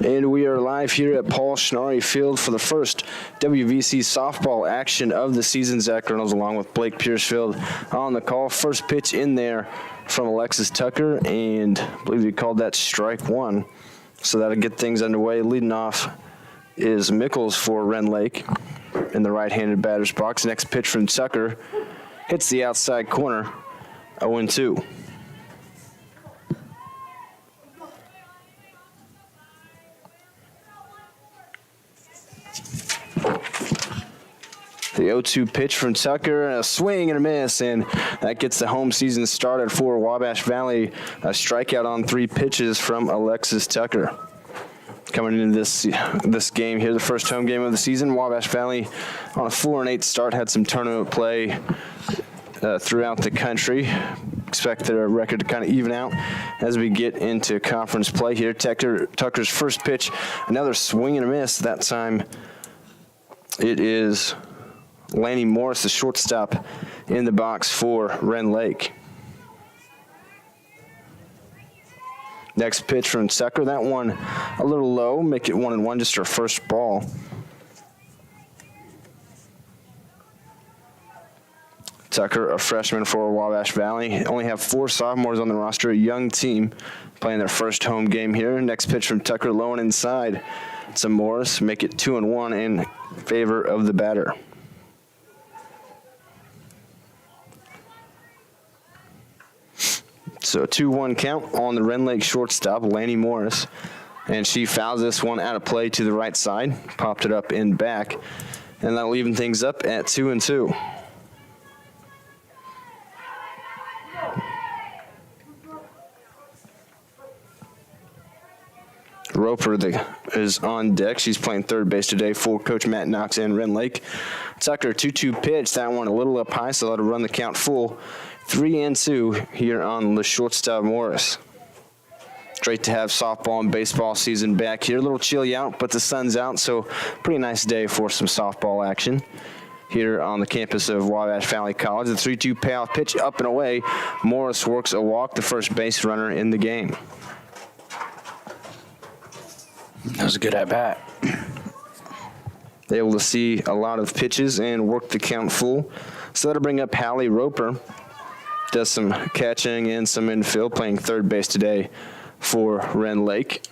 And we are live here at Paul Schnarre Field for the first WVC softball action of the season. Zach Reynolds along with Blake Piercefield on the call. First pitch in there from Alexis Tucker, and I believe he called that strike one. So that'll get things underway. Leading off is Mickles for Rend Lake in the right-handed batter's box. Next pitch from Tucker hits the outside corner, 0-2. The 0-2 pitch from Tucker, a swing and a miss, and that gets the home season started for Wabash Valley. A strikeout on 3 pitches from Alexis Tucker. Coming into this game here, the first home game of the season, Wabash Valley on a 4-8 start, had some tournament play throughout the country. Expect their record to kind of even out as we get into conference play here. Tucker's first pitch, another swing and a miss. That time it is Lanny Morris, the shortstop, in the box for Rend Lake. Next pitch from Tucker, that one a little low, make it 1-1, just her first ball. Tucker, a freshman for Wabash Valley. Only have 4 sophomores on the roster, a young team playing their first home game here. Next pitch from Tucker, low and inside to Morris, make it 2-1 in favor of the batter. So 2-1 count on the Rend Lake shortstop, Lanny Morris. And she fouls this one out of play to the right side, popped it up and back. And that'll even things up at 2-2. Roper is on deck. She's playing third base today for Coach Matt Knox and Rend Lake. Tucker, 2-2 pitch. That one a little up high, so that'll run the count full. 3-2 here on the shortstop Morris. Great to have softball and baseball season back here. A little chilly out, but the sun's out, so pretty nice day for some softball action here on the campus of Wabash Valley College. The 3-2 payoff pitch up and away. Morris works a walk, the first base runner in the game. That was a good at-bat. Able to see a lot of pitches and work the count full. So that'll bring up Hallie Roper. Does some catching and some infield, playing third base today for Rend Lake.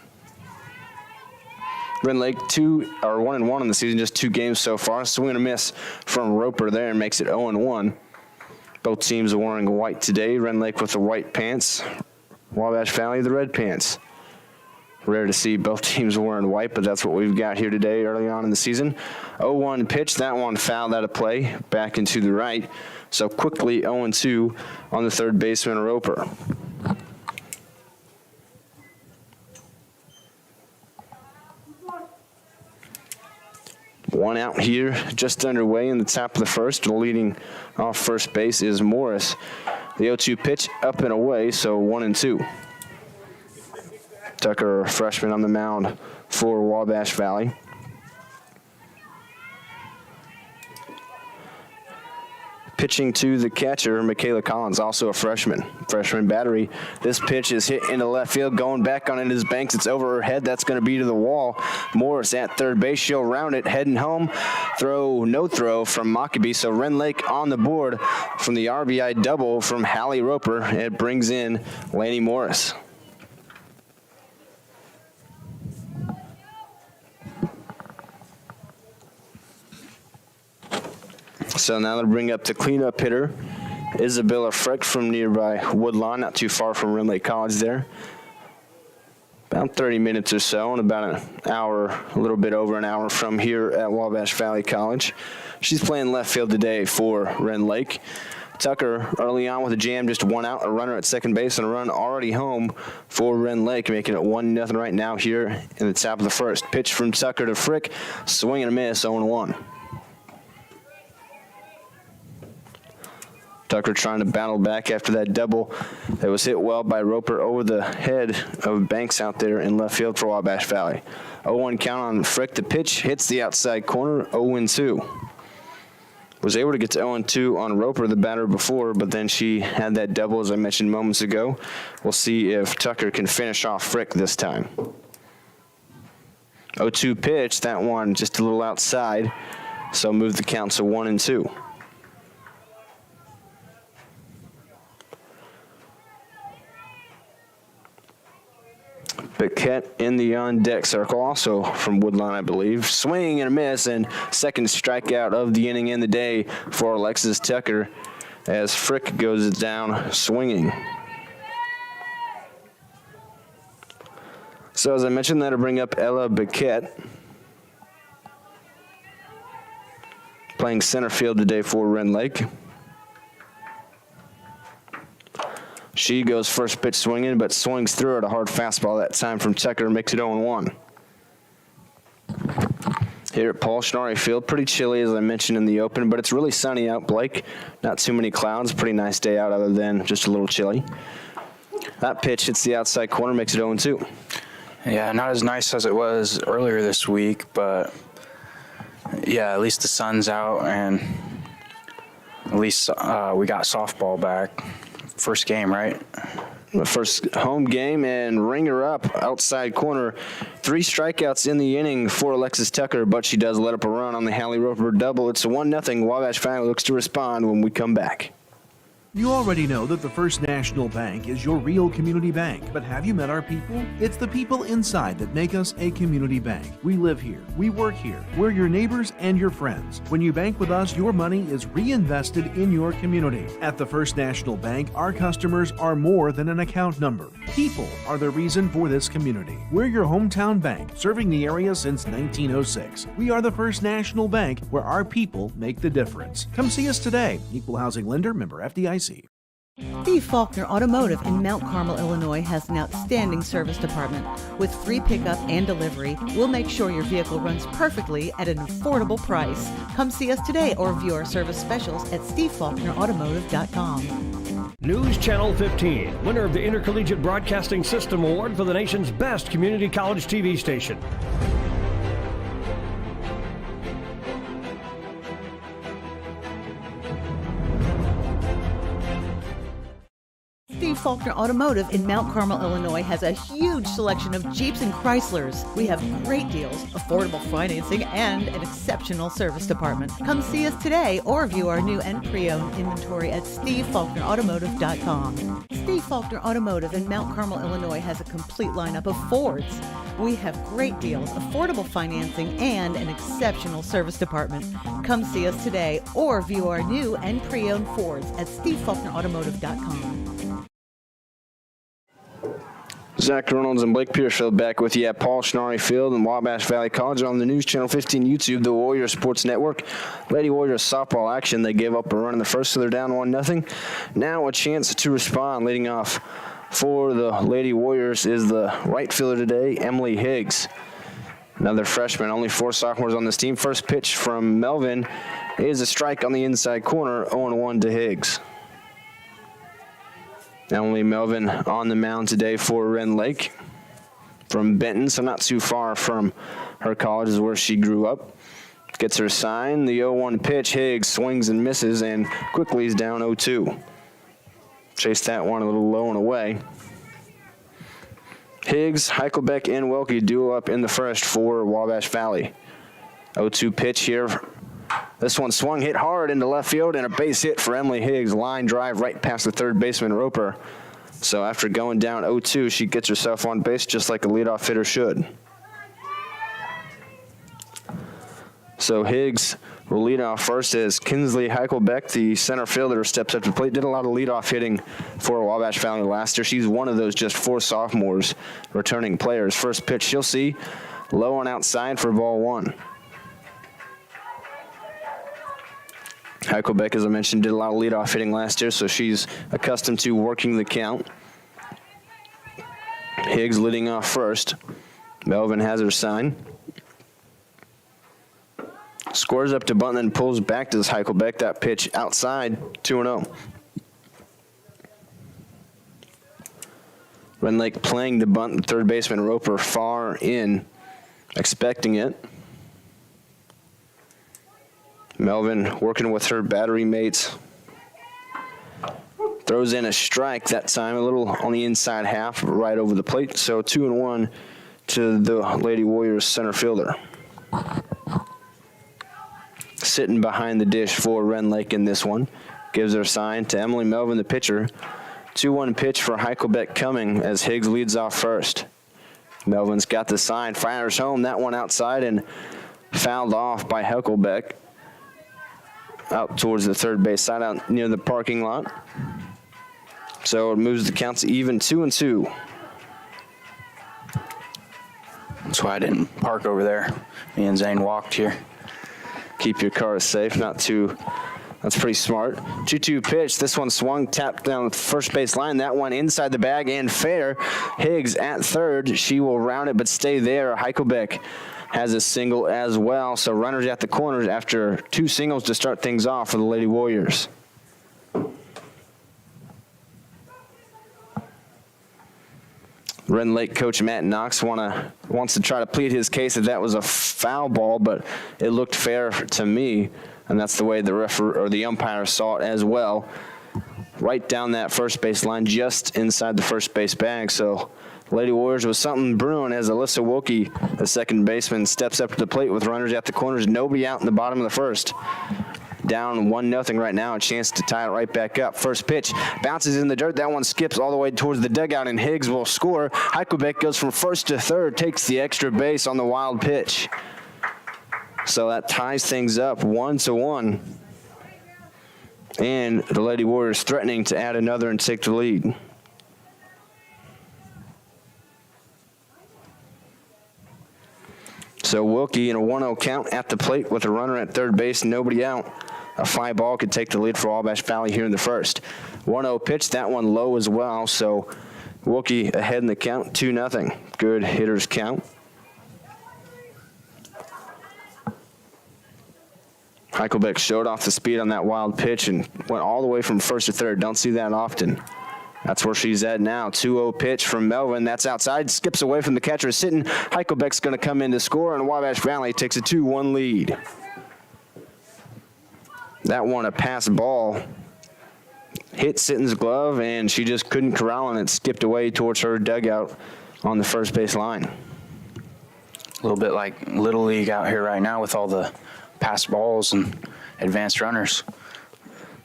Rend Lake 1-1 in the season, just 2 games so far. Swing and a miss from Roper there and makes it 0-1. Both teams are wearing white today. Rend Lake with the white pants, Wabash Valley the red pants. Rare to see both teams wearing white, but that's what we've got here today early on in the season. 0-1 pitch, that one fouled out of play, back into the right. So quickly 0-2 on the third baseman, Roper. One out here, just underway in the top of the first. Leading off first base is Morris. The 0-2 pitch up and away, so 1-2. Tucker, a freshman on the mound for Wabash Valley. Pitching to the catcher, Michaela Collins, also a freshman. Freshman battery. This pitch is hit into left field, going back on his banks. It's over her head. That's going to be to the wall. Morris at third base. She'll round it, heading home. No throw from Mockabee. So Rend Lake on the board from the RBI double from Hallie Roper. It brings in Lanny Morris. So now they'll bring up the cleanup hitter, Isabella Freck from nearby Woodlawn, not too far from Rend Lake College there. About 30 minutes or so, and about an hour, a little bit over an hour from here at Wabash Valley College. She's playing left field today for Rend Lake. Tucker early on with a jam, just 1 out, a runner at second base, and a run already home for Rend Lake, making it 1-0 right now here in the top of the first. Pitch from Tucker to Frick, swing and a miss, 0-1. Tucker trying to battle back after that double that was hit well by Roper over the head of Banks out there in left field for Wabash Valley. 0-1 count on Frick. The pitch hits the outside corner, 0-2. Was able to get to 0-2 on Roper, the batter before, but then she had that double, as I mentioned moments ago. We'll see if Tucker can finish off Frick this time. 0-2 pitch, that one just a little outside, so move the count to 1-2. Paquette in the on-deck circle, also from Woodlawn, I believe. Swing and a miss, and second strikeout of the inning and the day for Alexis Tucker as Frick goes down swinging. So as I mentioned, that'll bring up Ella Paquette, playing center field today for Rend Lake. She goes first pitch swinging, but swings through at a hard fastball that time from Tucker, makes it 0-1. Here at Paul Schnarre Field, pretty chilly as I mentioned in the open, but it's really sunny out, Blake. Not too many clouds, pretty nice day out other than just a little chilly. That pitch hits the outside corner, makes it 0-2. Yeah, not as nice as it was earlier this week, but yeah, at least the sun's out and at least we got softball back. First game, right? The first home game, and ringer up outside corner. 3 strikeouts in the inning for Alexis Tucker, but she does let up a run on the Hallie Roper double. It's a 1-0. Wabash Valley looks to respond when we come back. You already know that the First National Bank is your real community bank, but have you met our people? It's the people inside that make us a community bank. We live here, we work here, we're your neighbors and your friends. When you bank with us, your money is reinvested in your community. At the First National Bank, our customers are more than an account number. People are the reason for this community. We're your hometown bank, serving the area since 1906. We are the First National Bank, where our people make the difference. Come see us today. Equal housing lender, member FDIC. Steve Faulkner Automotive in Mount Carmel, Illinois has an outstanding service department. With free pickup and delivery, we'll make sure your vehicle runs perfectly at an affordable price. Come see us today or view our service specials at stevefaulknerautomotive.com. News Channel 15, winner of the Intercollegiate Broadcasting System Award for the nation's best community college TV station. Steve Faulkner Automotive in Mount Carmel, Illinois has a huge selection of Jeeps and Chryslers. We have great deals, affordable financing, and an exceptional service department. Come see us today or view our new and pre-owned inventory at stevefaulknerautomotive.com. Steve Faulkner Automotive in Mount Carmel, Illinois has a complete lineup of Fords. We have great deals, affordable financing, and an exceptional service department. Come see us today or view our new and pre-owned Fords at stevefaulknerautomotive.com. Zach Reynolds and Blake Piercefield back with you at Paul Schnarre Field and Wabash Valley College on the News Channel 15 YouTube, the Warrior Sports Network. Lady Warriors softball action. They gave up a run in the first, so they're down 1-0. Now a chance to respond. Leading off for the Lady Warriors is the right fielder today, Emily Higgs. Another freshman, only 4 sophomores on this team. First pitch from Melvin is a strike on the inside corner, 0-1 to Higgs. Emily Melvin on the mound today for Rend Lake from Benton, so not too far from her college is where she grew up. Gets her sign, the 0-1 pitch, Higgs swings and misses, and quickly is down 0-2. Chased that one a little low and away. Higgs, Heichelbeck, and Welke duo up in the first for Wabash Valley. 0-2 pitch here. This one swung, hit hard into left field, and a base hit for Emily Higgs. Line drive right past the third baseman, Roper. So after going down 0-2, she gets herself on base just like a leadoff hitter should. So Higgs will lead off first as Kinsley Heichelbeck, the center fielder, steps up to the plate. Did a lot of leadoff hitting for Wabash Valley last year. She's one of those just 4 sophomores returning players. First pitch she'll see, low and outside for ball 1. Heichelbeck, as I mentioned, did a lot of leadoff hitting last year, so she's accustomed to working the count. Higgs leading off first. Melvin has her sign. Scores up to bunt, then pulls back to this Heichelbeck. That pitch outside, 2-0. Rend Lake playing the bunt, the third baseman Roper far in, expecting it. Melvin working with her battery mates. Throws in a strike that time, a little on the inside half, right over the plate. So 2-1 to the Lady Warriors center fielder. Sitting behind the dish for Rend Lake in this one. Gives her sign to Emily Melvin, the pitcher. 2-1 pitch for Heichelbeck coming as Higgs leads off first. Melvin's got the sign, fires home, that one outside and fouled off by Heichelbeck. Out towards the third base side, out near the parking lot. So it moves the count to even 2-2. That's why I didn't park over there. Me and Zane walked here. Keep your car safe, not too. That's pretty smart. 2-2 pitch. This one swung, tapped down the first base line. That one inside the bag and fair. Higgs at third. She will round it but stay there. Heichelbeck has a single as well. So runners at the corners after 2 singles to start things off for the Lady Warriors. Rend Lake coach Matt Knox wants to try to plead his case that was a foul ball, but it looked fair to me, and that's the way the referee or the umpire saw it as well. Right down that first base line, just inside the first base bag. So Lady Warriors with something brewing as Alyssa Wilkie, the second baseman, steps up to the plate with runners at the corners, nobody out in the bottom of the first. Down 1-0 right now, a chance to tie it right back up. First pitch bounces in the dirt. That one skips all the way towards the dugout, and Higgs will score. Heichelbeck goes from first to third, takes the extra base on the wild pitch. So that ties things up 1-1. And the Lady Warriors threatening to add another and take the lead. So Wilkie in a 1-0 count at the plate with a runner at third base, nobody out. A fly ball could take the lead for Wabash Valley here in the first. 1-0 pitch, that one low as well. So Wilkie ahead in the count, 2-0. Good hitters count. Heichelbeck showed off the speed on that wild pitch and went all the way from first to third. Don't see that often. That's where she's at now. 2-0 pitch from Melvin. That's outside. Skips away from the catcher sitting. Heichelbeck's going to come in to score, and Wabash Valley takes a 2-1 lead. That one, a pass ball, hit Sitton's glove, and she just couldn't corral it. It skipped away towards her dugout on the first base line. A little bit like Little League out here right now with all the pass balls and advanced runners.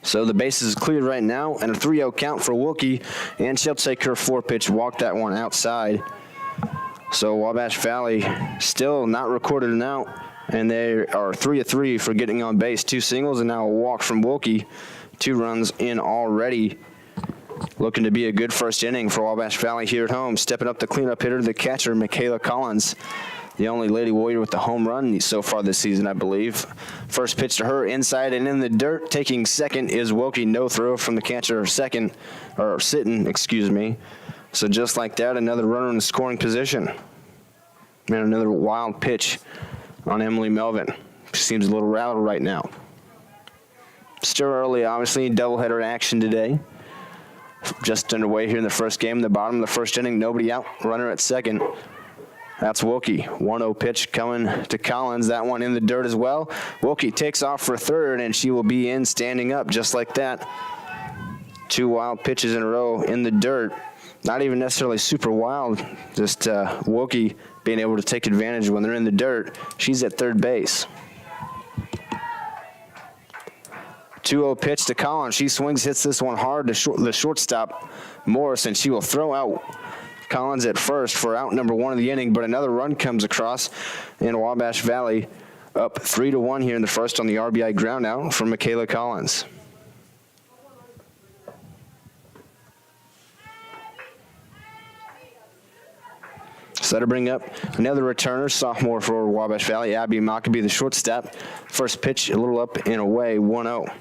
So the base is cleared right now, and a 3-0 count for Wilkie, and she'll take her 4-pitch walk, that one outside. So Wabash Valley still not recorded an out, and they are 3 of 3 for getting on base. 2 singles and now a walk from Wilkie. 2 runs in already. Looking to be a good first inning for Wabash Valley here at home. Stepping up the cleanup hitter, the catcher, Michaela Collins. The only Lady Warrior with the home run so far this season, I believe. First pitch to her, inside and in the dirt. Taking second is Wilkie. No throw from the catcher, Sitton, excuse me. So just like that, another runner in the scoring position. And another wild pitch on Emily Melvin. She seems a little rattled right now. Still early, obviously, doubleheader action today. Just underway here in the first game. The bottom of the first inning, nobody out. Runner at second. That's Wilkie. 1-0 pitch coming to Collins. That one in the dirt as well. Wilkie takes off for third, and she will be in standing up just like that. 2 wild pitches in a row in the dirt. Not even necessarily super wild. Just Wilkie being able to take advantage when they're in the dirt. She's at third base. 2-0 pitch to Collins. She swings, hits this one hard to the shortstop, Morris, and she will throw out Collins at first for out number 1 of the inning, but another run comes across, and Wabash Valley up 3-1 here in the first on the RBI ground out from Michaela Collins. So to bring up another returner, sophomore for Wabash Valley, Abby Maccabee, the shortstop. First pitch a little up and away, 1-0.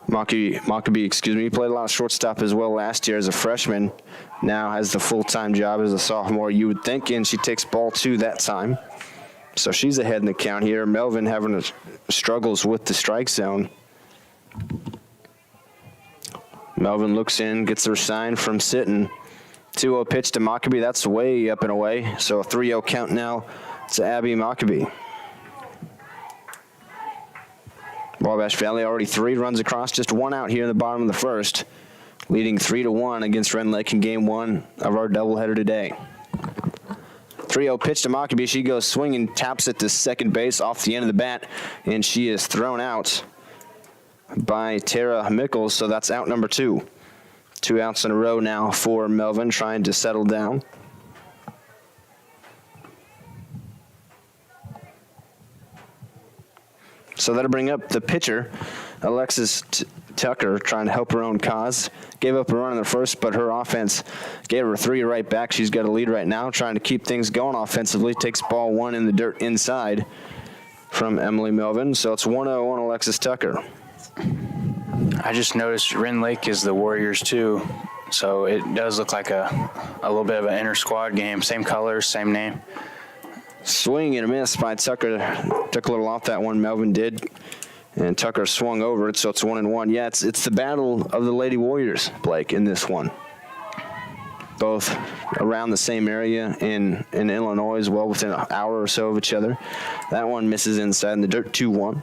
Maccabee, played a lot of shortstop as well last year as a freshman. Now has the full-time job as a sophomore, you would think, and she takes ball 2 that time. So she's ahead in the count here. Melvin having struggles with the strike zone. Melvin looks in, gets her sign from Sitton. 2-0 pitch to Maccabee. That's way up and away. So a 3-0 count now to Abby Maccabee. Wabash Valley already 3 runs across, just 1 out here in the bottom of the first, leading 3-1 against Rend Lake in game 1 of our doubleheader today. 3-0 pitch to Mockaby. She goes swinging, taps it to second base off the end of the bat, and she is thrown out by Tara Mickles, so that's out number 2. 2 outs in a row now for Melvin, trying to settle down. So that'll bring up the pitcher, Alexis Tucker, trying to help her own cause. Gave up a run in the first, but her offense gave her 3 right back. She's got a lead right now, trying to keep things going offensively. Takes ball 1 in the dirt inside from Emily Melvin. So it's 1-0 on Alexis Tucker. I just noticed Rend Lake is the Warriors too, so it does look like a little bit of an inter-squad game. Same colors, same name. Swing and a miss by Tucker. Took a little off that one, Melvin did. And Tucker swung over it, so it's 1-1. Yeah, it's the battle of the Lady Warriors, Blake, in this one. Both around the same area in Illinois as well, within an hour or so of each other. That one misses inside in the dirt, 2-1.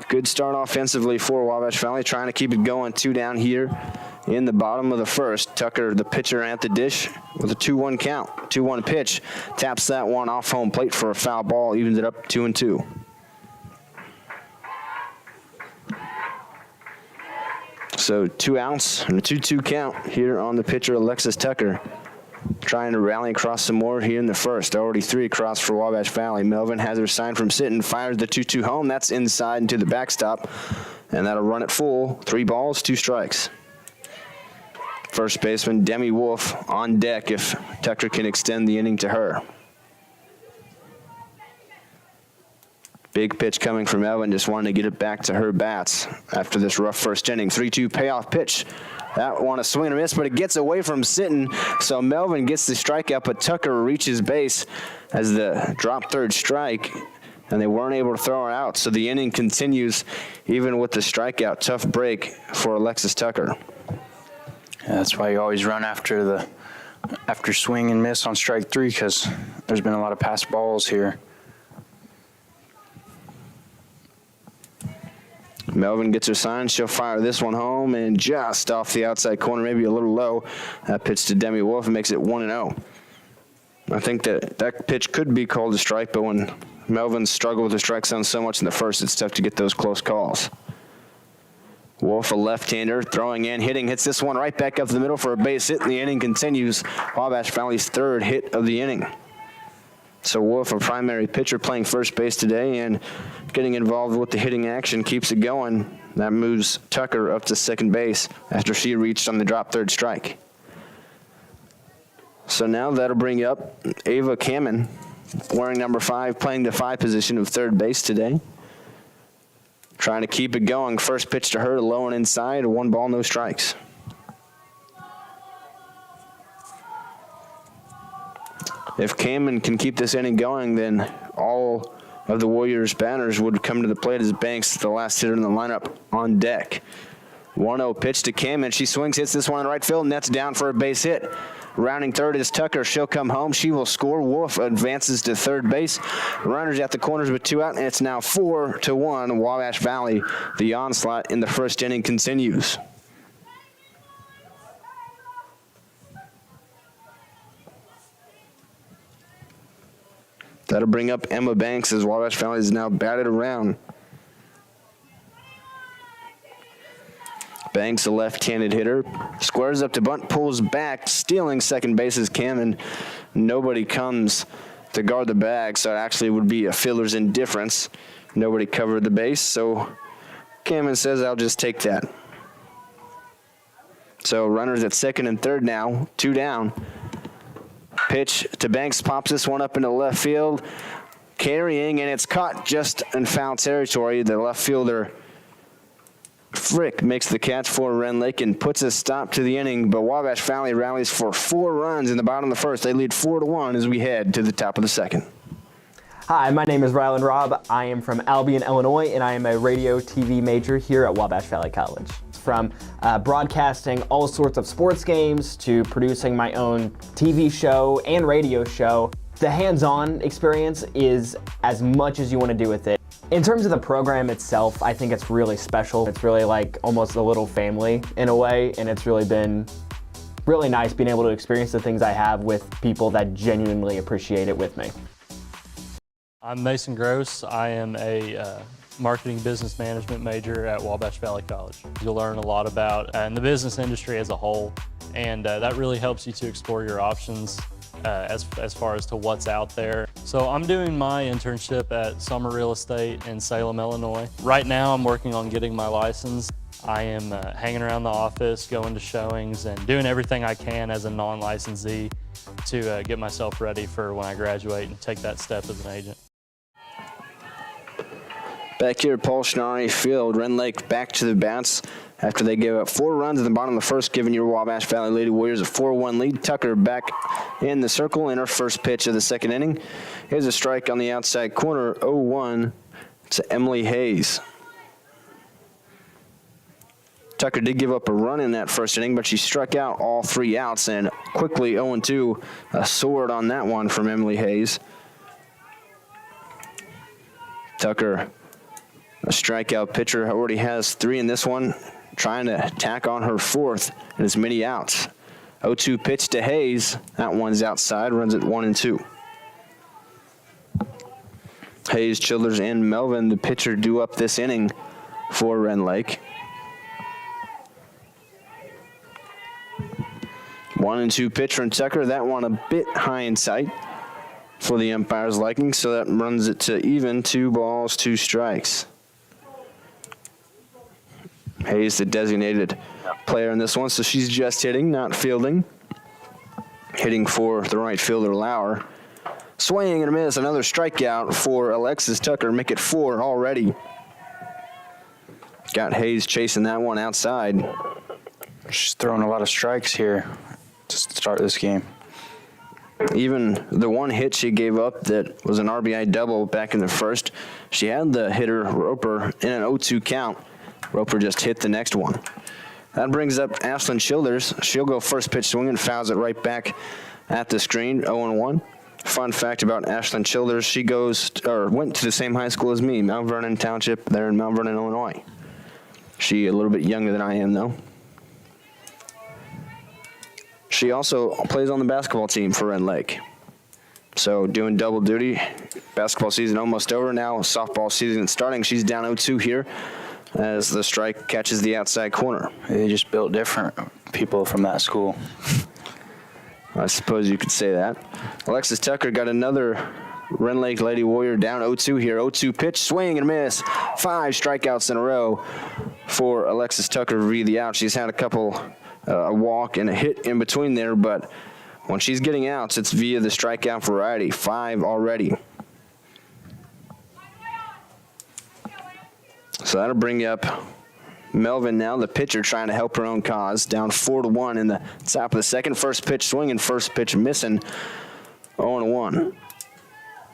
Good start offensively for Wabash Valley, trying to keep it going. 2 down here in the bottom of the first. Tucker, the pitcher, at the dish with a 2-1 count. 2-1 pitch. Taps that one off home plate for a foul ball. Evens it up 2-2. So 2 outs and a 2-2 count here on the pitcher, Alexis Tucker. Trying to rally across some more here in the first. Already 3 across for Wabash Valley. Melvin has her sign from sitting, fires the 2-2 home. That's inside into the backstop, and that'll run it full. 3 balls, 2 strikes. First baseman Demi Wolf on deck if Tucker can extend the inning to her. Big pitch coming from Melvin, just wanting to get it back to her bats after this rough first inning. 3-2 payoff pitch. That one a swing and a miss, but it gets away from Sitton, so Melvin gets the strikeout, but Tucker reaches base as the drop third strike, and they weren't able to throw her out, so the inning continues even with the strikeout. Tough break for Alexis Tucker. Yeah, that's why you always run after swing and miss on strike 3, because there's been a lot of pass balls here. Melvin gets her sign. She'll fire this one home and just off the outside corner, maybe a little low. That pitch to Demi Wolf makes it 1-0. I think that pitch could be called a strike, but when Melvin struggled with the strike zone so much in the first, it's tough to get those close calls. Wolf, a left-hander, throwing in, hitting, hits this one right back up the middle for a base hit, and the inning continues. Wabash Valley's 3rd hit of the inning. So Wolf, a primary pitcher, playing first base today and getting involved with the hitting action, keeps it going. That moves Tucker up to second base after she reached on the drop third strike. So now that'll bring up Ava Kamen, wearing number 5, playing the 5 position of third base today. Trying to keep it going. First pitch to her, low and inside, 1 ball, no strikes. If Kamen can keep this inning going, then all of the Warriors' batters would come to the plate as Banks, the last hitter in the lineup, on deck. 1-0 pitch to Kamen. She swings, hits this one in right field, and that's down for a base hit. Rounding third is Tucker. She'll come home. She will score. Wolf advances to third base. Runners at the corners with 2 out, and it's now 4-1. Wabash Valley. The onslaught in the first inning continues. That'll bring up Emma Banks as Wabash Valley is now batted around. Banks, a left-handed hitter, squares up to bunt, pulls back, stealing second base is Kamen. Nobody comes to guard the bag, so it actually would be a fielder's indifference. Nobody covered the base, so Kamen says, I'll just take that. So runners at second and third now, 2 down. Pitch to Banks, pops this one up into left field, carrying, and it's caught just in foul territory. The left fielder, Frick, makes the catch for Rend Lake and puts a stop to the inning, but Wabash Valley rallies for 4 runs in the bottom of the first. They lead 4-1 as we head to the top of the second. Hi, my name is Rylan Robb. I am from Albion, Illinois, and I am a radio TV major here at Wabash Valley College. From broadcasting all sorts of sports games to producing my own TV show and radio show, The hands-on experience is as much as you want to do with it. In terms of the program itself, I think it's really special. It's really like almost a little family in a way, and it's really been really nice being able to experience the things I have with people that genuinely appreciate it with me. I'm Mason Gross. I am a marketing business management major at Wabash Valley College. You'll learn a lot about the business industry as a whole, and that really helps you to explore your options as far as to what's out there. So I'm doing my internship at Summer Real Estate in Salem, Illinois. Right now I'm working on getting my license. I am hanging around the office, going to showings, and doing everything I can as a non-licensee to get myself ready for when I graduate and take that step as an agent. Back here at Paul Schnarre Field, Rend Lake back to the bats after they gave up 4 runs at the bottom of the first, giving your Wabash Valley Lady Warriors a 4-1 lead. Tucker back in the circle in her first pitch of the second inning. Here's a strike on the outside corner, 0-1 to Emily Hayes. Tucker did give up a run in that first inning, but she struck out all 3 outs, and quickly 0-2, a sword on that one from Emily Hayes. Tucker, a strikeout pitcher, already has 3 in this one, trying to tack on her 4th and as many outs. 0-2 pitch to Hayes. That one's outside, runs at 1-2. Hayes, Childers, and Melvin, the pitcher, due up this inning for Rend Lake. 1-2 pitch from Tucker. That one a bit high in sight for the umpire's liking, so that runs it to even, 2 balls, 2 strikes. Hayes, the designated player in this one, so she's just hitting, not fielding. Hitting for the right fielder, Lauer. Swinging and a miss, another strikeout for Alexis Tucker, make it 4 already. Got Hayes chasing that one outside. She's throwing a lot of strikes here to start this game. Even the one hit she gave up that was an RBI double back in the first, she had the hitter Roper in an 0-2 count. Roper just hit the next one. That brings up Ashlyn Childers. She'll go first pitch swinging, fouls it right back at the screen, 0-1. Fun fact about Ashlyn Childers, she went to the same high school as me, Mount Vernon Township, there in Mount Vernon, Illinois. She a little bit younger than I am, though. She also plays on the basketball team for Rend Lake. So doing double duty. Basketball season almost over now. Softball season starting. She's down 0-2 here as the strike catches the outside corner. They just built different people from that school. I suppose you could say that. Alexis Tucker got another Rend Lake Lady Warrior down 0-2 here. 0-2 pitch, swing and a miss. 5 strikeouts in a row for Alexis Tucker via the out. She's had a couple, a walk and a hit in between there, but when she's getting outs, it's via the strikeout variety. 5 already. So that'll bring up Melvin now, the pitcher, trying to help her own cause. Down 4-1 in the top of the second. First pitch swinging, first pitch missing. 0-1.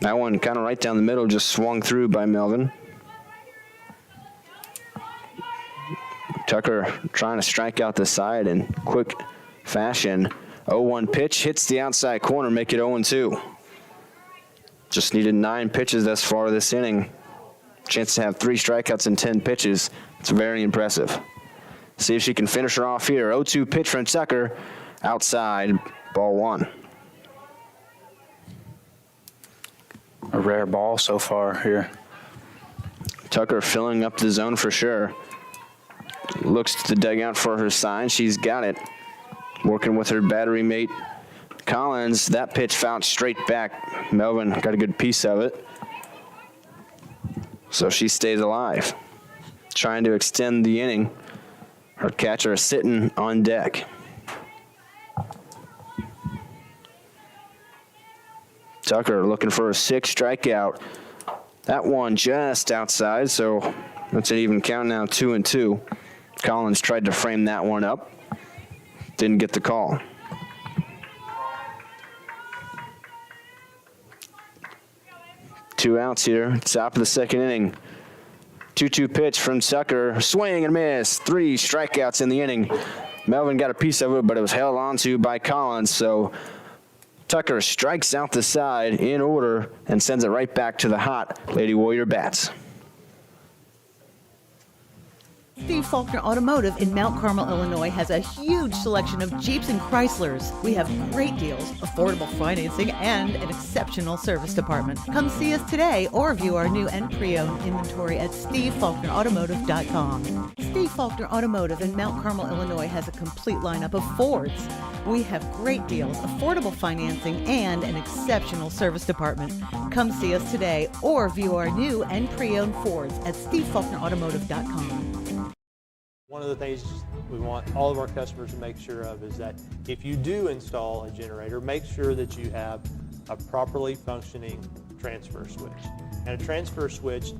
That one kind of right down the middle, just swung through by Melvin. Tucker trying to strike out the side in quick fashion. 0-1 pitch, hits the outside corner, make it 0-2. Just needed 9 pitches thus far this inning. Chance to have 3 strikeouts in 10 pitches. It's very impressive. See if she can finish her off here. 0-2 pitch from Tucker. Outside, ball 1. A rare ball so far here. Tucker filling up the zone for sure. Looks to the dugout for her sign. She's got it. Working with her battery mate, Collins. That pitch fouled straight back. Melvin got a good piece of it. So she stays alive. Trying to extend the inning. Her catcher is sitting on deck. Tucker looking for a 6th strikeout. That one just outside, so that's an even count now, 2-2. Collins tried to frame that one up. Didn't get the call. Two outs here, top of the second inning. 2-2 pitch from Tucker, swing and miss. 3 strikeouts in the inning. Melvin got a piece of it, but it was held onto by Collins, so Tucker strikes out the side in order and sends it right back to the hot Lady Warrior bats. Steve Faulkner Automotive in Mount Carmel, Illinois has a huge selection of Jeeps and Chryslers. We have great deals, affordable financing, and an exceptional service department. Come see us today or view our new and pre-owned inventory at SteveFaulknerAutomotive.com. Steve Faulkner Automotive in Mount Carmel, Illinois has a complete lineup of Fords. We have great deals, affordable financing, and an exceptional service department. Come see us today or view our new and pre-owned Fords at SteveFaulknerAutomotive.com. One of the things we want all of our customers to make sure of is that if you do install a generator, make sure that you have a properly functioning transfer switch. And a transfer switch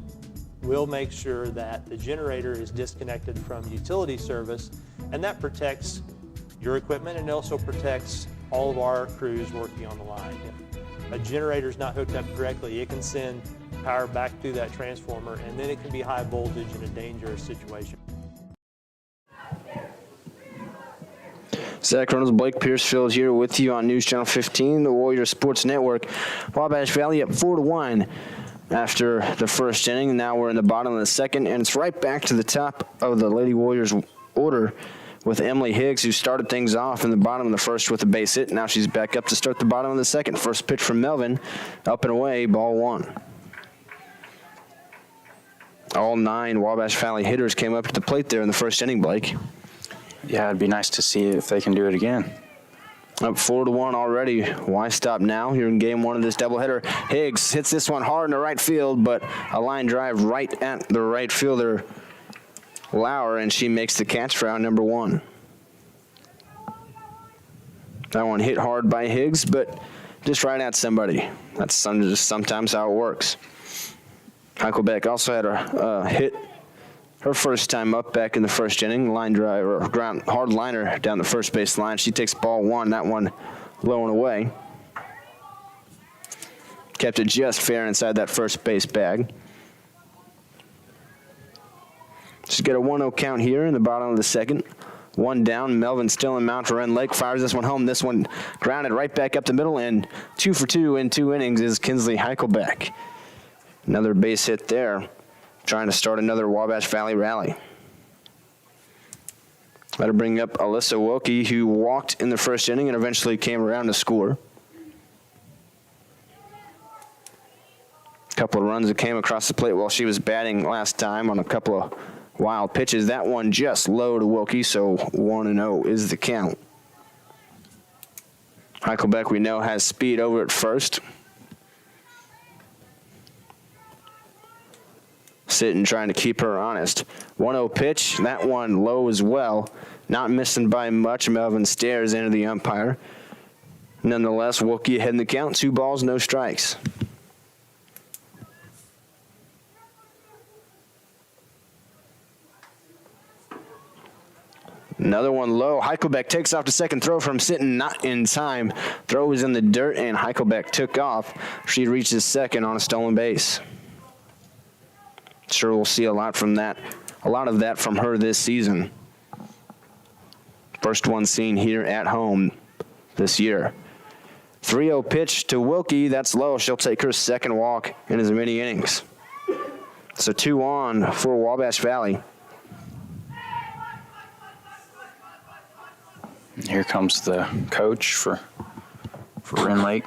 will make sure that the generator is disconnected from utility service, and that protects your equipment and also protects all of our crews working on the line. If a generator is not hooked up correctly, it can send power back through that transformer, and then it can be high voltage in a dangerous situation. Zach Reynolds, Blake Piercefield here with you on News Channel 15, the Warrior Sports Network. Wabash Valley up 4-1 after the first inning. Now we're in the bottom of the second, and it's right back to the top of the Lady Warriors order with Emily Higgs, who started things off in the bottom of the first with a base hit. Now she's back up to start the bottom of the second. First pitch from Melvin, up and away, ball one. All 9 Wabash Valley hitters came up to the plate there in the first inning, Blake. Yeah, it'd be nice to see if they can do it again. Up 4-1 already. Why stop now? Here in game 1 of this doubleheader. Higgs hits this one hard in the right field, but a line drive right at the right fielder, Lauer, and she makes the catch for out number 1. That one hit hard by Higgs, but just right at somebody. That's just sometimes how it works. Heichelbeck also had a hit her first time up back in the first inning, line drive or ground hard liner down the first base line. She takes ball 1, that one low and away. Kept it just fair inside that first base bag. She's got a 1-0 count here in the bottom of the second. 1 down, Melvin still in mount for Rend Lake, fires this one home. This one grounded right back up the middle, and 2 for 2 in 2 innings is Kinsley Heichelbeck. Another base hit there, trying to start another Wabash Valley rally. That'll bring up Alyssa Wilkie, who walked in the first inning and eventually came around to score. A couple of runs that came across the plate while she was batting last time on a couple of wild pitches. That one just low to Wilkie, so 1-0 is the count. Heichelbeck, we know, has speed over at first. Sitting, trying to keep her honest. 1-0 pitch, that one low as well. Not missing by much. Melvin stares into the umpire. Nonetheless, Wilkie ahead in the count. 2 balls, no strikes. Another one low. Heichelbeck takes off to second, throw from Sitton, not in time. Throw was in the dirt, and Heichelbeck took off. She reaches second on a stolen base. Sure, we'll see a lot of that from her this season. First one seen here at home this year. 3-0 pitch to Wilkie. That's low. She'll take her second walk in as many innings. So 2 on for Wabash Valley. Here comes the coach for Rend Lake.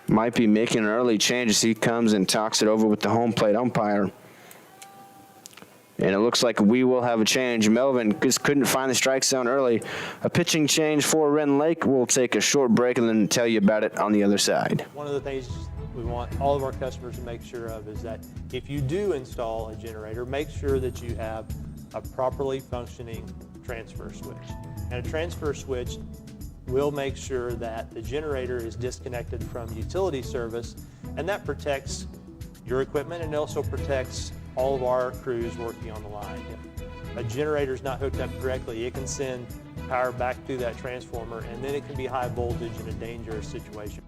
Might be making an early change as he comes and talks it over with the home plate umpire. And it looks like we will have a change. Melvin just couldn't find the strike zone early. A pitching change for Rend Lake. We'll take a short break and then tell you about it on the other side. One of the things we want all of our customers to make sure of is that if you do install a generator, make sure that you have a properly functioning transfer switch. And a transfer switch will make sure that the generator is disconnected from utility service, and that protects your equipment and also protects all of our crews working on the line. If a generator is not hooked up correctly, it can send power back through that transformer, and then it can be high voltage in a dangerous situation.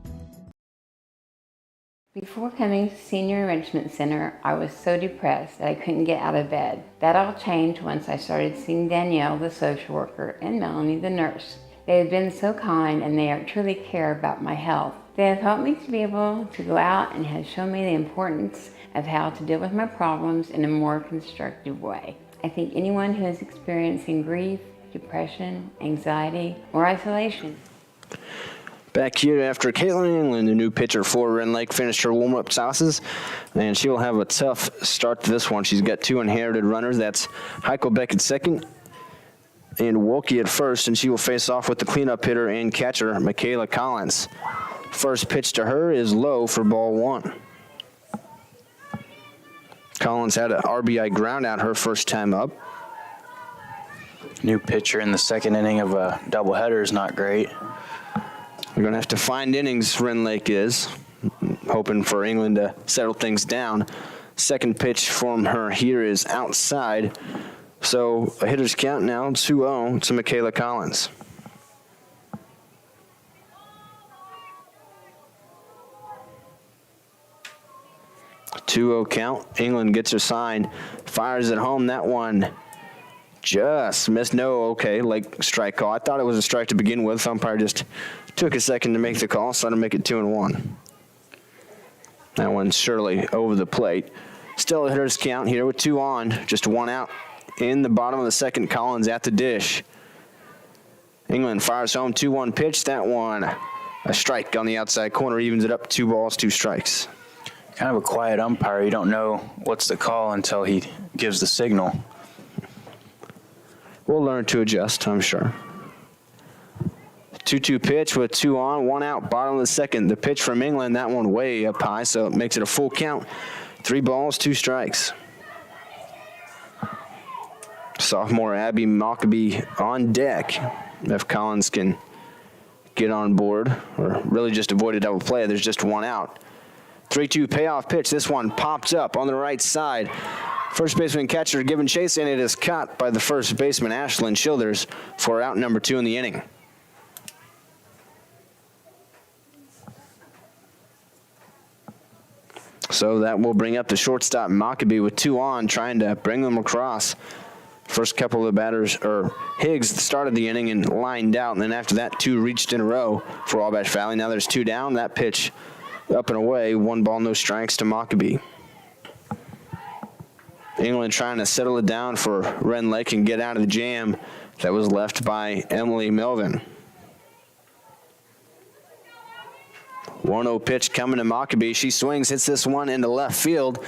Before coming to Senior Enrichment Center, I was so depressed that I couldn't get out of bed. That all changed once I started seeing Danielle, the social worker, and Melanie, the nurse. They have been so kind and they truly care about my health. They have helped me to be able to go out and have shown me the importance of how to deal with my problems in a more constructive way. I think anyone who is experiencing grief, depression, anxiety, or isolation. Back here after Caitlin England, the new pitcher for Rend Lake, finished her warm-up tosses, and she will have a tough start to this one. She's got 2 inherited runners. That's Heichelbeck at second and Wilkie at first, and she will face off with the cleanup hitter and catcher, Michaela Collins. First pitch to her is low for ball 1. Collins had an RBI ground out her first time up. New pitcher in the second inning of a doubleheader is not great. We're going to have to find innings, Rend Lake is, hoping for England to settle things down. Second pitch from her here is outside. So a hitter's count now, 2-0 to Michaela Collins. A 2-0 count. England gets her sign, fires it home. That one just missed. No, okay, like strike call. I thought it was a strike to begin with. Umpire just took a second to make the call, so to make it 2-1. That one surely over the plate. Still a hitter's count here with 2 on, just 1 out. In the bottom of the second, Collins at the dish. England fires home, 2-1 pitch. That one, a strike on the outside corner, evens it up, 2 balls, 2 strikes. Kind of a quiet umpire. You don't know what's the call until he gives the signal. We'll learn to adjust, I'm sure. 2-2 pitch with 2 on, 1 out, bottom of the second. The pitch from England, that one way up high, so it makes it a full count. 3 balls, 2 strikes. Sophomore Abby Mockabee on deck. If Collins can get on board, or really just avoid a double play, there's just 1 out. 3-2 payoff pitch. This one popped up on the right side. First baseman catcher giving chase, and it is caught by the first baseman, Ashlyn Childers, for out number 2 in the inning. So that will bring up the shortstop, Mockabee, with 2 on, trying to bring them across. First couple of the batters, or Higgs started the inning and lined out, and then after that, 2 reached in a row for Wabash Valley. Now there's 2 down. That pitch up and away, 1 ball, no strikes to Mockabee. England trying to settle it down for Rend Lake and get out of the jam that was left by Emily Melvin. 1-0 pitch coming to Mockabee. She swings, hits this one into left field.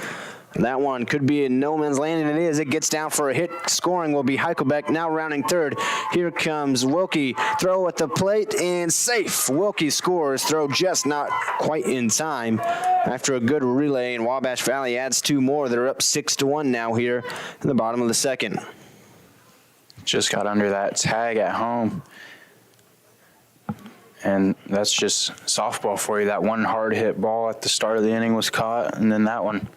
That one could be a no man's land, and it is. It gets down for a hit. Scoring will be Heichelbeck, now rounding third. Here comes Wilkie. Throw at the plate, and safe. Wilkie scores. Throw just not quite in time after a good relay, and Wabash Valley adds 2 more. They're up 6-1 now here in the bottom of the second. Just got under that tag at home. And that's just softball for you. That one hard hit ball at the start of the inning was caught, and then that one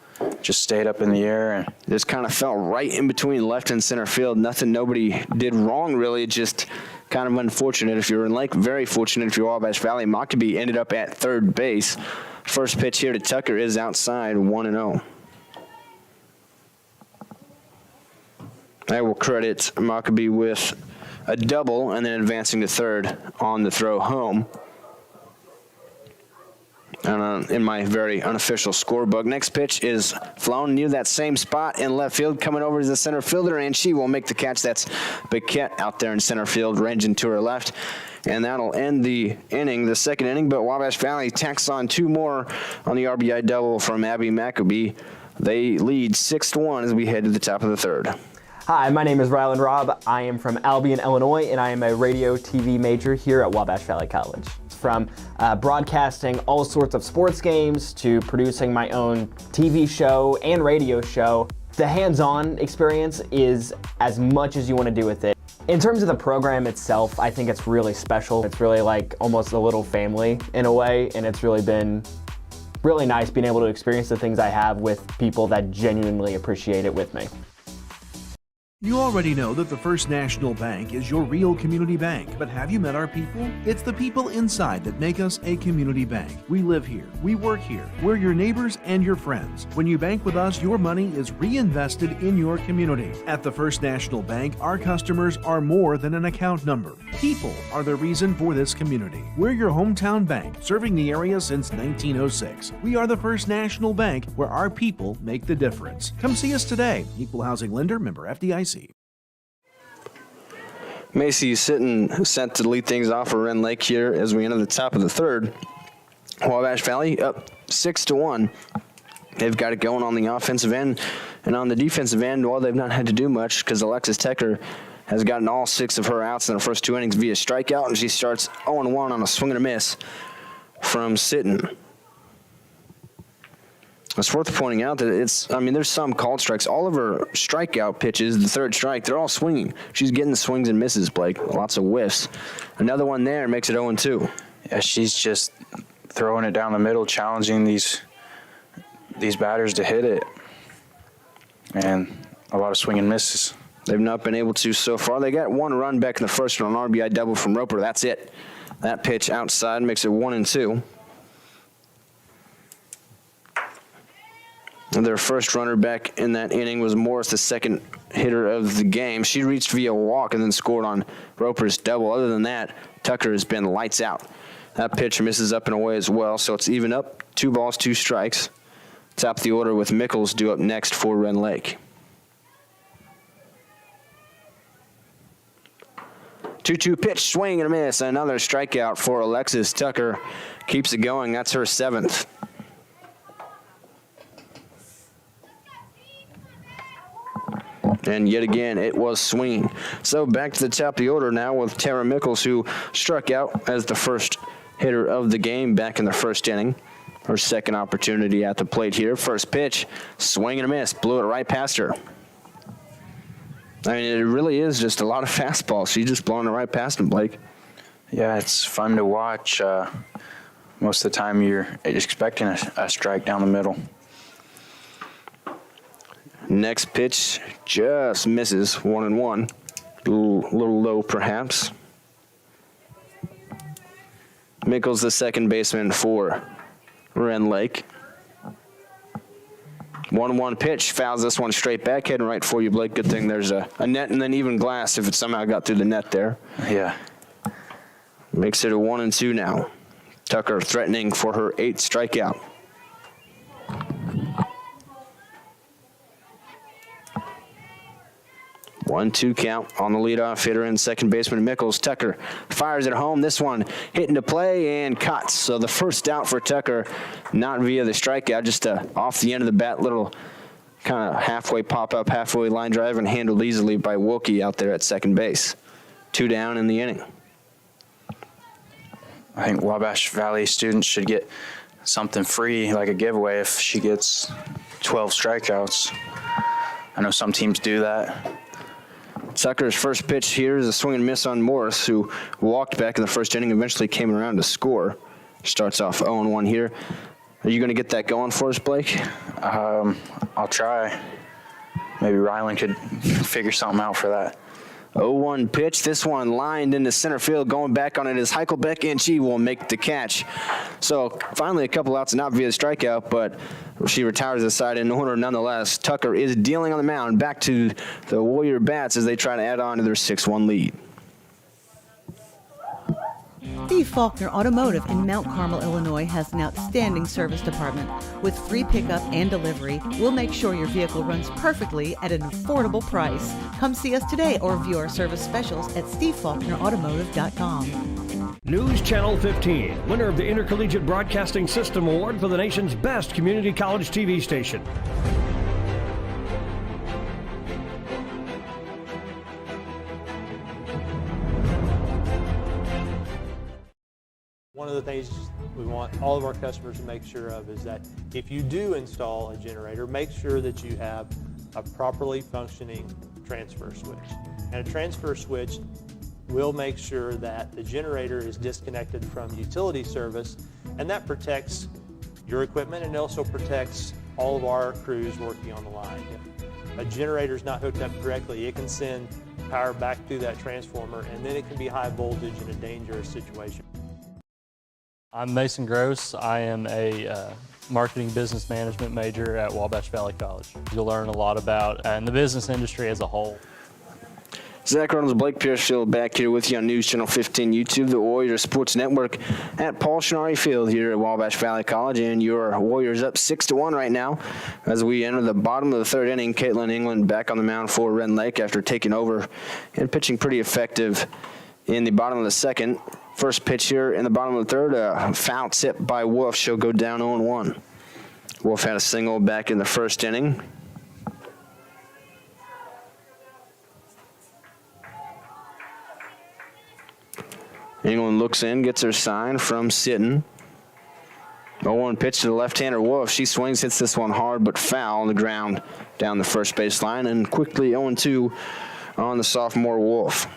just stayed up in the air. And just kind of fell right in between left and center field. Nobody did wrong, really. Just kind of unfortunate if you're in Lake. Very fortunate if you're Wabash Valley. Mockabee ended up at third base. First pitch here to Tucker is outside, 1-0. I will credit Mockabee with a double and then advancing to third on the throw home. In my very unofficial scorebook. Next pitch is flown near that same spot in left field, coming over to the center fielder, and she will make the catch. That's Biquette out there in center field, ranging to her left. And that'll end the inning, the second inning, but Wabash Valley tacks on 2 more on the RBI double from Abby Mockabee. They lead 6-1 as we head to the top of the third. Hi, my name is Rylan Robb. I am from Albion, Illinois, and I am a radio TV major here at Wabash Valley College. From broadcasting all sorts of sports games to producing my own TV show and radio show, the hands-on experience is as much as you want to do with it. In terms of the program itself, I think it's really special. It's really like almost a little family in a way, and it's really been really nice being able to experience the things I have with people that genuinely appreciate it with me. You already know that the First National Bank is your real community bank, but have you met our people? It's the people inside that make us a community bank. We live here, we work here, we're your neighbors and your friends. When you bank with us, your money is reinvested in your community. At the First National Bank, our customers are more than an account number. People are the reason for this community. We're your hometown bank, serving the area since 1906. We are the First National Bank, where our people make the difference. Come see us today. Equal housing lender, member FDIC. Macy Sitton set to lead things off for Rend Lake here as we enter the top of the third. Wabash Valley up 6-1. They've got it going on the offensive end, and on the defensive end, well, they've not had to do much because Alexis Tecker has gotten all 6 of her outs in the first 2 innings via strikeout, and she starts 0-1 on a swing and a miss from Sitton. It's worth pointing out that there's some called strikes. All of her strikeout pitches, the third strike, they're all swinging. She's getting the swings and misses, Blake. Lots of whiffs. Another one there makes it 0-2. Yeah, she's just throwing it down the middle, challenging these batters to hit it. And a lot of swing and misses. They've not been able to so far. They got 1 run back in the first one, an RBI double from Roper. That's it. That pitch outside makes it 1-2. Their first runner back in that inning was Morris, the second hitter of the game. She reached via walk and then scored on Roper's double. Other than that, Tucker has been lights out. That pitch misses up and away as well, so it's even up. 2 balls, 2 strikes. Top of the order with Mickles due up next for Rend Lake. 2-2 pitch, swing and a miss. Another strikeout for Alexis Tucker. Keeps it going. That's her 7th. And yet again, it was swinging. So back to the top of the order now with Tara Mickles, who struck out as the first hitter of the game back in the first inning. Her second opportunity at the plate here. First pitch, swing and a miss. Blew it right past her. I mean, it really is just a lot of fastballs. She's just blowing it right past him, Blake. Yeah, it's fun to watch. Most of the time you're expecting a strike down the middle. Next pitch just misses, 1-1. A little low, perhaps. Mickles, the second baseman for Rend Lake. 1-1 pitch, fouls this one straight back, heading right for you, Blake. Good thing there's a net and then even glass if it somehow got through the net there. Yeah. Makes it a 1-2 now. Tucker threatening for her 8th strikeout. 1-2 count on the leadoff hitter and second baseman Mickles. Tucker fires it home. This one hit into play and cuts. So the first out for Tucker, not via the strikeout, just off the end of the bat, little kind of halfway pop-up, halfway line drive, and handled easily by Wilkie out there at second base. 2 down in the inning. I think Wabash Valley students should get something free, like a giveaway, if she gets 12 strikeouts. I know some teams do that. Tucker's first pitch here is a swing and miss on Morris, who walked back in the first inning, eventually came around to score. Starts off 0-1 here. Are you going to get that going for us, Blake? I'll try. Maybe Rylan could figure something out for that. 0-1 pitch. This one lined into center field. Going back on it is Heichelbeck, and she will make the catch. So finally a couple outs, not via strikeout, but she retires the side in order nonetheless. Tucker is dealing on the mound. Back to the Warrior Bats as they try to add on to their 6-1 lead. Steve Faulkner Automotive in Mount Carmel, Illinois has an outstanding service department. With free pickup and delivery, we'll make sure your vehicle runs perfectly at an affordable price. Come see us today or view our service specials at stevefaulknerautomotive.com. News Channel 15, winner of the Intercollegiate Broadcasting System Award for the nation's best community college TV station. One of the things we want all of our customers to make sure of is that if you do install a generator, make sure that you have a properly functioning transfer switch. And a transfer switch will make sure that the generator is disconnected from utility service, and that protects your equipment and also protects all of our crews working on the line. a generator's not hooked up correctly, it can send power back through that transformer, and then it can be high voltage in a dangerous situation. I'm Mason Gross. I am a marketing business management major at Wabash Valley College. You'll learn a lot about the business industry as a whole. Zach Reynolds, Blake Piercefield back here with you on News Channel 15 YouTube, the Warriors Sports Network at Paul Schnarre Field here at Wabash Valley College, and your Warriors up 6-1 right now as we enter the bottom of the third inning. Caitlin England back on the mound for Rend Lake after taking over and pitching pretty effective in the bottom of the second. First pitch here in the bottom of the third, foul tip by Wolf. She'll go down 0-1. Wolf had a single back in the first inning. England looks in, gets her sign from Sitton. 0-1 pitch to the left-hander Wolf. She swings, hits this one hard but foul on the ground down the first base line, and quickly 0-2 on the sophomore Wolf.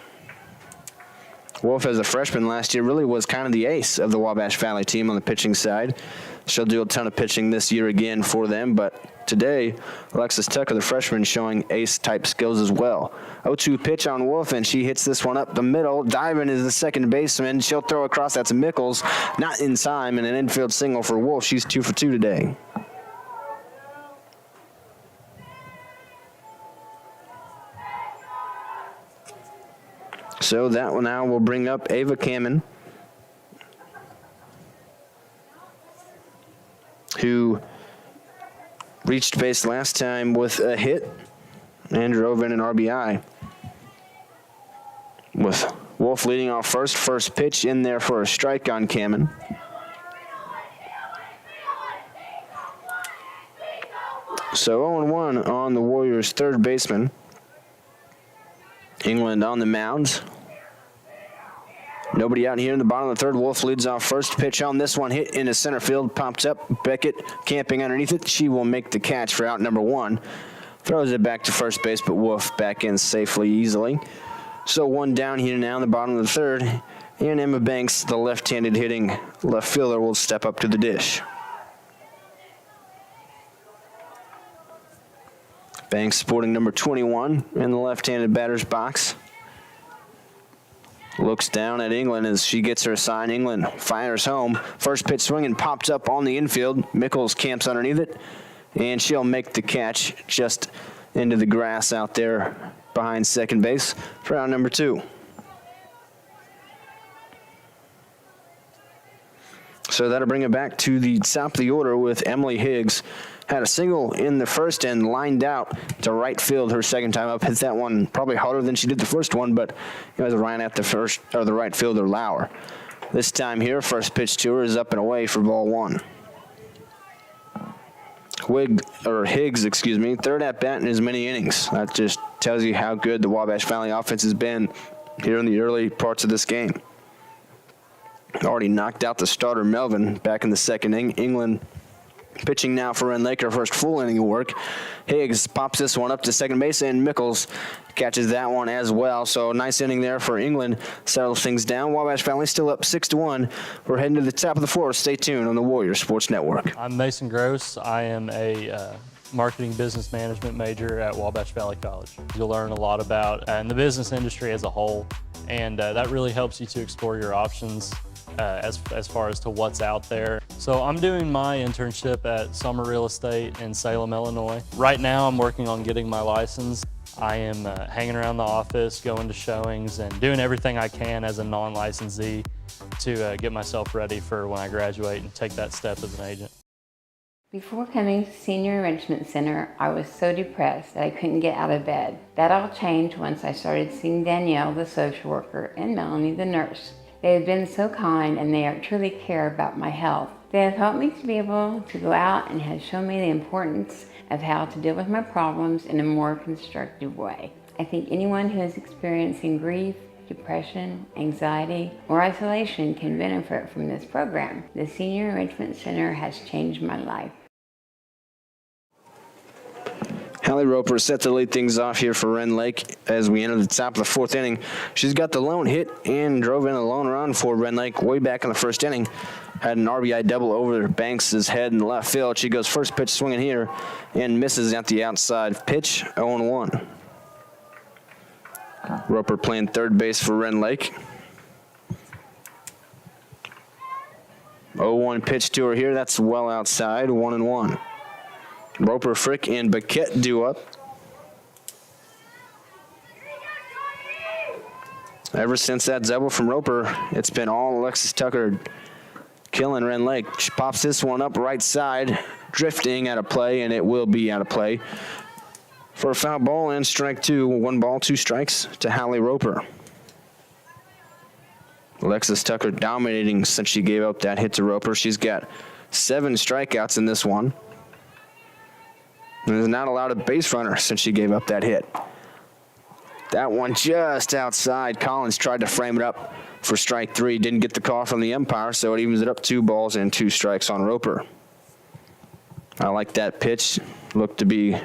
Wolf, as a freshman last year, really was kind of the ace of the Wabash Valley team on the pitching side. She'll do a ton of pitching this year again for them, but today, Alexis Tucker, the freshman, showing ace-type skills as well. 0-2 pitch on Wolf, and she hits this one up the middle. Diving is the second baseman. She'll throw across. That's Mickles, not in time, and an infield single for Wolf. She's 2 for 2 today. So that one now will bring up Ava Kamen, who reached base last time with a hit and drove in an RBI. With Wolf leading off first pitch in there for a strike on Kamen. So 0-1 on the Warriors' third baseman. England on the mound. Nobody out here in the bottom of the third. Wolf leads off first. Pitch on this one, hit into center field, popped up. Beckett camping underneath it. She will make the catch for out number 1. Throws it back to first base, but Wolf back in safely, easily. So 1 down here now in the bottom of the third. And Emma Banks, the left-handed hitting left fielder, will step up to the dish. Banks sporting number 21 in the left-handed batter's box. Looks down at England as she gets her sign. England fires home. First pitch swinging, pops up on the infield. Mickles camps underneath it, and she'll make the catch just into the grass out there behind second base for out number 2. So that'll bring it back to the top of the order with Emily Higgs. Had a single in the first and lined out to right field her second time up. Hit that one probably harder than she did the first one, but it was ran at the first or the right fielder Lauer. This time here, first pitch to her is up and away for ball 1. Higgs, third at bat in as many innings. That just tells you how good the Wabash Valley offense has been here in the early parts of this game. Already knocked out the starter Melvin back in the second inning. England pitching now for Rend Lake, her first full inning of work. Higgs pops this one up to second base, and Mickles catches that one as well. So nice inning there for England. Settles things down. Wabash Valley still up 6-1. We're heading to the top of the fourth. Stay tuned on the Warriors Sports Network. I'm Mason Gross. I am a marketing business management major at Wabash Valley College. You'll learn a lot about the business industry as a whole, and that really helps you to explore your options as far as to what's out there. So I'm doing my internship at Summer Real Estate in Salem, Illinois. Right now I'm working on getting my license. I am hanging around the office, going to showings, and doing everything I can as a non-licensee to get myself ready for when I graduate and take that step as an agent. Before coming to Senior Enrichment Center, I was so depressed that I couldn't get out of bed. That all changed once I started seeing Danielle, the social worker, and Melanie, the nurse. They have been so kind, and they truly care about my health. They have helped me to be able to go out and have shown me the importance of how to deal with my problems in a more constructive way. I think anyone who is experiencing grief, depression, anxiety, or isolation can benefit from this program. The Senior Enrichment Center has changed my life. Hallie Roper set to lead things off here for Rend Lake as we enter the top of the fourth inning. She's got the lone hit and drove in a lone run for Rend Lake way back in the first inning. Had an RBI double over Banks' head in the left field. She goes first pitch swinging here and misses at the outside pitch, 0-1. Roper playing third base for Rend Lake. 0-1 pitch to her here. That's well outside, 1-1. Roper, Frick, and Baquette due up. Ever since that double from Roper, it's been all Alexis Tucker killing Rend Lake. She pops this one up right side, drifting out of play, and it will be out of play for a foul ball and strike two. 1 ball, 2 strikes to Hallie Roper. Alexis Tucker dominating since she gave up that hit to Roper. She's got 7 strikeouts in this one. And has not allowed a base runner since she gave up that hit. That one just outside. Collins tried to frame it up for strike 3. Didn't get the call from the umpire, so it evens it up 2 balls and 2 strikes on Roper. I like that pitch. Looked to be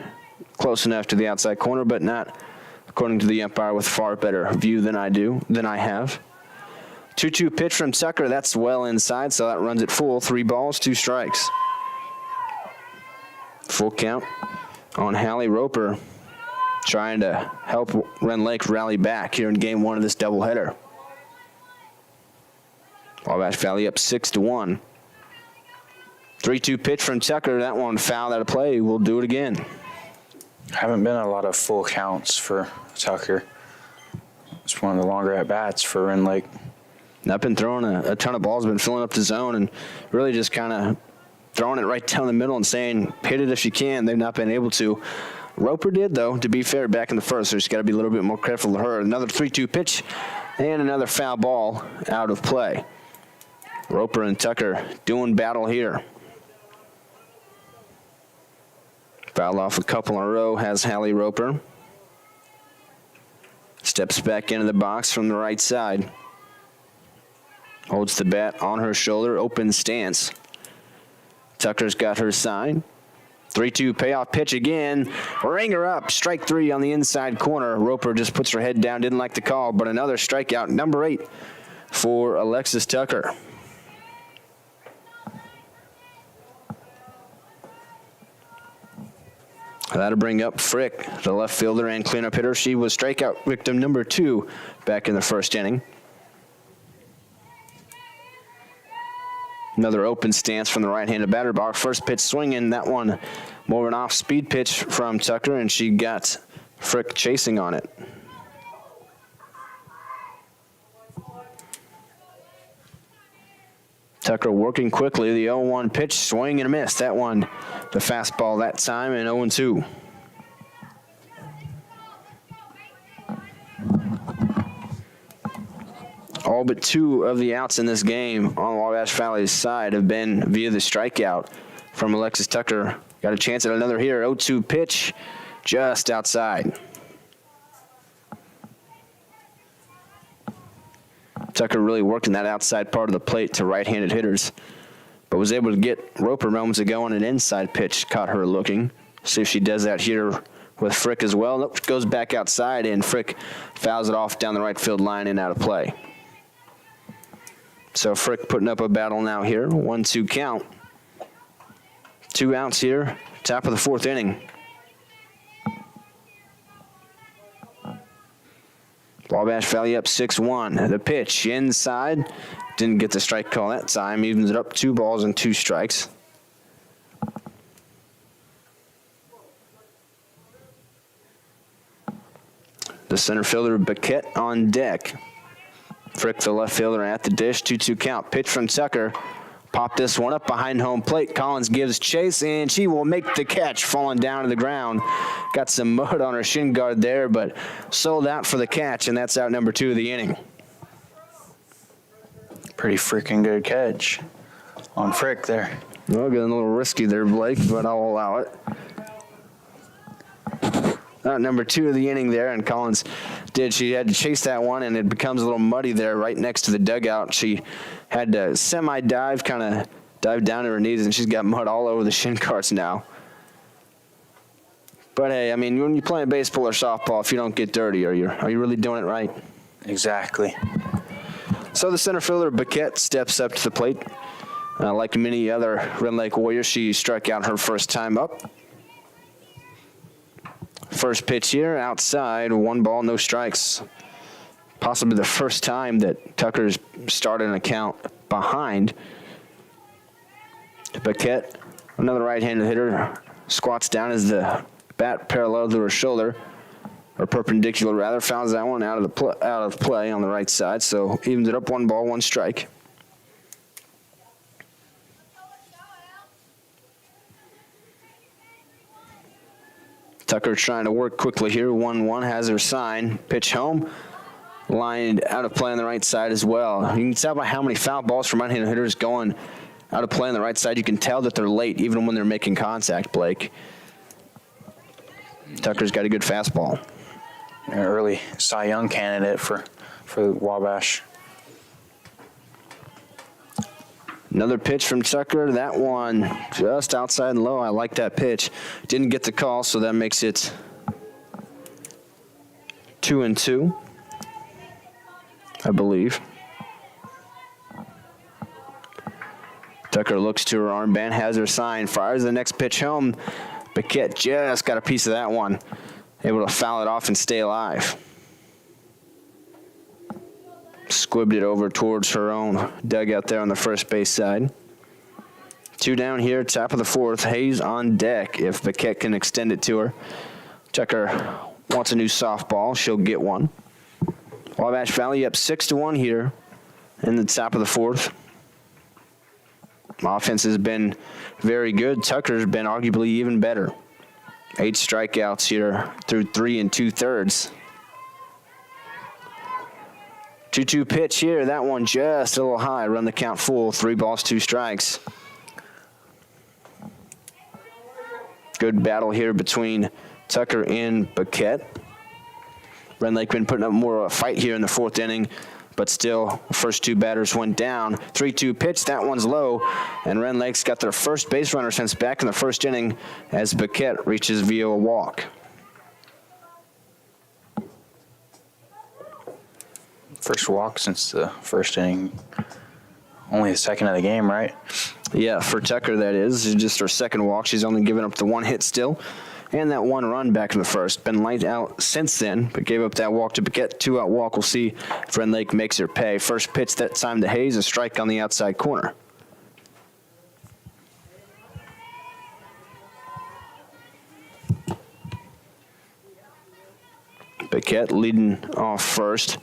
close enough to the outside corner, but not according to the umpire with far better view than I have. 2-2 pitch from Tucker. That's well inside, so that runs it full. 3 balls, 2 strikes. Full count on Hallie Roper, trying to help Rend Lake rally back here in game 1 of this doubleheader. Wabash Valley up 6-1. 3-2 pitch from Tucker. That one fouled out of play. We'll do it again. Haven't been a lot of full counts for Tucker. It's one of the longer at-bats for Rend Lake. Not been throwing a ton of balls, been filling up the zone and really just kind of throwing it right down the middle and saying, hit it if you can. They've not been able to. Roper did, though, to be fair, back in the first, so she's got to be a little bit more careful of her. Another 3-2 pitch and another foul ball out of play. Roper and Tucker doing battle here. Fouled off a couple in a row has Hallie Roper. Steps back into the box from the right side. Holds the bat on her shoulder, open stance. Tucker's got her sign. 3-2 payoff pitch again. Ringer up, strike 3 on the inside corner. Roper just puts her head down, didn't like the call, but another strikeout, number 8 for Alexis Tucker. That'll bring up Frick, the left fielder and cleanup hitter. She was strikeout victim number 2 back in the first inning. Another open stance from the right-handed batter box. First pitch swinging, that one more of an off-speed pitch from Tucker, and she got Frick chasing on it. Tucker working quickly. The 0-1 pitch, swing and a miss. That one, the fastball that time, and 0-2. All but 2 of the outs in this game on Wabash Valley's side have been via the strikeout from Alexis Tucker. Got a chance at another here. 0-2 pitch just outside. Tucker really worked in that outside part of the plate to right-handed hitters, but was able to get Roper moments ago on an inside pitch. Caught her looking. See if she does that here with Frick as well. Nope, goes back outside, and Frick fouls it off down the right field line and out of play. So Frick putting up a battle now here. 1-2 count. 2 outs here. Top of the 4th inning. Wabash Valley up 6-1. The pitch inside. Didn't get the strike call that time. Evens it up 2 balls and 2 strikes. The center fielder Baquette on deck. Frick, the left fielder, at the dish. 2-2 count. Pitch from Tucker. Pop this one up behind home plate. Collins gives chase, and she will make the catch, falling down to the ground. Got some mud on her shin guard there, but sold out for the catch, and that's out number 2 of the inning. Pretty freaking good catch on Frick there. Well, getting a little risky there, Blake, but I'll allow it. Out number 2 of the inning there, and Collins she had to chase that one, and it becomes a little muddy there right next to the dugout. She had to semi-dive, kind of dive down to her knees, and she's got mud all over the shin guards now. But hey, I mean, when you're playing baseball or softball, if you don't get dirty, are you really doing it right? Exactly. So the center fielder, Baquette, steps up to the plate. Like many other Rend Lake Warriors, she struck out her first time up. First pitch here, outside, 1 ball, no strikes. Possibly the first time that Tucker's started an account behind. Baquette, another right-handed hitter, squats down as the bat parallel to her shoulder, or perpendicular rather, fouls that one out of play on the right side, so evens it up, 1 ball, 1 strike. Tucker trying to work quickly here. 1-1 has her sign. Pitch home. Lined out of play on the right side as well. You can tell by how many foul balls from right-handed hitters going out of play on the right side. You can tell that they're late even when they're making contact, Blake. Tucker's got a good fastball. An early Cy Young candidate for Wabash. Another pitch from Tucker. That one just outside and low. I like that pitch. Didn't get the call, so that makes it 2-2, I believe. Tucker looks to her armband, has her sign, fires the next pitch home. Baquette just got a piece of that one. Able to foul it off and stay alive. Squibbed it over towards her own dugout there on the first base side. 2 down here, top of the 4th. Hayes on deck if Baquette can extend it to her. Tucker wants a new softball. She'll get one. Wabash Valley up 6-1 here in the top of the 4th. Offense has been very good. Tucker's been arguably even better. 8 strikeouts here through 3 2/3. 2-2 pitch here. That one just a little high. Run the count full. 3 balls, 2 strikes. Good battle here between Tucker and Baquette. Rend Lake been putting up more of a fight here in the 4th inning, but still, first 2 batters went down. 3-2 pitch. That one's low, and Rend Lake's got their first base runner since back in the 1st inning as Baquette reaches via a walk. First walk since the 1st inning. Only the 2nd of the game, right? Yeah, for Tucker, that is. It's just her 2nd walk. She's only given up the 1 hit still, and that 1 run back in the 1st. Been light out since then, but gave up that walk to Baquette. 2-out walk. We'll see if Rend Lake makes her pay. First pitch that time to Hayes, a strike on the outside corner. Baquette leading off first.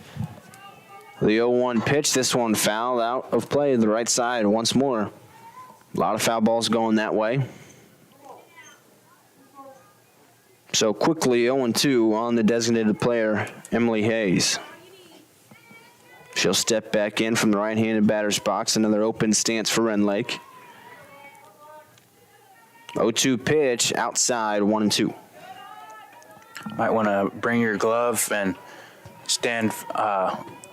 The 0-1 pitch, this one fouled out of play to the right side once more. A lot of foul balls going that way. So quickly 0-2 on the designated player, Emily Hayes. She'll step back in from the right-handed batter's box. Another open stance for Rend Lake. 0-2 pitch, outside, 1-2. Might want to bring your glove and stand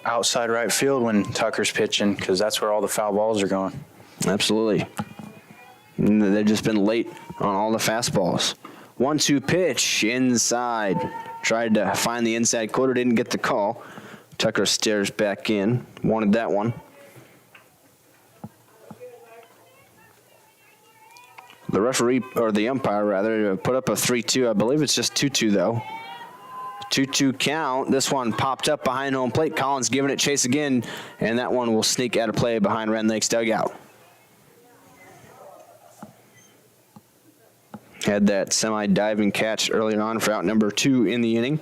outside right field when Tucker's pitching, because that's where all the foul balls are going. Absolutely. And they've just been late on all the fastballs. 1-2 pitch, inside. Tried to find the inside quarter, didn't get the call. Tucker stares back in, wanted that one. The referee, or the umpire rather, put up a 3-2. I believe it's just 2-2 though. 2-2 count. This one popped up behind home plate. Collins giving it chase again, and that one will sneak out of play behind Rend Lake's dugout. Had that semi-diving catch earlier on for out number 2 in the inning.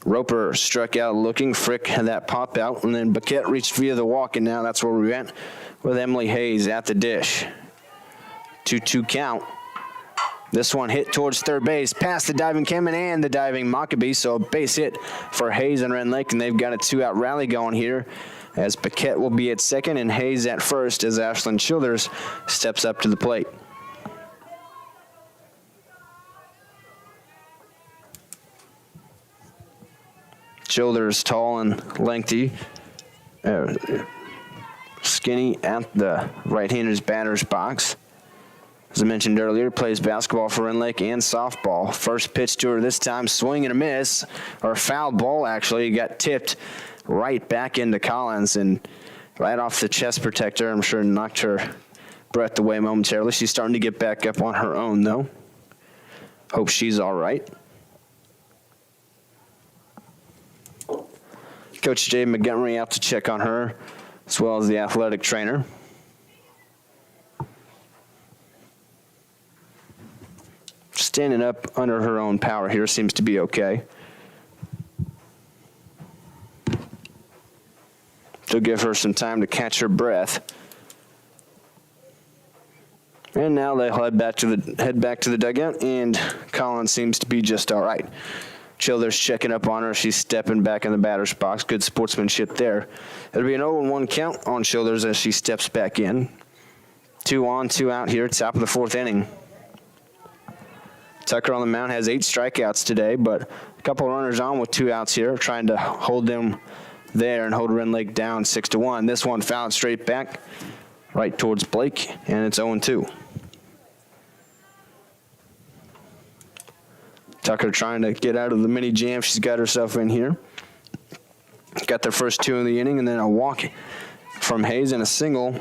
Roper struck out looking. Frick had that pop out, and then Baquette reached via the walk, and now that's where we went with Emily Hayes at the dish. 2-2 count. This one hit towards third base, past the diving Kemen and the diving Maccabee, so a base hit for Hayes and Rend Lake, and they've got a 2-out rally going here as Baquette will be at second and Hayes at first as Ashlyn Childers steps up to the plate. Childers tall and lengthy, skinny at the right-hander's batter's box. As I mentioned earlier, plays basketball for Rend Lake and softball. First pitch to her this time, swing and a miss, or a foul ball actually, got tipped right back into Collins and right off the chest protector. I'm sure knocked her breath away momentarily. She's starting to get back up on her own though. Hope she's all right. Coach Jay Montgomery out to check on her, as well as the athletic trainer. Standing up under her own power here, seems to be okay. To give her some time to catch her breath. And now they head back to the dugout, and Collins seems to be just all right. Childers checking up on her. She's stepping back in the batter's box. Good sportsmanship there. It'll be an 0-1 count on Childers as she steps back in. 2 on, 2 out here, top of the 4th inning. Tucker on the mound has 8 strikeouts today, but a couple of runners on with 2 outs here, trying to hold them there and hold Rend Lake down 6-1. This one fouled straight back right towards Blake, and it's 0-2. Tucker trying to get out of the mini jam she's got herself in here. Got their first 2 in the inning, and then a walk from Hayes and a single.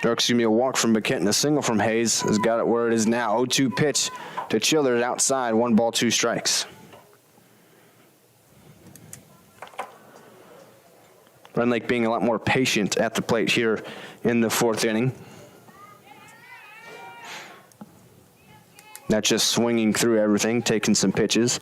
Or excuse me, a walk from Buquette and a single from Hayes has got it where it is now. 0-2 pitch to Childers outside, 1 ball, 2 strikes. Rend Lake being a lot more patient at the plate here in the 4th inning. Not just swinging through everything, taking some pitches.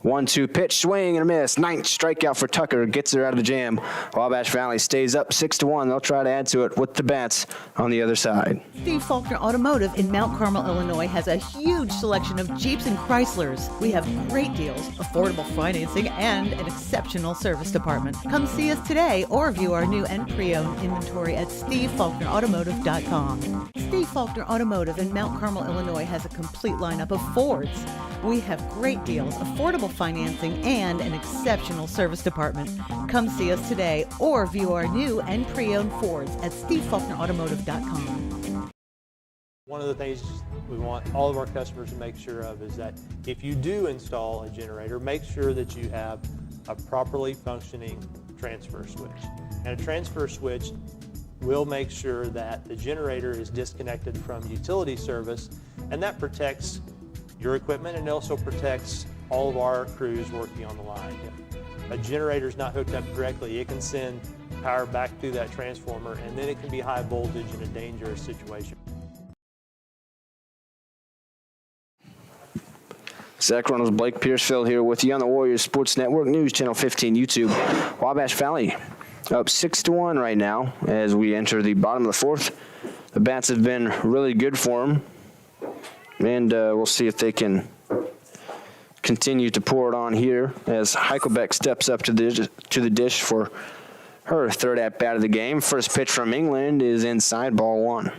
1-2 pitch, swing and a miss. 9th strikeout for Tucker, gets her out of the jam. Wabash Valley stays up 6-1. They'll try to add to it with the bats on the other side. Steve Faulkner Automotive in Mount Carmel, Illinois has a huge selection of Jeeps and Chryslers. We have great deals, affordable financing, and an exceptional service department. Come see us today or view our new and pre-owned inventory at SteveFaulknerAutomotive.com. Steve Faulkner Automotive in Mount Carmel, Illinois has a complete lineup of Fords. We have great deals, affordable financing, and an exceptional service department. Come see us today or view our new and pre-owned Fords at SteveFaulknerAutomotive.com. One of the things we want all of our customers to make sure of is that if you do install a generator, make sure that you have a properly functioning transfer switch. And a transfer switch will make sure that the generator is disconnected from utility service, and that protects your equipment and also protects all of our crews working on the line. If a generator is not hooked up correctly, it can send power back through that transformer, and then it can be high voltage in a dangerous situation. Zach Reynolds, Blake Piercefield here with you on the Warriors Sports Network News Channel 15 YouTube. Wabash Valley up 6-1 right now as we enter the bottom of the 4th. The bats have been really good for them, and we'll see if they can continue to pour it on here as Heichelbeck steps up to the dish for her 3rd at-bat of the game. First pitch from England is inside, ball 1.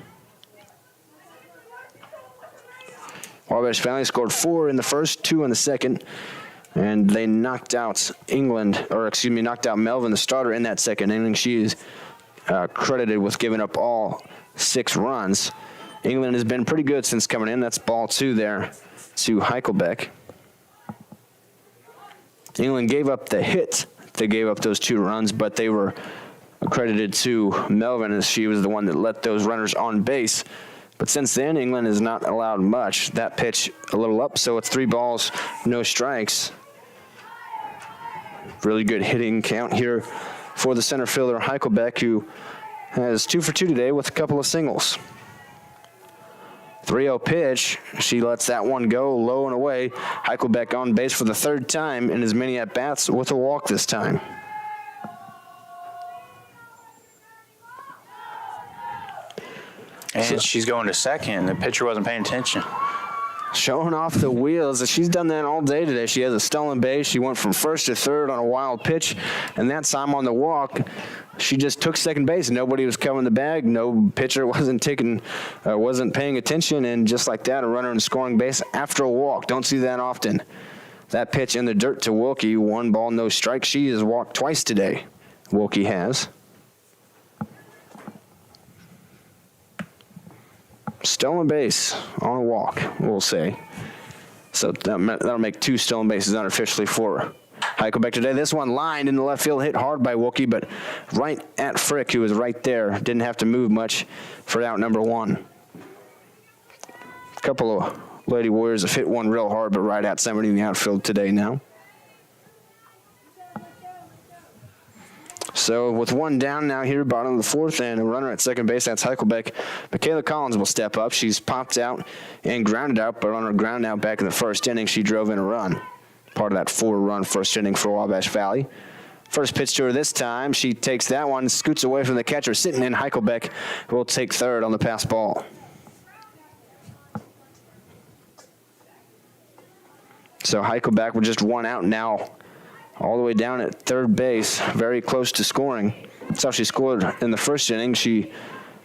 Wabash Valley scored 4 in the first, 2 in the second, and they knocked out Melvin, the starter, in that second inning. She is credited with giving up all 6 runs. England has been pretty good since coming in. That's ball 2 there to Heichelbeck. England gave up the hit. They gave up those 2 runs, but they were credited to Melvin as she was the one that let those runners on base. But since then, England has not allowed much. That pitch a little up, so it's 3 balls, no strikes. Really good hitting count here for the center fielder, Heichelbeck, who has 2 for 2 today with a couple of singles. 3-0 pitch. She lets that one go low and away. Heichelbeck on base for the 3rd time in as many at-bats with a walk this time. And she's going to second. The pitcher wasn't paying attention. Showing off the wheels. She's done that all day today. She has a stolen base. She went from 1st to 3rd on a wild pitch, and that time on the walk, she just took second base. Nobody was covering the bag. No pitcher wasn't paying attention, and just like that, a runner in scoring base after a walk. Don't see that often. That pitch in the dirt to Wilkie, 1 ball, no strike. She has walked twice today. Wilkie has. Stolen base on a walk, we'll say. So that'll make 2 stolen bases unofficially for Heikelbeck today. This one lined in the left field, hit hard by Wilkie, but right at Frick, who was right there. Didn't have to move much for out number 1. A couple of Lady Warriors have hit one real hard, but right at somebody in the outfield today now. So with 1 down now here, bottom of the 4th, and a runner at second base, that's Heikelbeck. Michaela Collins will step up. She's popped out and grounded out, but on her ground out back in the 1st inning, she drove in a run. Part of that 4-run 1st inning for Wabash Valley. First pitch to her this time. She takes that one, scoots away from the catcher. Sitting in, Heikelbeck will take 3rd on the pass ball. So Heikelbeck with just 1 out now, all the way down at 3rd base, very close to scoring. That's how she scored in the 1st inning. She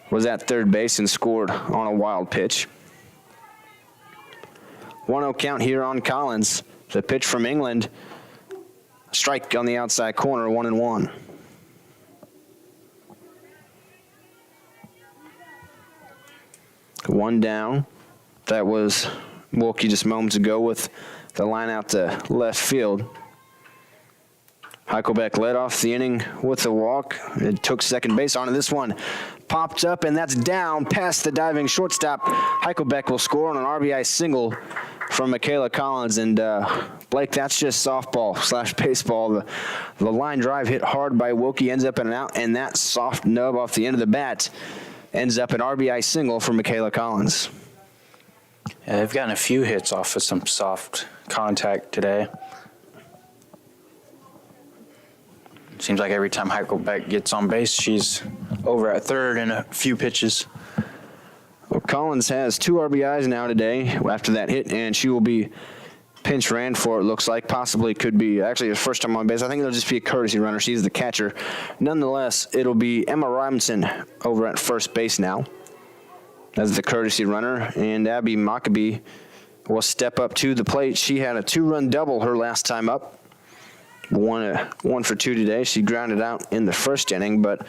was at 3rd base and scored on a wild pitch. 1-0 count here on Collins. The pitch from England. Strike on the outside corner, 1-1. One down. That was Wilkie just moments ago with the line out to left field. Heikelbeck led off the inning with a walk. It took second base on this one. Popped up, and that's down past the diving shortstop. Heikelbeck will score on an RBI single from Michaela Collins. And Blake, that's just softball / baseball. The line drive hit hard by Wilkie, ends up in an out, and that soft nub off the end of the bat ends up an RBI single for Michaela Collins. Yeah, they've gotten a few hits off of some soft contact today. Seems like every time Heikelbeck gets on base, she's over at 3rd in a few pitches. Well, Collins has 2 RBIs now today after that hit, and she will be pinch ran for, it looks like. Possibly could be actually her first time on base. I think it'll just be a courtesy runner. She's the catcher. Nonetheless, it'll be Emma Robinson over at first base now as the courtesy runner, and Abby Maccabee will step up to the plate. She had a 2-run double her last time up. 1 for 2 today. She grounded out in the 1st inning, but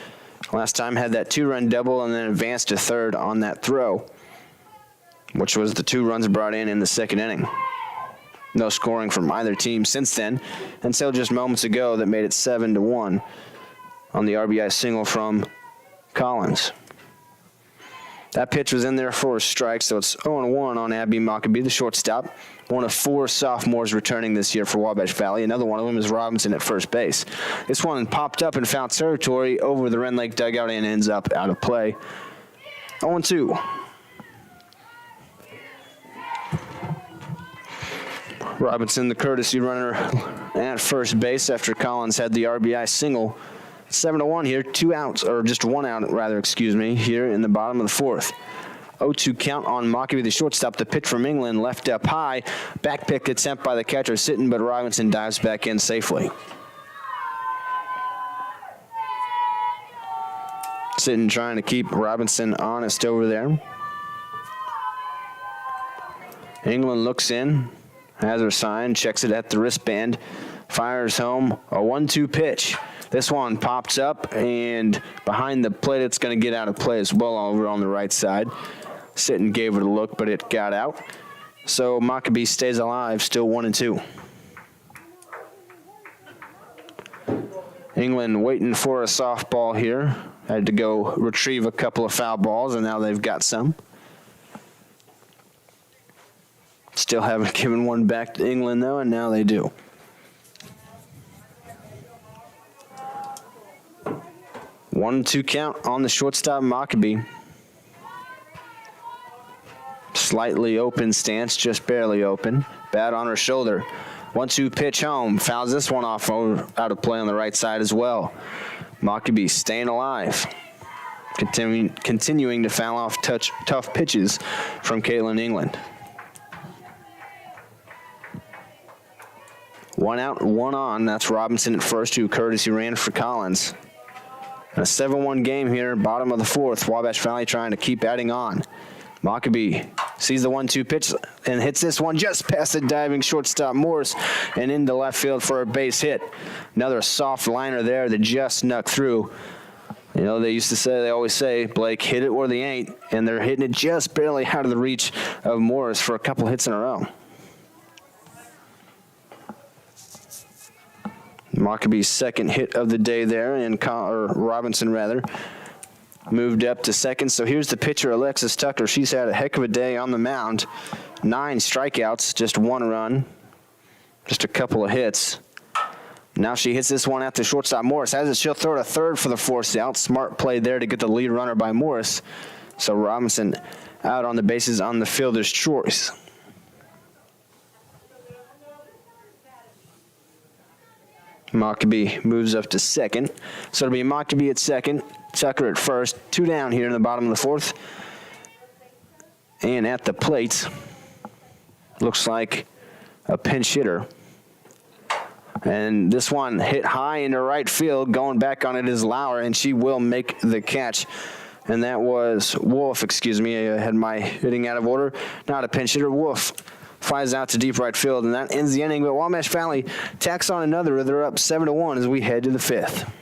last time had that 2-run double and then advanced to 3rd on that throw, which was the 2 runs brought in the 2nd inning. No scoring from either team since then, until just moments ago that made it 7-1 on the RBI single from Collins. That pitch was in there for a strike, so it's 0-1 on Abby Maccabee, the shortstop. One of 4 sophomores returning this year for Wabash Valley. Another one of them is Robinson at first base. This one popped up in foul territory over the Rend Lake dugout and ends up out of play. 0-2. Robinson, the courtesy runner at first base after Collins had the RBI single. 7-1 here, 2 outs, or just 1 out, rather, excuse me, here in the bottom of the 4th. 0-2 count on Maccabee, the shortstop. The pitch from England, left up high. Back pick attempt by the catcher sitting, but Robinson dives back in safely. Sitting trying to keep Robinson honest over there. England looks in, has her sign, checks it at the wristband, fires home a 1-2 pitch. This one pops up, and behind the plate, it's going to get out of play as well over on the right side. Sitton gave it a look, but it got out. So Maccabee stays alive, still 1-2. England waiting for a softball here. Had to go retrieve a couple of foul balls, and now they've got some. Still haven't given one back to England, though, and now they do. One, 2 count on the shortstop, Maccabee. Slightly open stance, just barely open. Bat on her shoulder. 1-2 pitch home. Fouls this one off out of play on the right side as well. Maccabee staying alive. Continuing to foul off tough pitches from Caitlin England. 1 out, 1 on. That's Robinson at first, who courtesy ran for Collins. A 7-1 game here, bottom of the 4th. Wabash Valley trying to keep adding on. Maccabee sees the 1-2 pitch and hits this one just past the diving shortstop Morris and into left field for a base hit. Another soft liner there that just snuck through You know, they always say, Blake, hit it where they ain't, and they're hitting it just barely out of the reach of Morris for a couple hits in a row. Maccabee's second hit of the day there, and Robinson rather, moved up to second. So here's the pitcher, Alexis Tucker. She's had a heck of a day on the mound. 9 strikeouts, just 1 run, just a couple of hits. Now she hits this one out to shortstop. Morris has it. She'll throw it a third for the force out. Smart play there to get the lead runner by Morris. So Robinson out on the bases on the fielder's choice. Maccabee moves up to second. So it'll be Maccabee at second, Tucker at first. 2 down here in the bottom of the 4th. And at the plate, looks like a pinch hitter. And this one hit high into right field. Going back on it is Lauer, and she will make the catch. And that was Wolf, excuse me. I had my hitting out of order. Not a pinch hitter. Wolf flies out to deep right field, and that ends the inning. But Wabash Valley tacks on another. They're up 7-1 as we head to the 5th.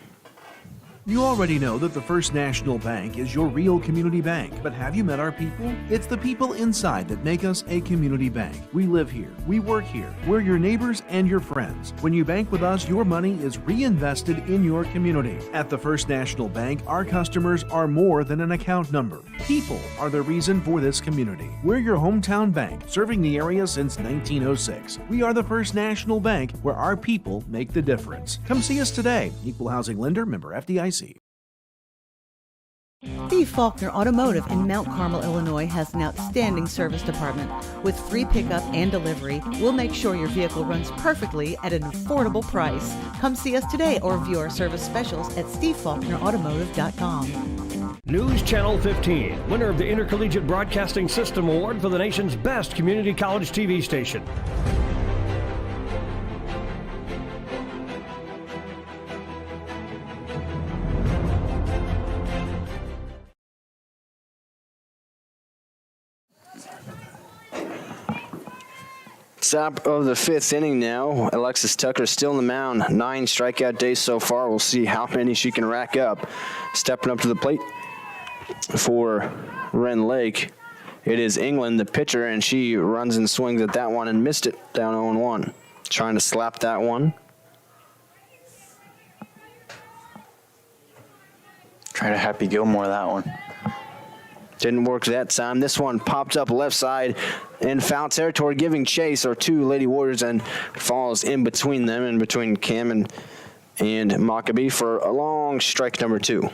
You already know that the First National Bank is your real community bank, but have you met our people? It's the people inside that make us a community bank. We live here, we work here, we're your neighbors and your friends. When you bank with us, your money is reinvested in your community. At the First National Bank, our customers are more than an account number. People are the reason for this community. We're your hometown bank, serving the area since 1906. We are the First National Bank, where our people make the difference. Come see us today. Equal housing lender, member FDIC. Steve Faulkner Automotive in Mount Carmel, Illinois has an outstanding service department. With free pickup and delivery, we'll make sure your vehicle runs perfectly at an affordable price. Come see us today or view our service specials at stevefaulknerautomotive.com. News Channel 15, winner of the Intercollegiate Broadcasting System Award for the nation's best community college TV station. Top of the 5th inning now. Alexis Tucker still on the mound. 9 strikeout days so far. We'll see how many she can rack up. Stepping up to the plate for Rend Lake, it is England, the pitcher, and she runs and swings at that one and missed it, down 0-1. Trying to slap that one. Try to Happy Gilmore that one. Didn't work that time. This one popped up left side in foul territory, giving chase, or 2 Lady Warriors, and falls in between them, in between Cam and Maccabee for a long strike number 2.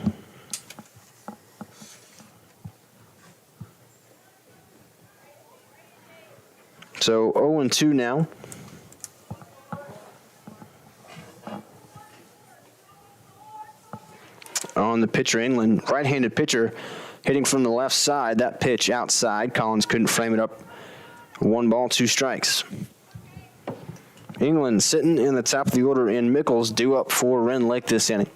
So 0-2 now. On the pitcher, England, right-handed pitcher, hitting from the left side. That pitch outside. Collins couldn't frame it up. 1 ball, 2 strikes. England sitting in the top of the order in Mickles, due up for Rend Lake this inning.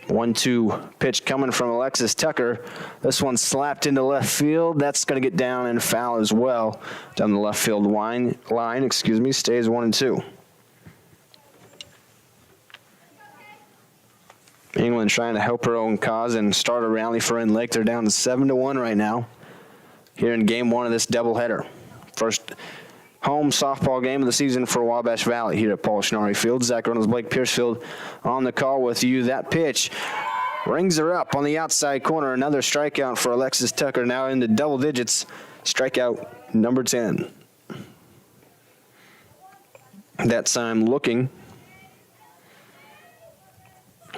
1-2 pitch coming from Alexis Tucker. This one slapped into left field. That's going to get down and foul as well. Down the left field line, stays 1-2. England trying to help her own cause and start a rally for Rend Lake. They're down to 7-1 right now here in game 1 of this doubleheader. First home softball game of the season for Wabash Valley here at Paul Schnarre Field. Zach Reynolds, Blake Piercefield on the call with you. That pitch rings her up on the outside corner. Another strikeout for Alexis Tucker, now into double digits. Strikeout number 10. That time looking.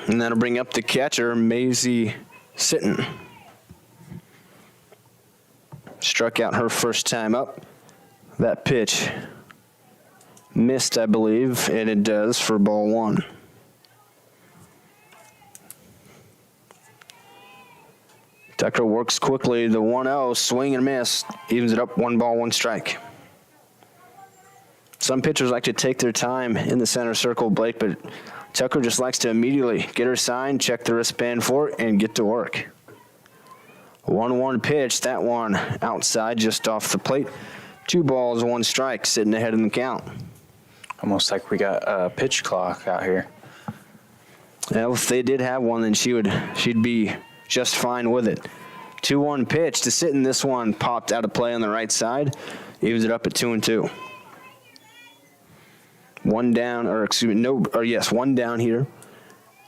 And that'll bring up the catcher, Maisie Sitton. Struck out her first time up. That pitch missed, I believe, and it does for ball 1. Tucker works quickly. The 1-0, swing and miss, evens it up, 1 ball, 1 strike. Some pitchers like to take their time in the center circle, Blake, but Tucker just likes to immediately get her sign, check the wristband for it, and get to work. 1-1 pitch, that one outside just off the plate. 2 balls, 1 strike, sitting ahead in the count. Almost like we got a pitch clock out here. Well, if they did have one, then she'd be just fine with it. 2-1 pitch to sit in this one, popped out of play on the right side, evens it up at 2-2. One down here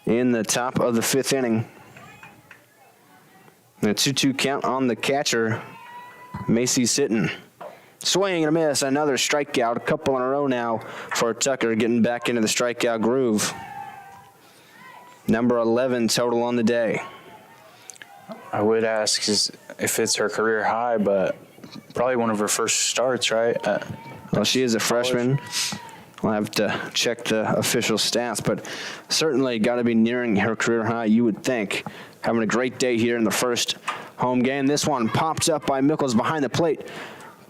in the top of the 5th inning. And a 2-2 count on the catcher, Macy Sitton. Swing and a miss, another strikeout, a couple in a row now for Tucker, getting back into the strikeout groove. Number 11 total on the day. I would ask if it's her career high, but probably one of her first starts, right? Well, she is a freshman. We'll have to check the official stats, but certainly got to be nearing her career high, you would think. Having a great day here in the first home game. This one pops up by Mickles behind the plate.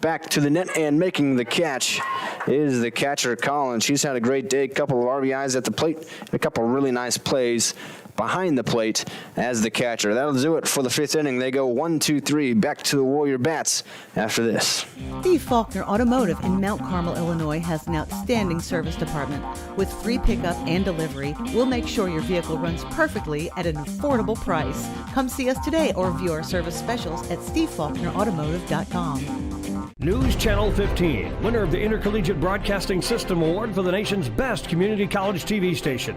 Back to the net and making the catch is the catcher, Collins. She's had a great day, a couple of RBIs at the plate, a couple of really nice plays behind the plate as the catcher. That'll do it for the 5th inning. They go 1-2-3 back to the Warrior Bats after this. Steve Faulkner Automotive in Mount Carmel, Illinois has an outstanding service department. With free pickup and delivery, we'll make sure your vehicle runs perfectly at an affordable price. Come see us today or view our service specials at stevefaulknerautomotive.com. News Channel 15, winner of the Intercollegiate Broadcasting System Award for the nation's best community college TV station.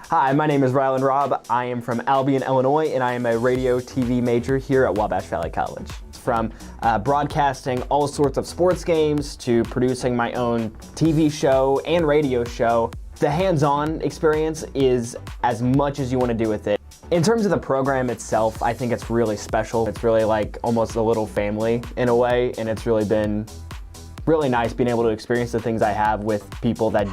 Hi, my name is Rylan Robb. I am from Albion, Illinois, and I am a radio TV major here at Wabash Valley College. From broadcasting all sorts of sports games to producing my own TV show and radio show, the hands-on experience is as much as you want to do with it. In terms of the program itself, I think it's really special. It's really like almost a little family in a way, and it's really been really nice being able to experience the things I have with people that...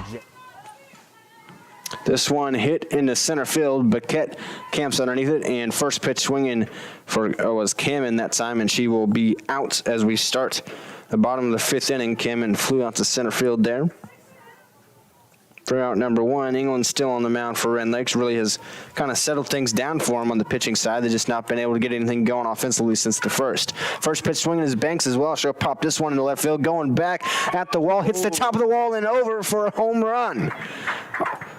This one hit into center field. Baquette camps underneath it, and first pitch swinging was Cameron that time, and she will be out as we start the bottom of the 5th inning. Cameron flew out to center field there. For out number 1, England still on the mound for Rend Lake. Really has kind of settled things down for him on the pitching side. They've just not been able to get anything going offensively since the first. First pitch swinging is Banks as well. She'll pop this one into left field, going back at the wall, hits the top of the wall and over for a home run.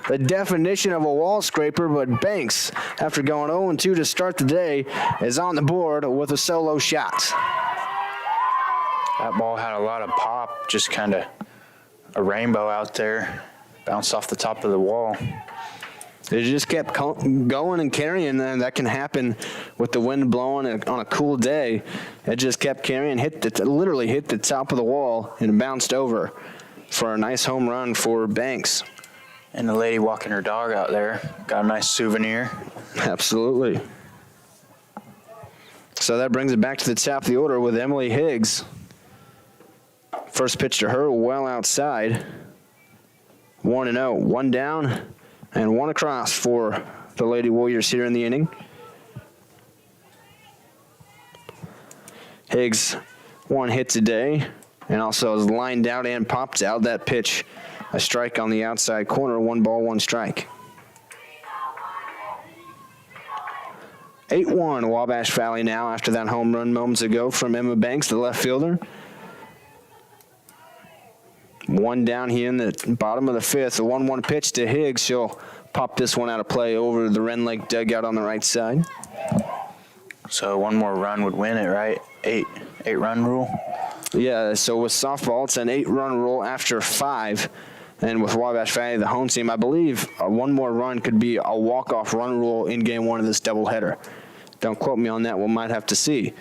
The definition of a wall scraper, but Banks, after going 0-2 to start the day, is on the board with a solo shot. That ball had a lot of pop, just kind of a rainbow out there, bounced off the top of the wall. It just kept going and carrying, and that can happen with the wind blowing on a cool day. It just kept carrying, literally hit the top of the wall and bounced over for a nice home run for Banks. And the lady walking her dog out there got a nice souvenir. Absolutely. So that brings it back to the top of the order with Emily Higgs. First pitch to her, well outside. 1-0, one down and one across for the Lady Warriors here in the inning. Higgs, one hit today, and also has lined out and popped out. That pitch, a strike on the outside corner, 1 ball, 1 strike. 8-1 Wabash Valley now after that home run moments ago from Emma Banks, the left fielder. One down here in the bottom of the 5th. A 1-1 pitch to Higgs. She'll pop this one out of play over the Rend Lake dugout on the right side. So one more run would win it, right? Eight run rule? Yeah, so with softball, it's an 8-run rule after 5. And with Wabash Valley, the home team, I believe one more run could be a walk-off run rule in game 1 of this doubleheader. Don't quote me on that. We might have to see.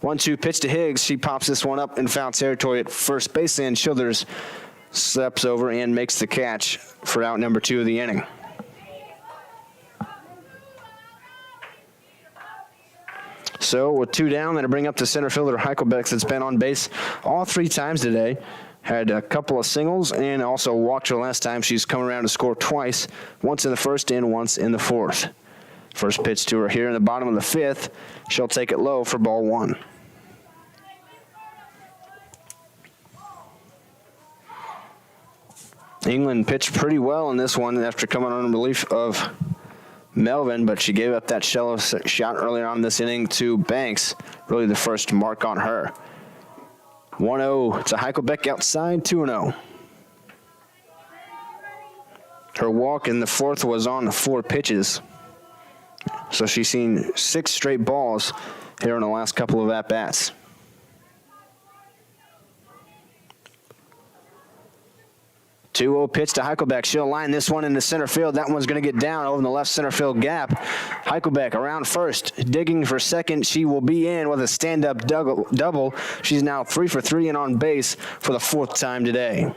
1-2 pitch to Higgs. She pops this one up in foul territory at first base, and Childers steps over and makes the catch for out number 2 of the inning. So with 2 down, that'll bring up the center fielder Heichelbeck that's been on base all 3 times today. Had a couple of singles and also walked her last time. She's come around to score twice, once in the 1st and once in the 4th. First pitch to her here in the bottom of the 5th. She'll take it low for ball 1. England pitched pretty well in this one after coming on relief of Melvin, but she gave up that shallow shot earlier on this inning to Banks. Really the first mark on her. 1-0 to Heichelbeck outside, 2-0. Her walk in the fourth was on 4 pitches. So she's seen 6 straight balls here in the last couple of at-bats. Two-0 pitch to Heichelbeck. She'll line this one into center field. That one's going to get down over in the left center field gap. Heichelbeck around first, digging for second. She will be in with a stand-up double. She's now 3 for 3 and on base for the 4th time today.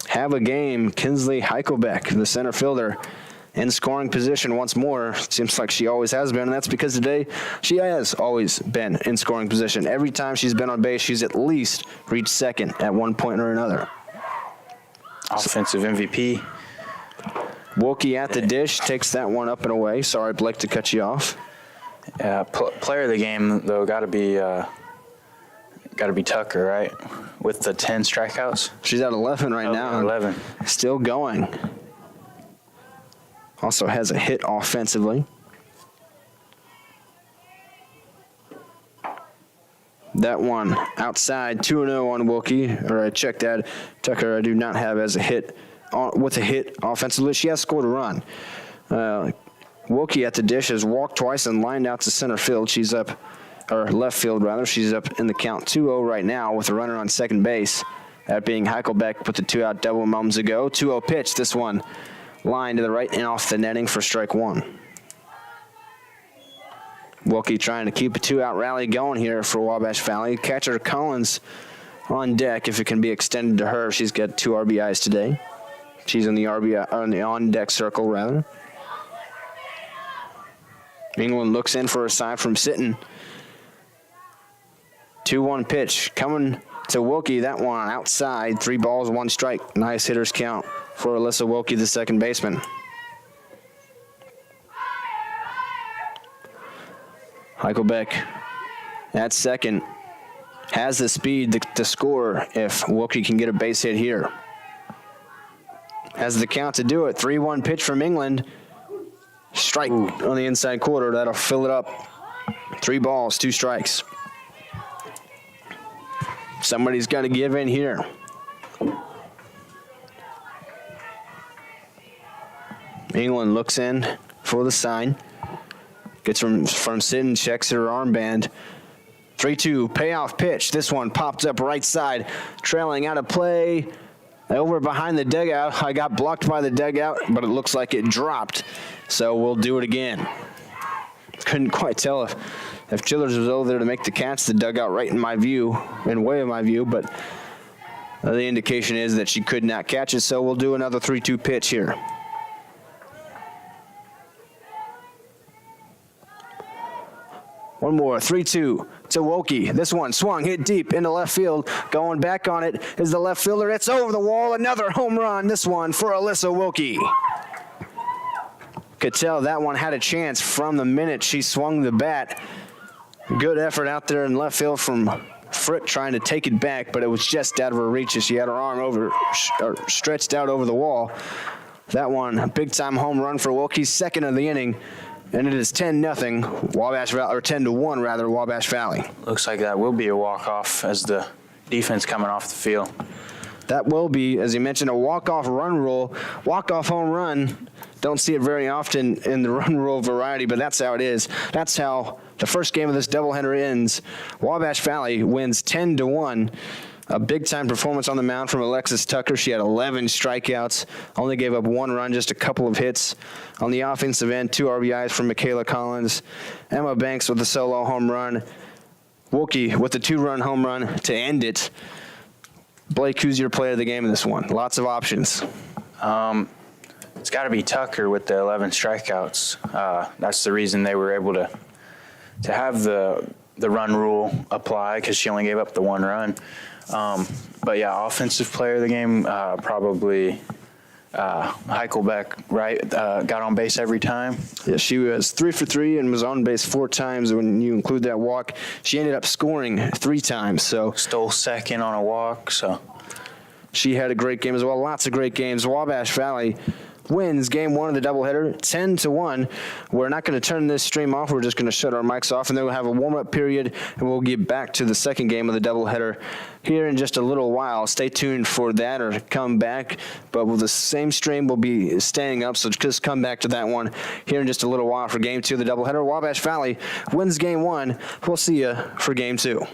Have a game, Kinsley Heichelbeck, the center fielder, in scoring position once more. Seems like she always has been, and that's because today she has always been in scoring position. Every time she's been on base, she's at least reached second at one point or another. Offensive MVP. Wilkie at the dish, takes that one up and away. Sorry, Blake, to cut you off. Player of the game, though, got to be Tucker, right? With the 10 strikeouts. She's at 11 right now. 11. Still going. Also has a hit offensively. That one outside, 2-0 on Wilkie. Or I checked that. Tucker I do not have as a hit, with a hit offensively. She has scored a run. Wilkie at the dish has walked twice and lined out to center field. She's up, or left field rather. She's up in the count 2-0 right now with a runner on second base. That being Heichelbeck with the 2-out double moments ago. 2-0 pitch, this one. Line to the right and off the netting for strike 1. Wilkie trying to keep a 2-out rally going here for Wabash Valley. Catcher Collins on deck if it can be extended to her. She's got 2 RBIs today. She's in the RBI, or in the on-deck circle rather. England looks in for a sign from Sitton. 2-1 pitch coming to Wilkie. That one outside. 3 balls, 1 strike. Nice hitter's count for Alyssa Wilkie, the second baseman. Heichelbeck at second has the speed to score if Wilkie can get a base hit here. Has the count to do it. 3-1 pitch from England. Strike on the inside quarter. That'll fill it up. 3 balls, 2 strikes. Somebody's got to give in here. England looks in for the sign. Gets from Sitton, checks her armband. 3-2, payoff pitch. This one popped up right side, trailing out of play. Over behind the dugout. I got blocked by the dugout, but it looks like it dropped. So we'll do it again. Couldn't quite tell if Childers was over there to make the catch. The dugout right in my view, in way of my view, but the indication is that she could not catch it. So we'll do another 3-2 pitch here. One more, 3-2 to Wilkie. This one swung, hit deep into left field. Going back on it is the left fielder. It's over the wall. Another home run. This one for Alyssa Wilkie. Could tell that one had a chance from the minute she swung the bat. Good effort out there in left field from Frick trying to take it back, but it was just out of her reach as she had her arm stretched out over the wall. That one, a big-time home run for Wilkie, second of the inning. And it is 10-0 Wabash Valley, or 10-1 rather, Wabash Valley. Looks like that will be a walk-off as the defense coming off the field. That will be, as you mentioned, a walk-off run rule. Walk-off home run, don't see it very often in the run rule variety, but that's how it is. That's how the first game of this doubleheader ends. Wabash Valley wins 10-1. A big-time performance on the mound from Alexis Tucker. She had 11 strikeouts, only gave up 1 run, just a couple of hits. On the offensive end, 2 RBIs from Michaela Collins. Emma Banks with a solo home run. Wilkie with the 2-run home run to end it. Blake, who's your player of the game in this one? Lots of options. It's got to be Tucker with the 11 strikeouts. That's the reason they were able to have the run rule apply, because she only gave up the 1 run. But yeah, offensive player of the game, probably Heichelbeck, right? Got on base every time. Yeah, she was 3 for 3 and was on base 4 times. When you include that walk, she ended up scoring 3 times. So stole second on a walk. So She had a great game as well. Lots of great games. Wabash Valley wins game one of the doubleheader 10-1. We're not going to turn this stream off. We're just going to shut our mics off, and then we'll have a warm-up period, and we'll get back to the second game of the doubleheader here in just a little while. Stay tuned for that or come back, but with the same stream, we'll be staying up, so just come back to that one here in just a little while for game two of the doubleheader. Wabash Valley wins game one. We'll see you for game two.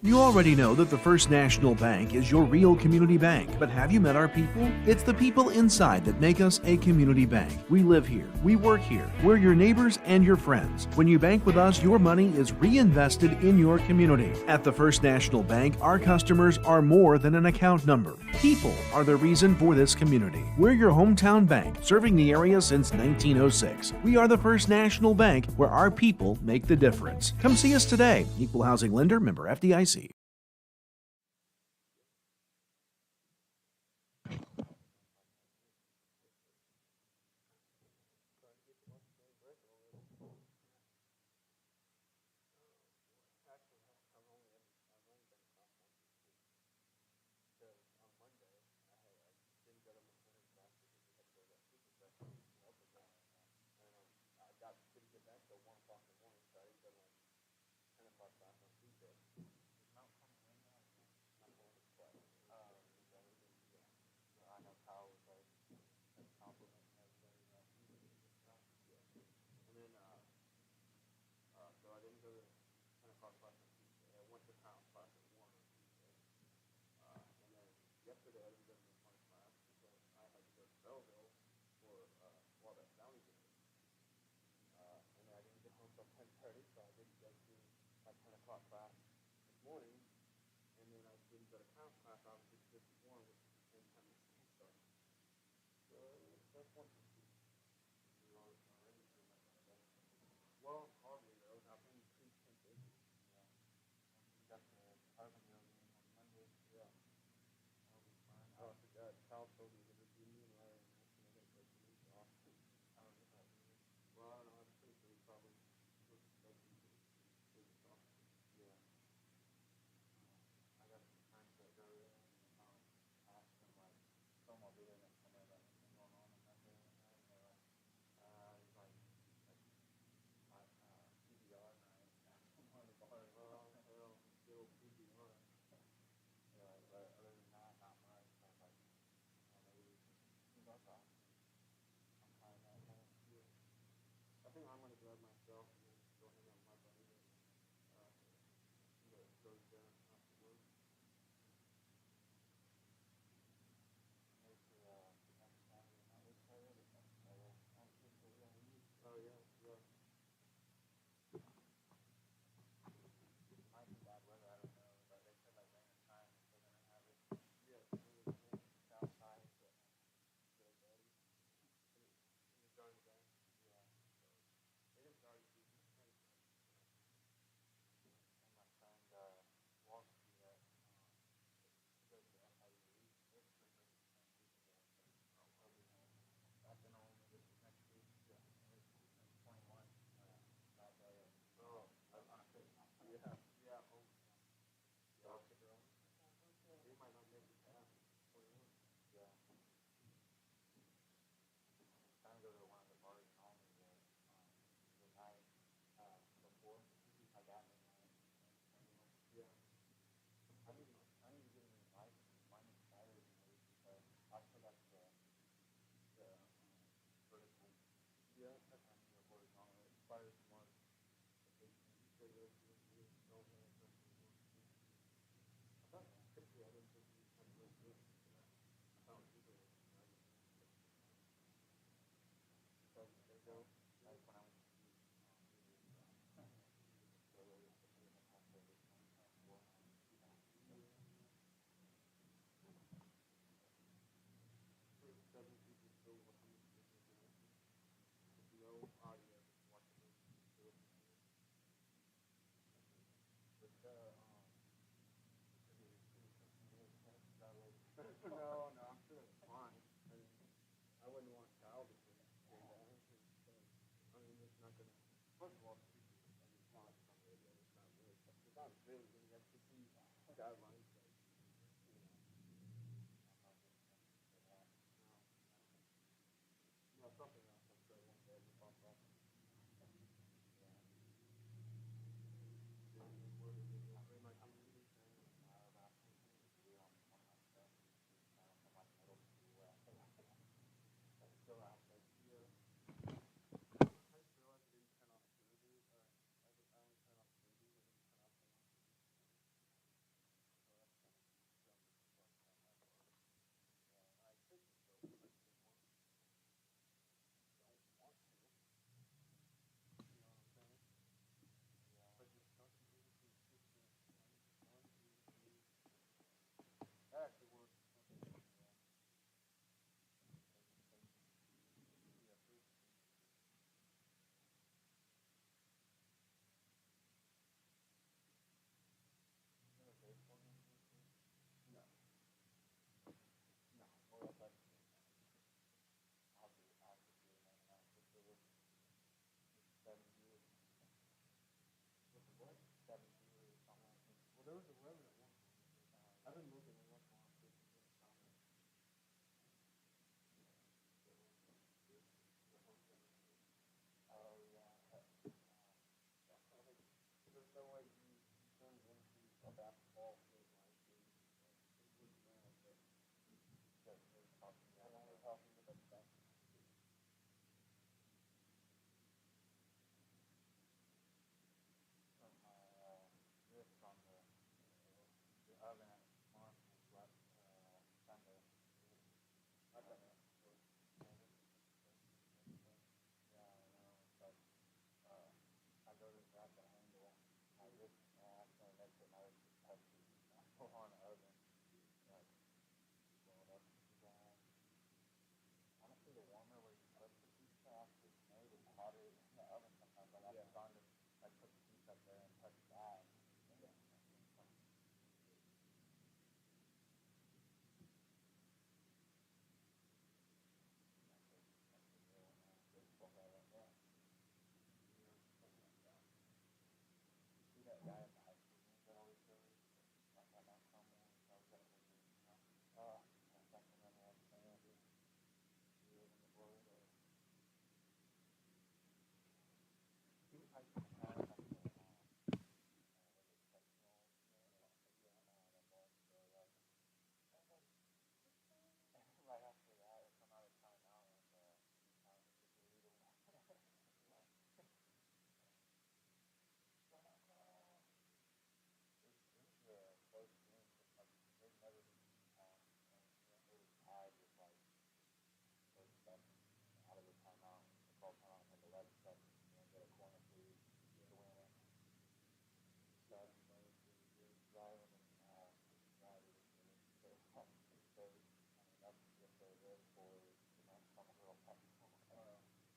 You already know that the First National Bank is your real community bank, but have you met our people? It's the people inside that make us a community bank. We live here, we work here, we're your neighbors and your friends. When you bank with us, your money is reinvested in your community. At the First National Bank, our customers are more than an account number. People are the reason for this community. We're your hometown bank, serving the area since 1906. We are the First National Bank, where our people make the difference. Come see us today. Equal housing lender, member FDIC.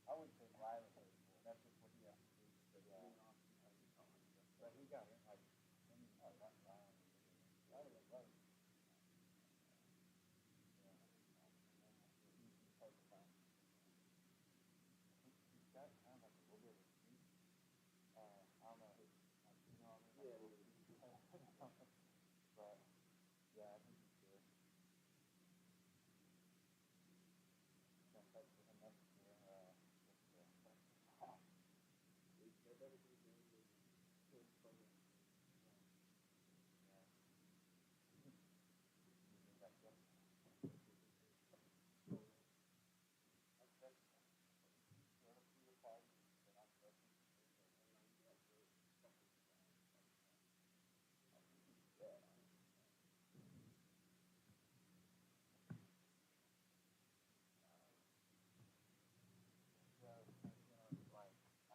I wouldn't say livelihood, that's just what he has to do. But he got it, like, that's violent. He's got kind of like a little bit of a speech. I don't know, you know what I mean? Like a little speech. But, yeah, I think he's good. Gonna fight for him next year, like,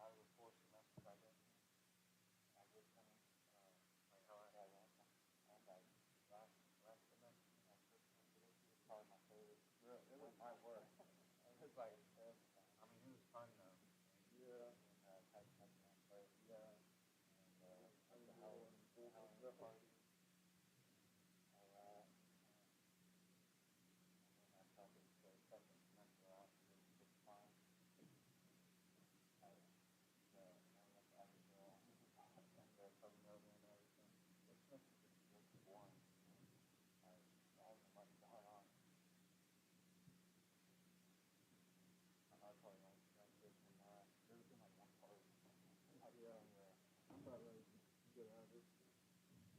out of the 4 semesters I guess. I just finished, like how I had last time. I had like last semester, my first semester this year was probably my favorite. It was my work. It was like, I mean, it was fun though. Yeah. And type touchdown play. Yeah. And the Halloween party. And then I felt it was the second semester out. It was fun. I'm not really good at it.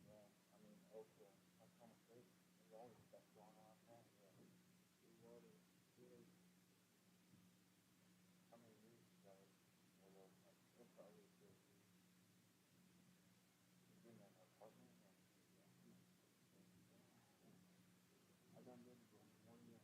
Yeah, I mean, also, Oklahoma State, there's always stuff going on there. Yeah. How many years ago, it's probably good. You've been in an apartment, and I done did it for 1 year.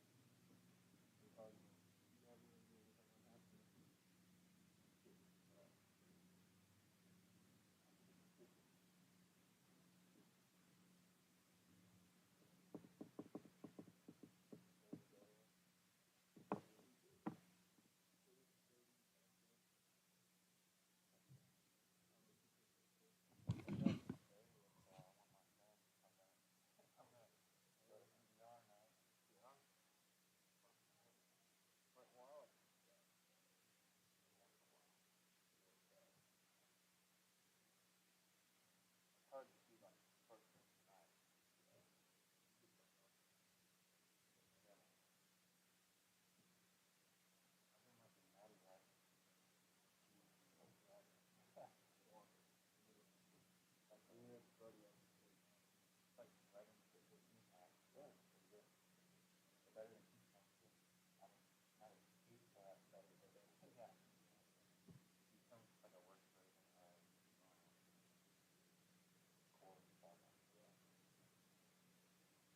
Hard to see like person tonight. I've been like a natty guy. Like 11 to 15 packs. Yeah. Better than 2 packs. I mean, not a 8 pack, better than yeah. Becomes like a worse version of cold stuff. Yeah.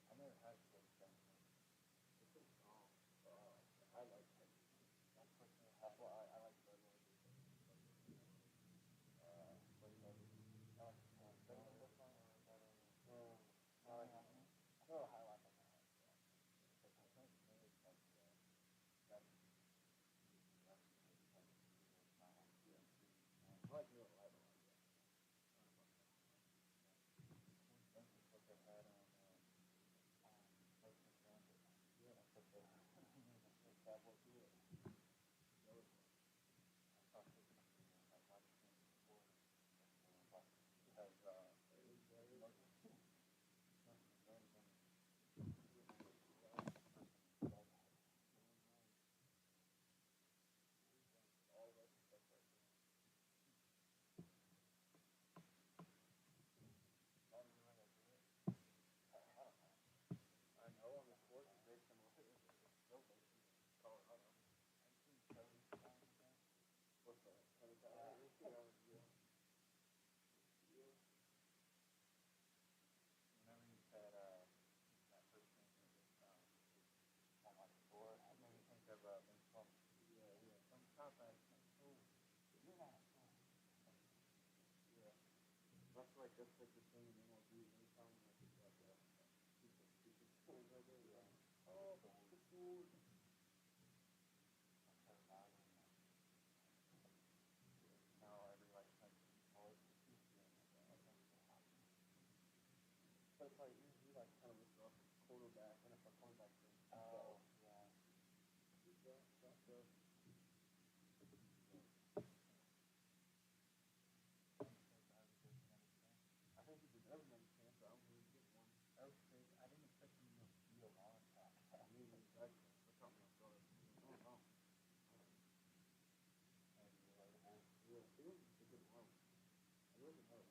I never had cold stuff. It's so strong. I like it. That's personally, that's why I like Red Lake. What do you know? I like this one or is that I like that one. I know I like that one. But I think maybe it's like that's I like real light one. That's what they had on Lake Transit. Yeah, that's what they that was good. I thought this company was like why they can't afford it. Because I know on the court is very similar to still based in Colorado. I've seen Cody what's that? Whenever you said that first thing on my score, it made me think of baseball. Yeah. Some contact. Oh, you're not. Yeah. That's like the thing in MLB. Anytime like it's like people over there. Yeah. Oh, the food. looks like he like kind of looks up quarterback, and if a cornerback goes. Oh, yeah. I think he deserves another chance, but I don't think he'd get one. Okay, I didn't expect him to be a long time. I mean, exactly. That caught me off guard. Oh, no. Yeah, he was a good one. He wasn't hurt.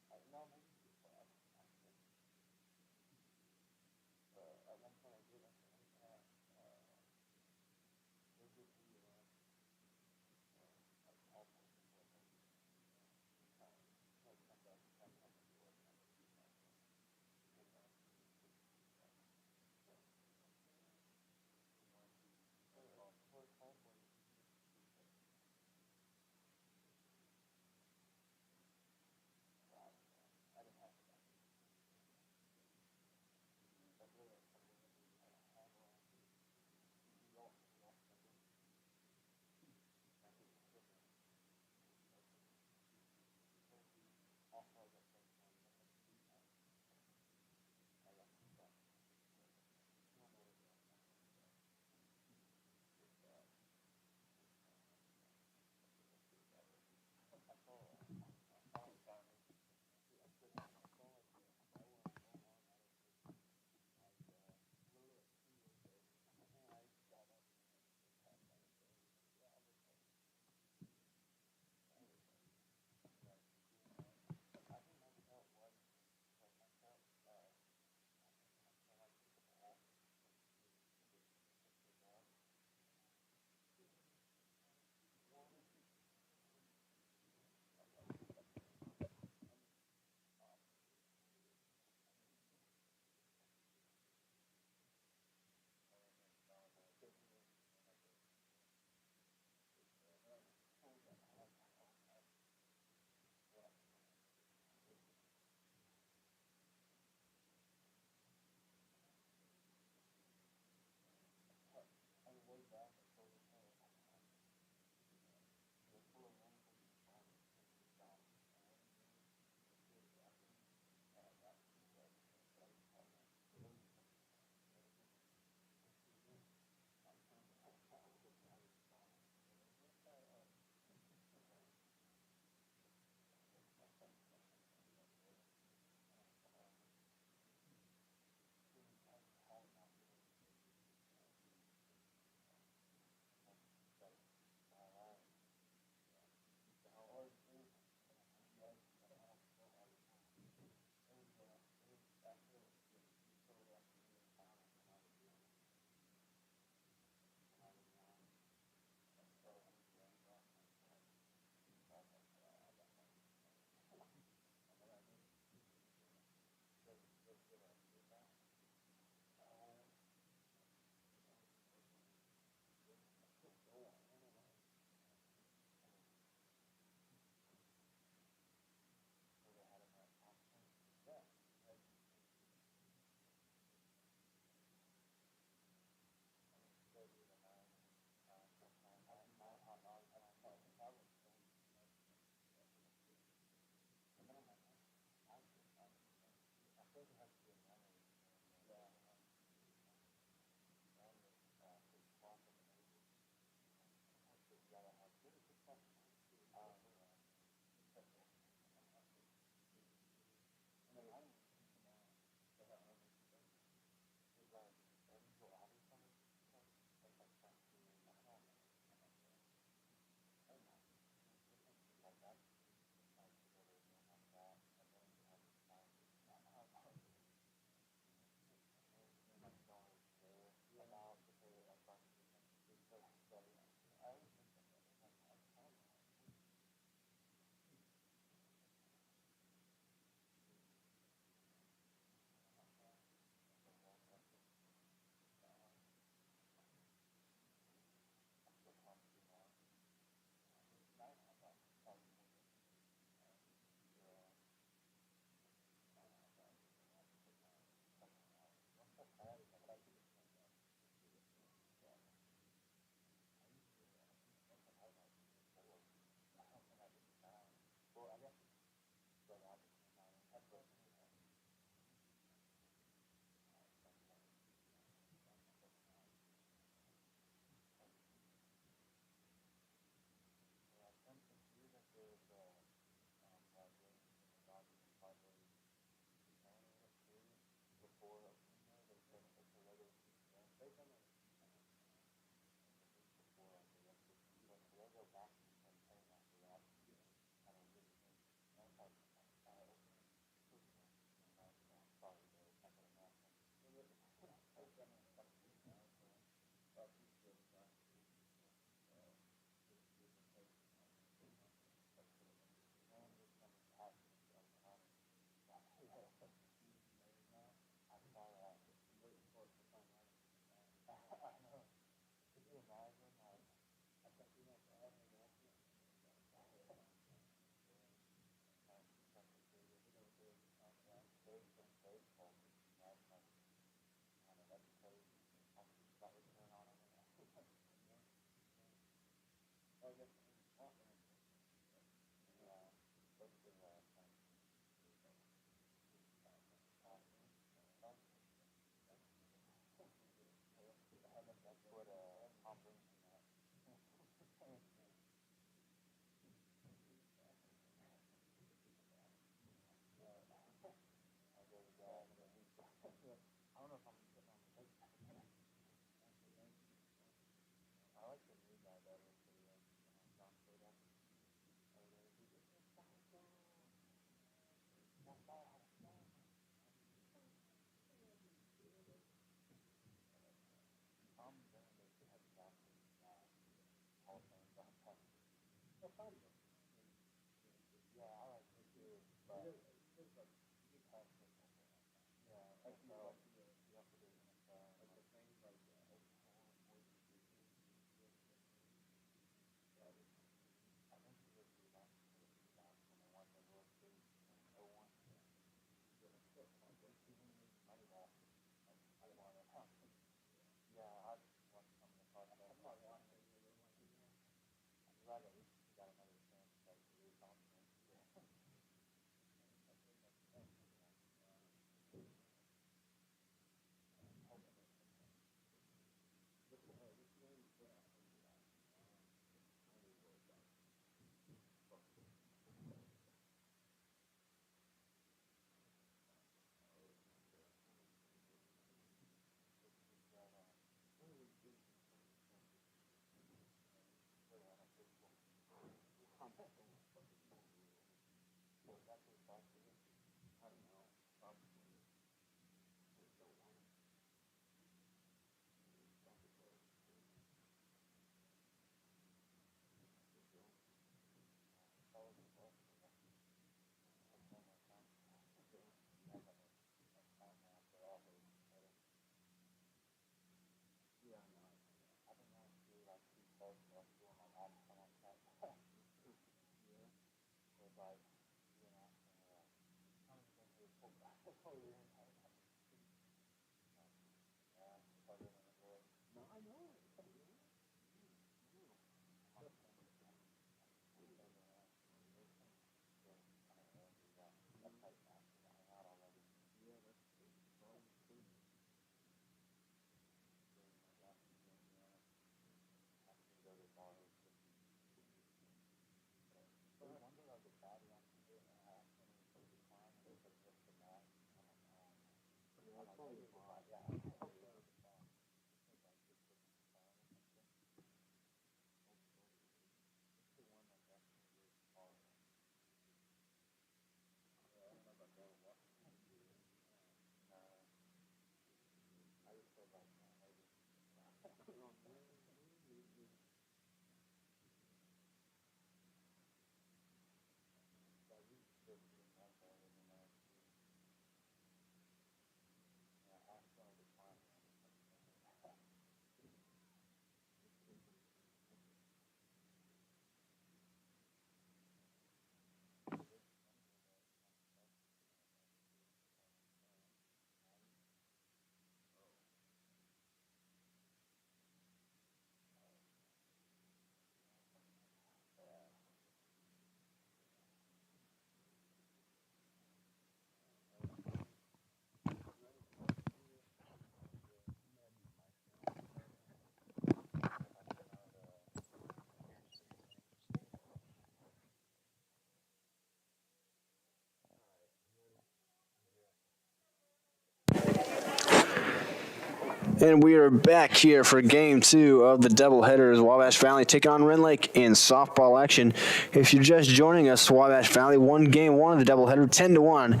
And we are back here for game 2 of the doubleheaders. Wabash Valley take on Rend Lake in softball action. If you're just joining us, Wabash Valley won game 1 of the doubleheader 10-1.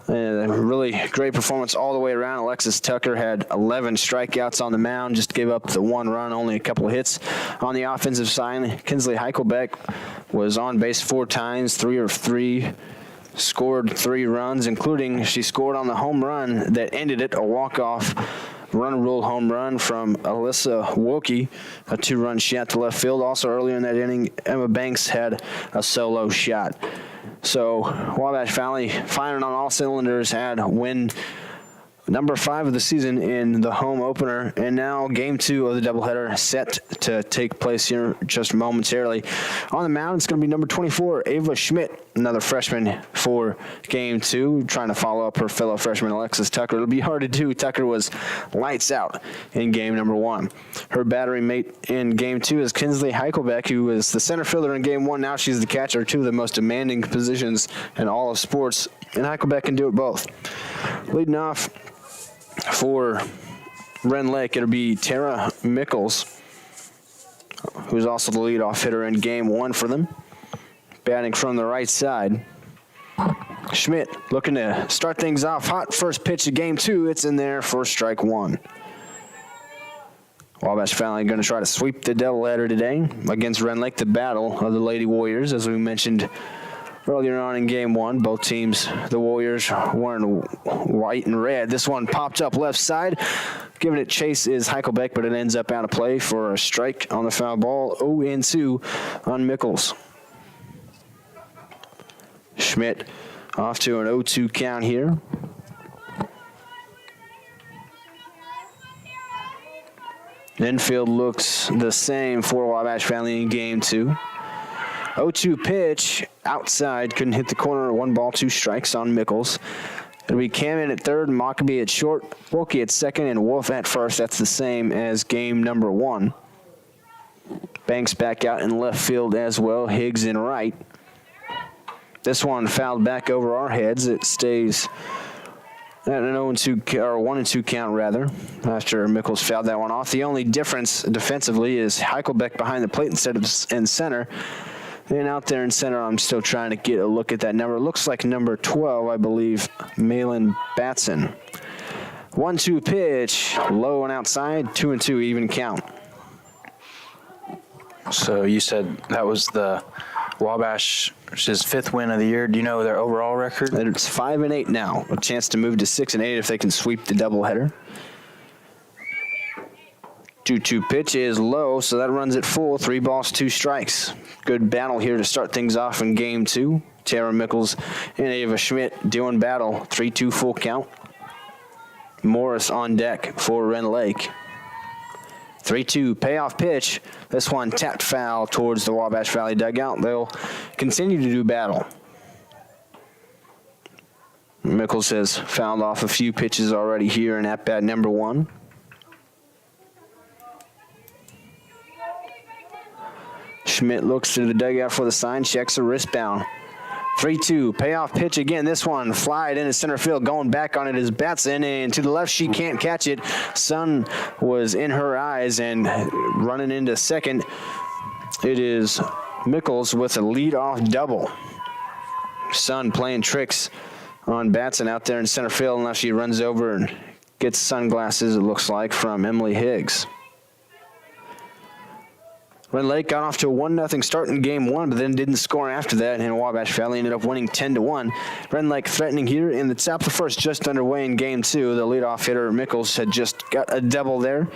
Really great performance all the way around. Alexis Tucker had 11 strikeouts on the mound, just gave up the 1 run, only a couple of hits. On the offensive side, Kinsley Heichelbeck was on base 4 times, 3 of 3. Scored 3 runs, including she scored on the home run that ended it, a walk-off run rule home run from Alyssa Wilkie, a 2-run shot to left field. Also earlier in that inning, Emma Banks had a solo shot. So Wabash Valley firing on all cylinders, had win number 5 of the season in the home opener, and now game 2 of the doubleheader set to take place here just momentarily. On the mound, it's going to be number 24, Ava Schmidt, another freshman for game 2, trying to follow up her fellow freshman Alexis Tucker. It'll be hard to do. Tucker was lights out in game number 1. Her battery mate in game 2 is Kinsley Heichelbeck, who was the center fielder in game 1. Now she's the catcher, 2 of the most demanding positions in all of sports, and Heichelbeck can do it both. Leading off for Rend Lake, it'll be Tara Mickles, who's also the leadoff hitter in game 1 for them, batting from the right side. Schmidt looking to start things off hot. First pitch of game 2, it's in there for strike 1. Wabash Valley going to try to sweep the doubleheader today against Rend Lake, the battle of the Lady Warriors, as we mentioned earlier on in game one. Both teams, the Warriors, wearing white and red. This one popped up left side. Giving it chase is Heichelbeck, but it ends up out of play for a strike on the foul ball. 0-2 on Mickles. Schmidt off to an 0-2 count here. Infield looks the same for Wabash Valley in game two. 0-2 pitch outside, couldn't hit the corner. 1 ball, 2 strikes on Mickles. It'll be Cameron at third, Mockabee at short, Wilkie at second, and Wolf at first. That's the same as game number 1. Banks back out in left field as well. Higgs in right. This one fouled back over our heads. It stays at an 0-2 or 1-2 count rather. After Mickles fouled that one off. The only difference defensively is Heichelbeck behind the plate instead of in center. And out there in center, I'm still trying to get a look at that number. It looks like number 12, I believe, Malin Batson. 1-2 pitch, low and outside, 2-2 even count. So you said that was the Wabash's 5th win of the year. Do you know their overall record? It's 5-8 now. A chance to move to 6-8 if they can sweep the doubleheader. 2-2 pitch is low, so that runs it full. 3 balls, 2 strikes. Good battle here to start things off in game 2. Tara Mickles and Ava Schmidt doing battle. 3-2 full count. Morris on deck for Rend Lake. 3-2 payoff pitch. This one tapped foul towards the Wabash Valley dugout. They'll continue to do battle. Mickles has fouled off a few pitches already here in at-bat number 1. Schmidt looks to the dugout for the sign, checks a wristbound. 3-2, payoff pitch again. This one flied into center field. Going back on it is Batson, and to the left, she can't catch it. Sun was in her eyes and running into second. It is Mickles with a lead-off double. Sun playing tricks on Batson out there in center field, and now she runs over and gets sunglasses, it looks like, from Emily Higgs. Rend Lake got off to a 1-0 start in game 1, but then didn't score after that, and Wabash Valley ended up winning 10-1. Rend Lake threatening here in the top of the first, just underway in game 2. The leadoff hitter, Mickles, had just got a double there.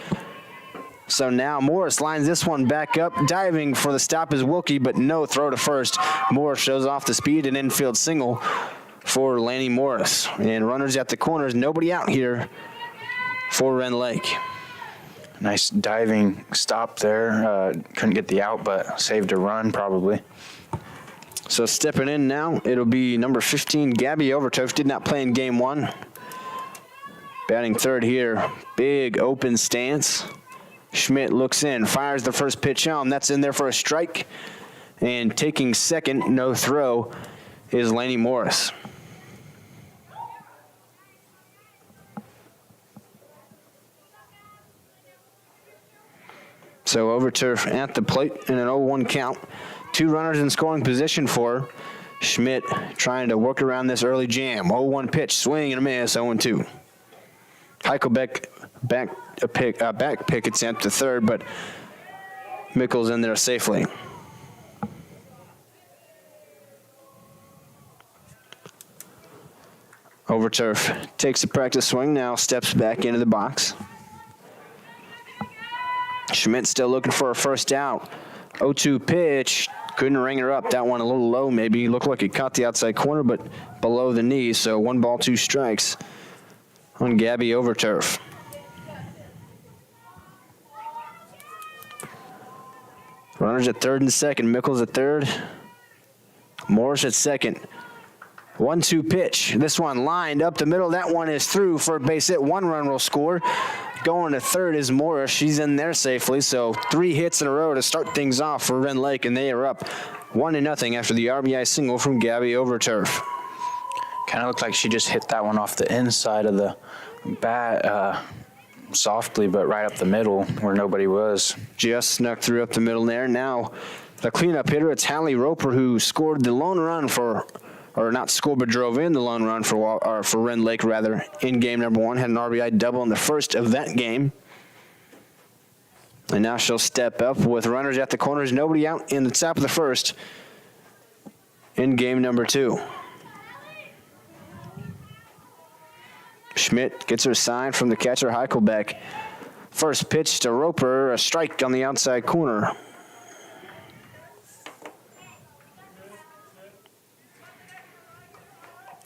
So now Morris lines this one back up. Diving for the stop is Wilkie, but no throw to first. Morris shows off the speed, and infield single for Lanny Morris. And runners at the corners, nobody out here for Rend Lake. Nice diving stop there. Couldn't get the out, but saved a run probably. So stepping in now, it'll be number 15, Gabby Overturf. Did not play in game 1. Batting third here. Big open stance. Schmidt looks in, fires the first pitch home. That's in there for a strike. And taking second, no throw, is Laney Morris. So Overturf at the plate in an 0-1 count. 2 runners in scoring position for her. Schmidt trying to work around this early jam. 0-1 pitch, swing and a miss, 0-2. Heichelbeck back pick attempt to third, but Mickles in there safely. Overturf takes a practice swing now, steps back into the box. Schmidt still looking for a first out. 0-2 pitch, couldn't ring her up. That one a little low maybe. Looked like it caught the outside corner, but below the knee. So 1 ball, 2 strikes on Gabby Overturf. Runners at third and second. Mickles at third. Morris at second. 1-2 pitch. This one lined up the middle. That one is through for a base hit. 1 run will score. Going to third is Morris. She's in there safely. So 3 hits in a row to start things off for Rend Lake, and they are up 1-0 after the RBI single from Gabby Overturf. Kind of looked like she just hit that one off the inside of the bat softly, but right up the middle where nobody was. Just snuck through up the middle there. Now the cleanup hitter, it's Hallie Roper, who scored the lone run for, or not scored, but drove in the lone run for Rend Lake, rather, in game number 1. Had an RBI double in the first of that game. And now she'll step up with runners at the corners, nobody out in the top of the first in game number 2. Schmidt gets her sign from the catcher, Heichelbeck. First pitch to Roper, a strike on the outside corner.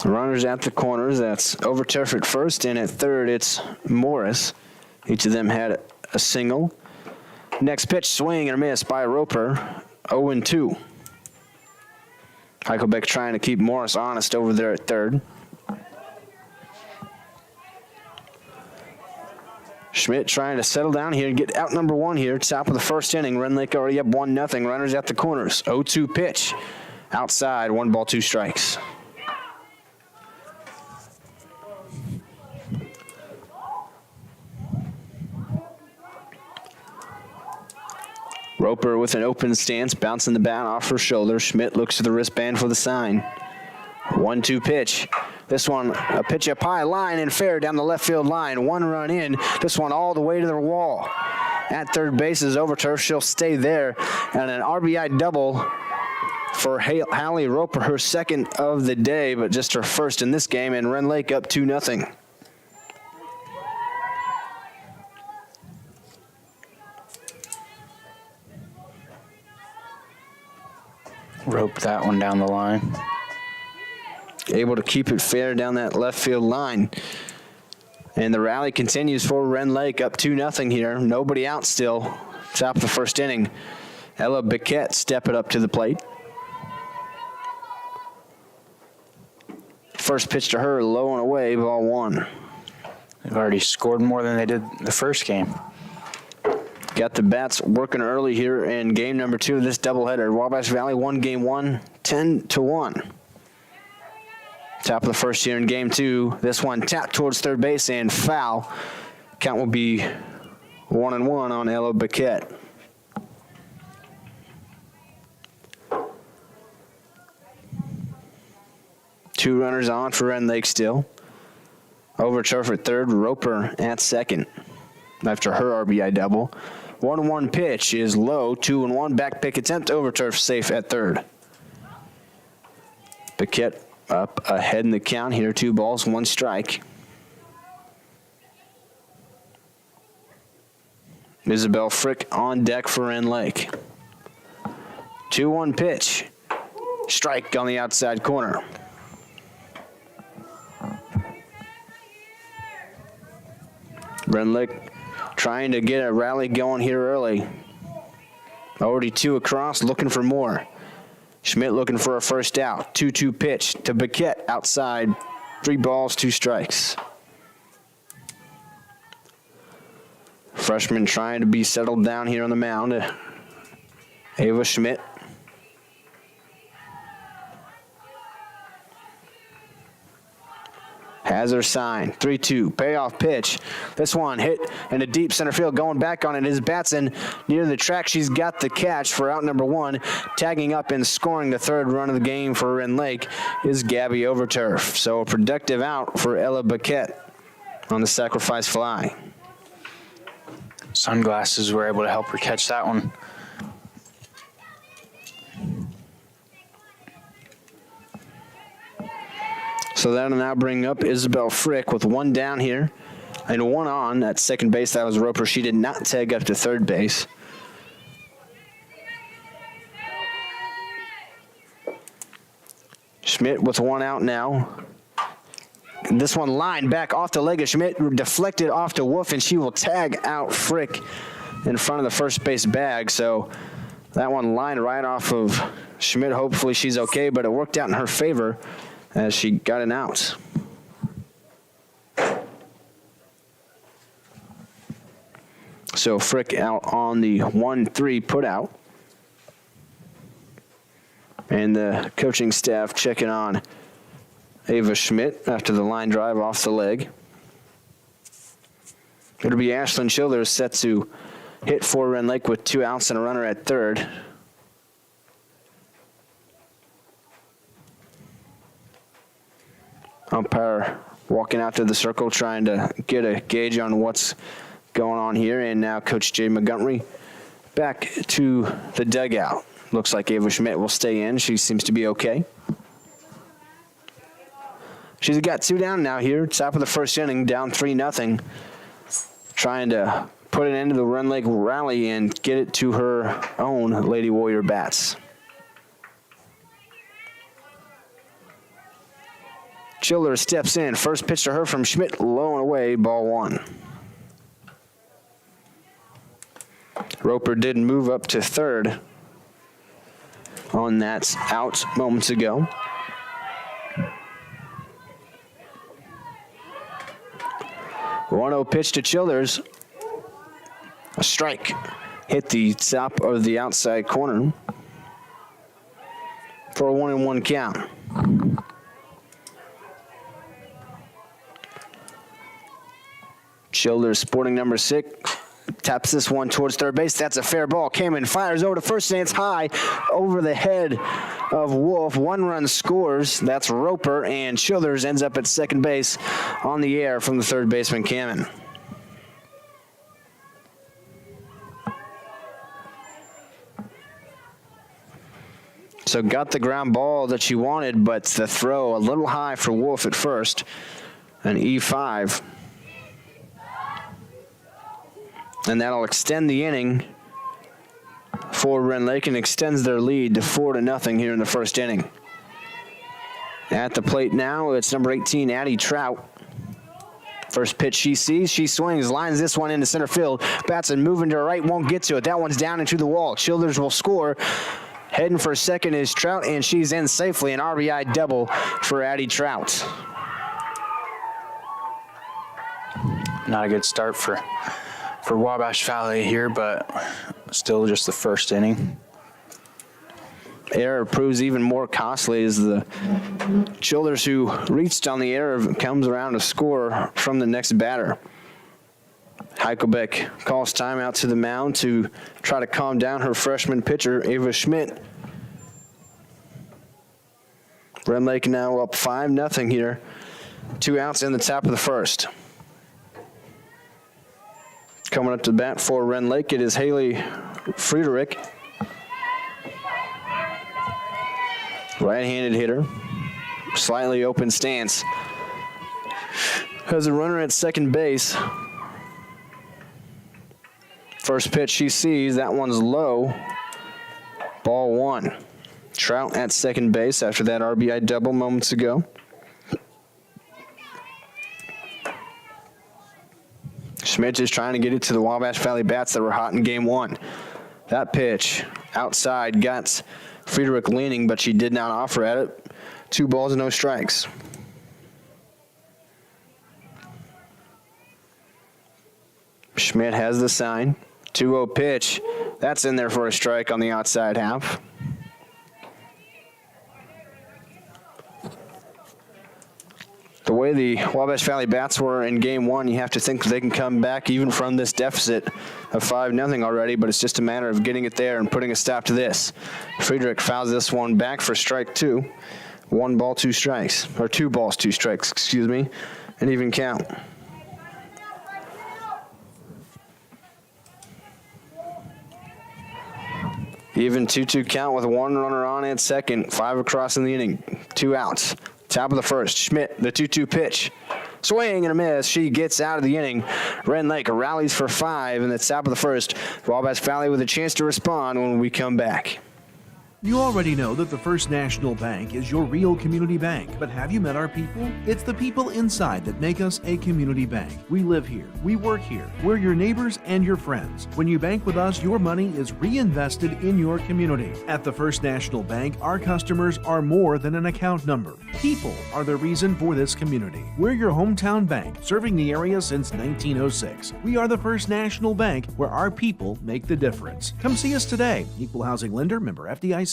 Runners at the corners, that's Overturf at first, and at third it's Morris. Each of them had a single. Next pitch, swing and a miss by Roper, 0-2. Heichelbeck trying to keep Morris honest over there at third. Schmidt trying to settle down here and get out number 1 here, top of the first inning. Rend Lake already up 1-0, runners at the corners. 0-2 pitch, outside, 1 ball, 2 strikes. Roper with an open stance, bouncing the bat off her shoulder. Schmidt looks to the wristband for the sign. 1-2 pitch. This one, a pitch up high, line and fair down the left field line. 1 run in. This one all the way to the wall. At third base is Overturf. She'll stay there. And an RBI double for Hallie Roper, her second of the day, but just her first in this game. And Rend Lake up 2-0. Rope that one down the line. Able to keep it fair down that left field line. And the rally continues for Rend Lake, up 2-0 here. Nobody out still. Top of the first inning. Ella Biquette stepping up to the plate. First pitch to her, low and away, ball 1. They've already scored more than they did the first game. Got the bats working early here in game number 2 of this doubleheader. Wabash Valley won game 1, 10-1. Top of the first here in game 2. This one tapped towards third base and foul. Count will be 1-1 on Ella Biquette. Two runners on for Rend Lake still. Overturf at third, Roper at second. After her RBI double. 1-1 pitch is low, 2-1 back pick attempt. Overturf safe at third. Biquette up ahead in the count here, 2 balls, 1 strike. Isabel Frick on deck for Rend Lake. 2-1 pitch. Strike on the outside corner. Rend Lake trying to get a rally going here early. Already 2 across, looking for more. Schmidt looking for a first out. 2-2 pitch to Biquette outside. 3 balls, 2 strikes. Freshman trying to be settled down here on the mound. Ava Schmidt. Has her sign. 3-2. Payoff pitch. This one hit in a deep center field. Going back on it is Batson near the track. She's got the catch for out number 1. Tagging up and scoring the 3rd run of the game for Rend Lake is Gabby Overturf. So a productive out for Ella Biquette on the sacrifice fly. Sunglasses were able to help her catch that one. So that'll now bring up Isabel Frick with 1 down here and 1 on at second base. That was Roper. She did not tag up to third base. Schmidt with 1 out now. And this one lined back off the leg of Schmidt, deflected off to Wolf, and she will tag out Frick in front of the first base bag. So that one lined right off of Schmidt. Hopefully she's okay, but it worked out in her favor as she got an out. So Frick out on the 1-3 put out. And the coaching staff checking on Ava Schmidt after the line drive off the leg. It'll be Ashlyn Childers set to hit for Rend Lake with 2 outs and a runner at third. Umpire walking out to the circle trying to get a gauge on what's going on here. And now Coach Jay Montgomery back to the dugout. Looks like Ava Schmidt will stay in. She seems to be okay. She's got 2 down now here. Top of the first inning, down 3-0. Trying to put an end to the Rend Lake rally and get it to her own Lady Warrior bats. Childers steps in. First pitch to her from Schmidt, low and away, ball 1. Roper did move up to third on that out moments ago. One 1-0 pitch to Childers. A strike. Hit the top of the outside corner for a 1-1 count. Childers, sporting number 6, taps this one towards third base. That's a fair ball. Kamen fires over to first, and it's high over the head of Wolf. 1 run scores. That's Roper, and Childers ends up at second base on the air from the third baseman, Kamen. So got the ground ball that she wanted, but the throw a little high for Wolf at first. An E5. And that'll extend the inning for Rend Lake and extends their lead to 4-0 here in the first inning. At the plate now, it's number 18, Addie Trout. First pitch she sees, she swings, lines this one into center field. Batson moving to her right, won't get to it. That one's down into the wall. Childers will score. Heading for second is Trout, and she's in safely. An RBI double for Addie Trout. Not a good start for Wabash Valley here, but still just the first inning. Error proves even more costly as the Childers, who reached on the error, comes around to score from the next batter. Heichelbeck calls timeout to the mound to try to calm down her freshman pitcher, Ava Schmidt. Rend Lake now up 5-0 here. 2 outs in the top of the first. Coming up to the bat for Rend Lake, it is Haley Friedrich. Right-handed hitter. Slightly open stance. Has a runner at second base. First pitch she sees, that one's low. Ball 1. Trout at second base after that RBI double moments ago. Schmidt is trying to get it to the Wabash Valley bats that were hot in game 1. That pitch outside got Friedrich leaning, but she did not offer at it. 2 balls and no strikes. Schmidt has the sign. 2-0 pitch. That's in there for a strike on the outside half. The way the Wabash Valley bats were in game 1, you have to think they can come back even from this deficit of 5-0 already, but it's just a matter of getting it there and putting a stop to this. Friedrich fouls this one back for strike 2. 1 ball, 2 strikes, or 2 balls, 2 strikes, excuse me, an even count. Even 2-2 count with 1 runner on at second, 5 across in the inning, 2 outs. Top of the first, Schmidt, the 2-2 pitch. Swing and a miss. She gets out of the inning. Rend Lake rallies for 5 in the top of the first. Wabash Valley with a chance to respond when we come back. You already know that the First National Bank is your real community bank, but have you met our people? It's the people inside that make us a community bank. We live here, we work here, we're your neighbors and your friends. When you bank with us, your money is reinvested in your community. At the First National Bank, our customers are more than an account number. People are the reason for this community. We're your hometown bank, serving the area since 1906. We are the First National Bank, where our people make the difference. Come see us today. Equal Housing Lender, member FDIC.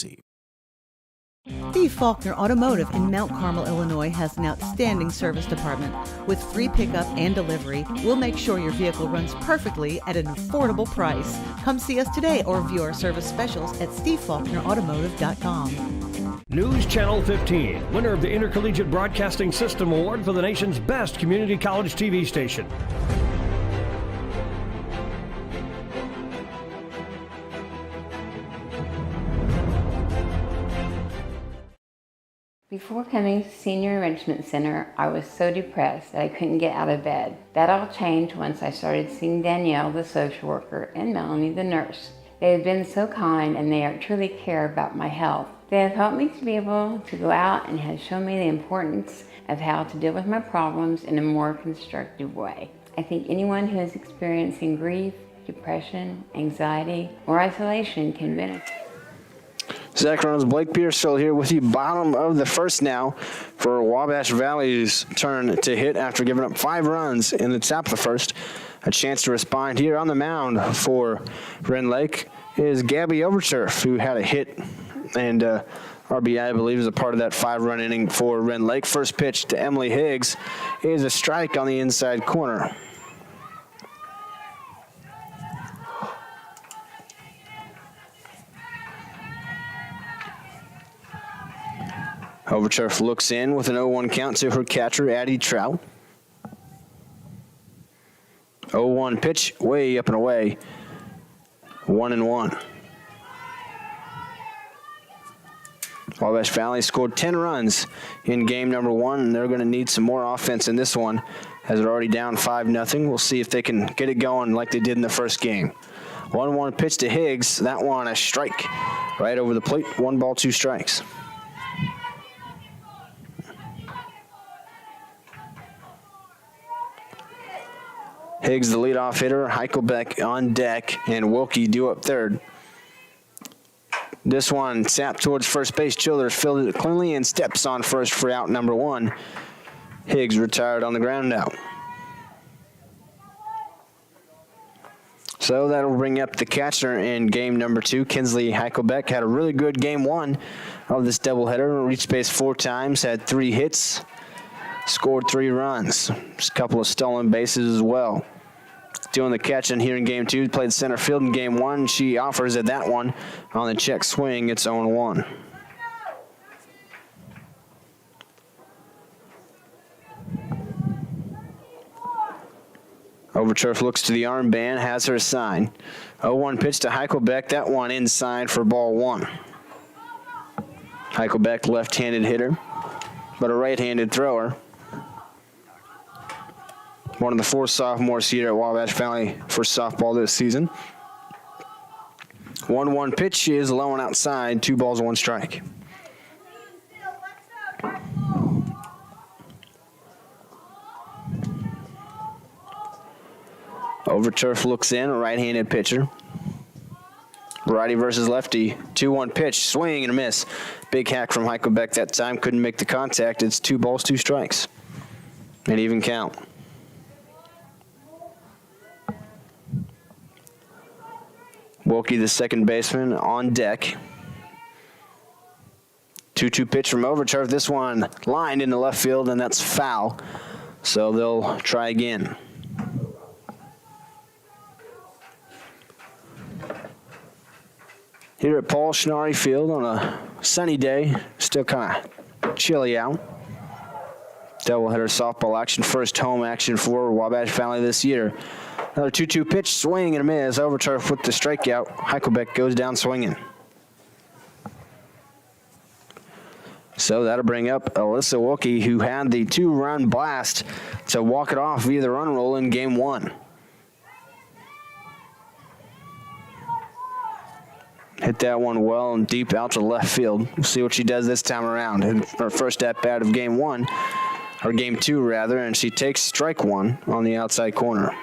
Steve Faulkner Automotive in Mount Carmel, Illinois has an outstanding service department. With free pickup and delivery, we'll make sure your vehicle runs perfectly at an affordable price. Come see us today or view our service specials at stevefaulknerautomotive.com. News Channel 15, winner of the Intercollegiate Broadcasting System Award for the nation's best community college TV station. Before coming to Senior Enrichment Center, I was so depressed that I couldn't get out of bed. That all changed once I started seeing Danielle, the social worker, and Melanie, the nurse. They have been so kind and they truly care about my health. They have helped me to be able to go out and have shown me the importance of how to deal with my problems in a more constructive way. I think anyone who is experiencing grief, depression, anxiety, or isolation can benefit. Zach Reynolds, Blake Pierce still here with you. Bottom of the first now for Wabash Valley's turn to hit after giving up 5 runs in the top of the first. A chance to respond here on the mound for Rend Lake is Gabby Overturf, who had a hit and RBI, I believe, is a part of that 5-run inning for Rend Lake. First pitch to Emily Higgs is a strike on the inside corner. Overturf looks in with an 0-1 count to her catcher, Addie Trout. 0-1 pitch, way up and away. 1-1. Wabash Valley scored 10 runs in game number 1, and they're going to need some more offense in this one as they're already down 5-0. We'll see if they can get it going like they did in the first game. 1-1 pitch to Higgs. That one a strike right over the plate. 1 ball, 2 strikes. Higgs, the leadoff hitter, Heichelbeck on deck, and Wilkie due up third. This one tapped towards first base. Childers fielded it cleanly and steps on first for out number 1. Higgs retired on the ground out. So that'll bring up the catcher in game number 2. Kinsley Heichelbeck had a really good game 1 of this doubleheader. Reached base 4 times, had 3 hits, scored 3 runs. Just a couple of stolen bases as well. Doing the catching here in game 2. Played center field in game 1. She offers at that one on the check swing. It's 0-1. Overturf looks to the armband, has her sign. 0-1 pitch to Heichelbeck. That one inside for ball 1. Heichelbeck, left-handed hitter, but a right-handed thrower. One of the 4 sophomores here at Wabash Valley for softball this season. 1-1 pitch is low and outside. 2 balls, 1 strike. Overturf looks in, a right-handed pitcher. Righty versus lefty. 2-1 pitch, swing and a miss. Big hack from Heichelbeck that time. Couldn't make the contact. It's 2 balls, 2 strikes. An even count. Wilkie, the second baseman, on deck. 2-2 pitch from Overturf. This one lined into left field, and that's foul. So they'll try again. Here at Paul Schnarre Field on a sunny day, still kind of chilly out. Doubleheader softball action, first home action for Wabash Valley this year. Another 2-2 pitch, swing and a miss. Overturf with the strikeout. Heichelbeck goes down swinging. So that'll bring up Alyssa Wilkie, who had the 2-run blast to walk it off via the run roll in game 1. Hit that one well and deep out to left field. We'll see what she does this time around. In her first at-bat of game 1, or game 2 rather, and she takes strike 1 on the outside corner.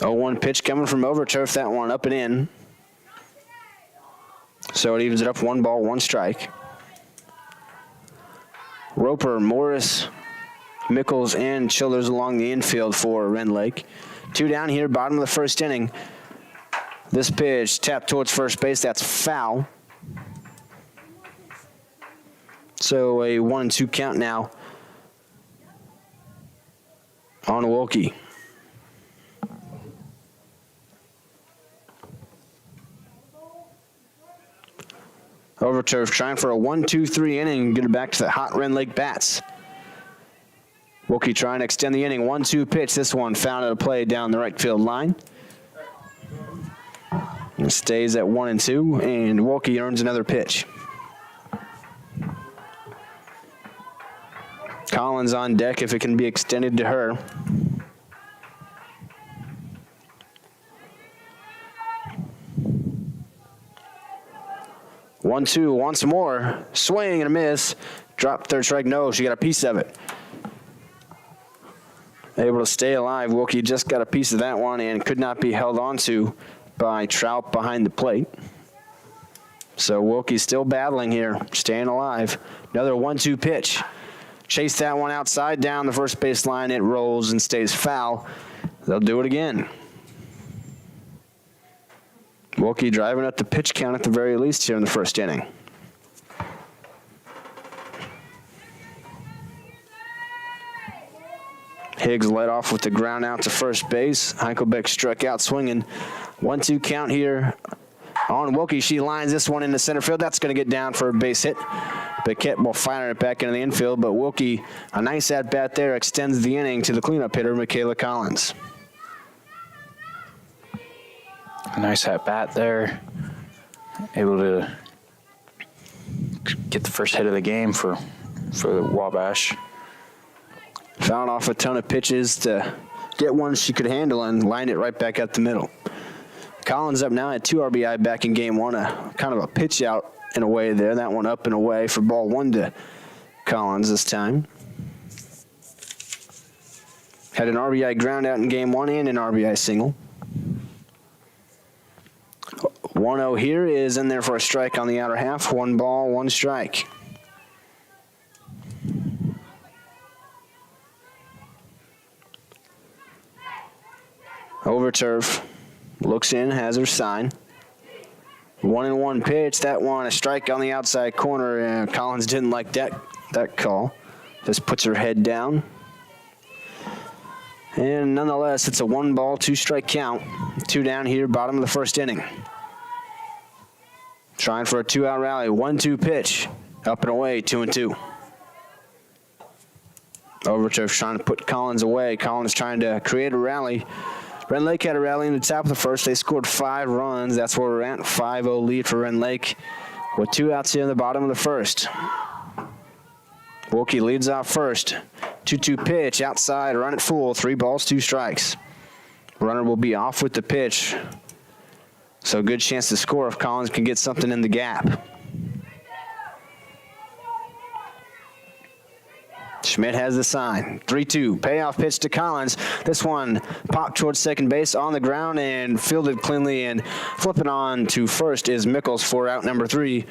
Oh, 1 pitch coming from Overturf. That one up and in. So it evens it up. 1 ball, 1 strike. Roper, Morris, Mickles, and Childers along the infield for Rend Lake. 2 down here, bottom of the first inning. This pitch tapped towards first base. That's foul. So a 1-2 count now on Wilkie. Overturf trying for a 1-2-3 inning and get it back to the hot Rend Lake bats. Wilkie trying to extend the inning. 1-2 pitch. This one found at a play down the right field line. Stays at 1-2, and Wilkie earns another pitch. Collins on deck if it can be extended to her. One-two once more. Swing and a miss. Drop third strike. No, she got a piece of it. Able to stay alive. Wilkie just got a piece of that one and could not be held onto by Trout behind the plate. So Wilkie's still battling here, staying alive. Another 1-2 pitch. Chase that one outside down the first base line. It rolls and stays foul. They'll do it again. Wilkie driving up the pitch count at the very least here in the first inning. Higgs led off with the ground out to first base. Heichelbeck struck out swinging. 1-2 count here on Wilkie. She lines this one into center field. That's going to get down for a base hit. Paquette will fire it back into the infield, but Wilkie, a nice at-bat there, extends the inning to the cleanup hitter, Michaela Collins. A nice at-bat there. Able to get the first hit of the game for the Wabash. Fouled off a ton of pitches to get one she could handle and lined it right back up the middle. Collins up now at 2 RBI back in game one, kind of a pitch out in a way there. That one up and away for ball 1 to Collins this time. Had an RBI ground out in game 1 and an RBI single. 1-0 here is in there for a strike on the outer half. 1 ball, 1 strike. Over turf. Looks in, has her sign. 1-1 pitch. That one, a strike on the outside corner. Collins didn't like that call. Just puts her head down. And nonetheless, it's a 1 ball, 2 strike count. 2 down here, bottom of the first inning. Trying for a 2-out rally. 1-2 pitch. Up and away, 2-2. Overturf trying to put Collins away. Collins trying to create a rally. Rend Lake had a rally in the top of the first. They scored 5 runs. That's where we're at. 5-0 lead for Rend Lake with 2 outs here in the bottom of the first. Wilkie leads off first. 2-2 pitch outside. Run it full. 3 balls, 2 strikes. Runner will be off with the pitch. So good chance to score if Collins can get something in the gap. Schmidt has the sign. 3-2. Payoff pitch to Collins. This one popped towards second base on the ground and fielded cleanly, and flipping on to first is Mickles for out number 3.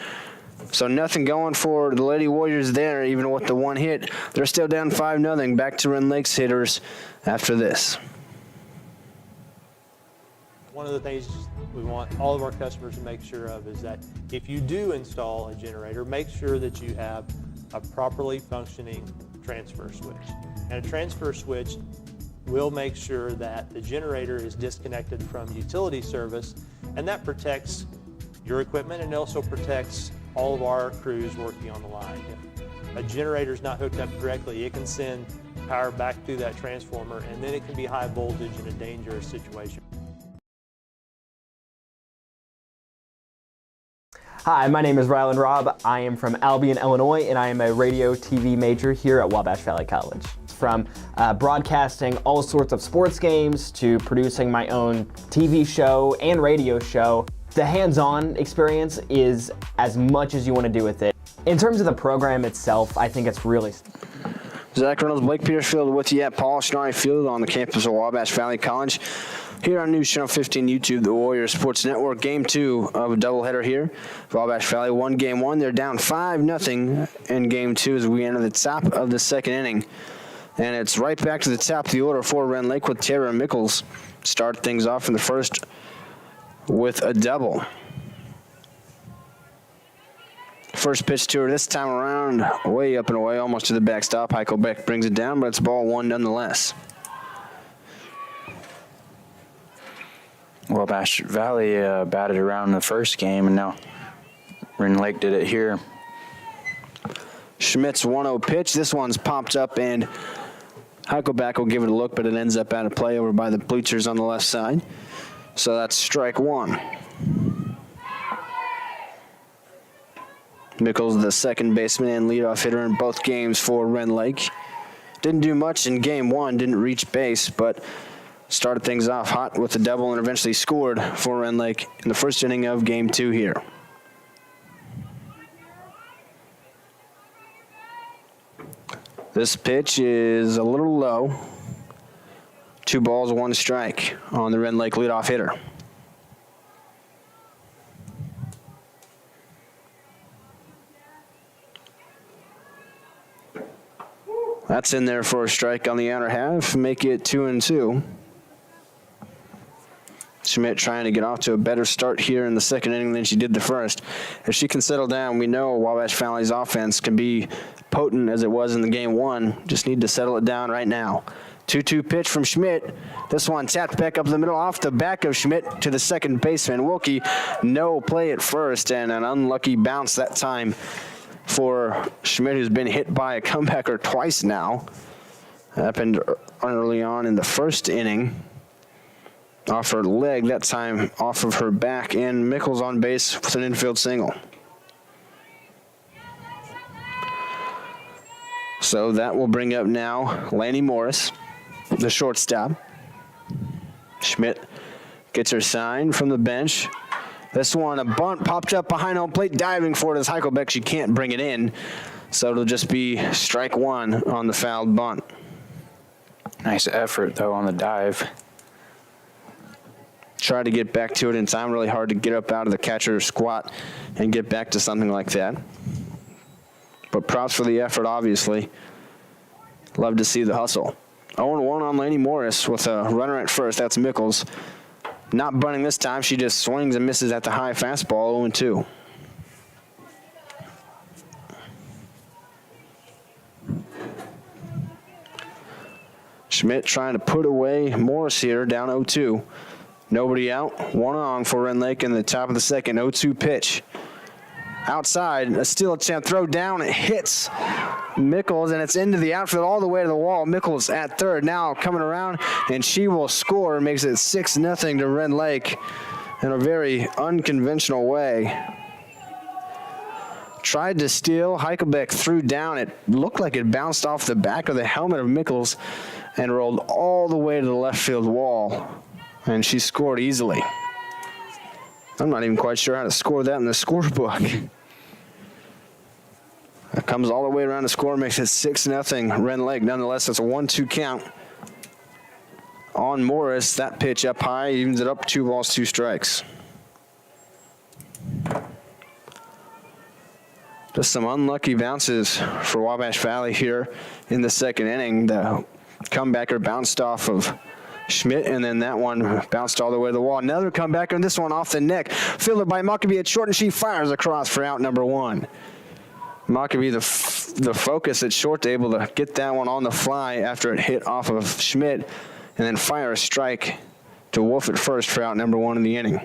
So nothing going for the Lady Warriors there, even with the 1 hit. They're still down 5-0. Back to Rend Lake's hitters after this. One of the things we want all of our customers to make sure of is that if you do install a generator, make sure that you have a properly functioning transfer switch. And a transfer switch will make sure that the generator is disconnected from utility service, and that protects your equipment and also protects all of our crews working on the line. If a generator is not hooked up correctly, it can send power back through that transformer, and then it can be high voltage in a dangerous situation. Hi, my name is Rylan Robb. I am from Albion, Illinois, and I am a radio TV major here at Wabash Valley College. From broadcasting all sorts of sports games to producing my own TV show and radio show, the hands-on experience is as much as you want to do with it. In terms of the program itself, I think it's really... Zach Reynolds, Blake Petersfield with you at Paul Schnarre Field on the campus of Wabash Valley College. Here on News Channel 15 YouTube, the Warriors Sports Network, Game 2 of a doubleheader here. Wabash Valley won Game 1. They're down 5-0 in Game 2 as we enter the top of the second inning. And it's right back to the top of the order for Rend Lake with Tara Mickles. Start things off in the first with a double. First pitch to her this time around, way up and away, almost to the backstop. Heichelbeck brings it down, but it's ball 1 nonetheless. Wabash Valley batted around the first game, and now Rend Lake did it here. Schmidt's 1-0 pitch. This one's popped up, and Heichelbeck will give it a look, but it ends up out of play over by the bleachers on the left side. So that's strike 1. Mickles, the second baseman and leadoff hitter in both games for Rend Lake. Didn't do much in game one, didn't reach base, but started things off hot with a double and eventually scored for Rend Lake in the first inning of game two here. This pitch is a little low. 2 balls, 1 strike on the Rend Lake leadoff hitter. That's in there for a strike on the outer half, make it 2-2. Schmidt trying to get off to a better start here in the second inning than she did the first. If she can settle down, we know Wabash Valley's offense can be potent as it was in the game one. Just need to settle it down right now. 2-2 pitch from Schmidt. This one tapped back up the middle off the back of Schmidt to the second baseman, Wilkie. No play at first and an unlucky bounce that time for Schmidt, who's been hit by a comebacker twice now. Happened early on in the first inning. Off her leg, that time off of her back, and Mickles on base with an infield single. So that will bring up now Lanny Morris, the shortstop. Schmidt gets her sign from the bench. This one, a bunt popped up behind home plate, diving for it as Heichelbeck. She can't bring it in, so it'll just be strike one on the fouled bunt. Nice effort, though, on the dive. Tried to get back to it in time. Really hard to get up out of the catcher squat and get back to something like that. But props for the effort, obviously. Love to see the hustle. 0-1 on Lanny Morris with a runner at first. That's Mickles. Not bunting this time. She just swings and misses at the high fastball, 0-2. Schmidt trying to put away Morris here, down 0-2. Nobody out. 1 on for Rend Lake in the top of the second. 0-2 pitch. Outside, still a chance. Throw down. It hits Mickles, and it's into the outfield all the way to the wall. Mickles at third. Now coming around, and she will score. Makes it 6-0 to Rend Lake in a very unconventional way. Tried to steal. Heichelbeck threw down. It looked like it bounced off the back of the helmet of Mickles and rolled all the way to the left field wall. And she scored easily. I'm not even quite sure how to score that in the scorebook. That comes all the way around the score, makes it 6-0 Rend Lake. Nonetheless, it's a 1-2 count on Morris. That pitch up high, evens it up, 2 balls, 2 strikes. Just some unlucky bounces for Wabash Valley here in the second inning. The comebacker bounced off of Schmidt, and then that one bounced all the way to the wall. Another comeback, and this one off the neck. Fielded by Mockabee at short, and she fires across for out number 1. Mockabee, the focus at short, able to get that one on the fly after it hit off of Schmidt, and then fire a strike to Wolf at first for out number 1 in the inning.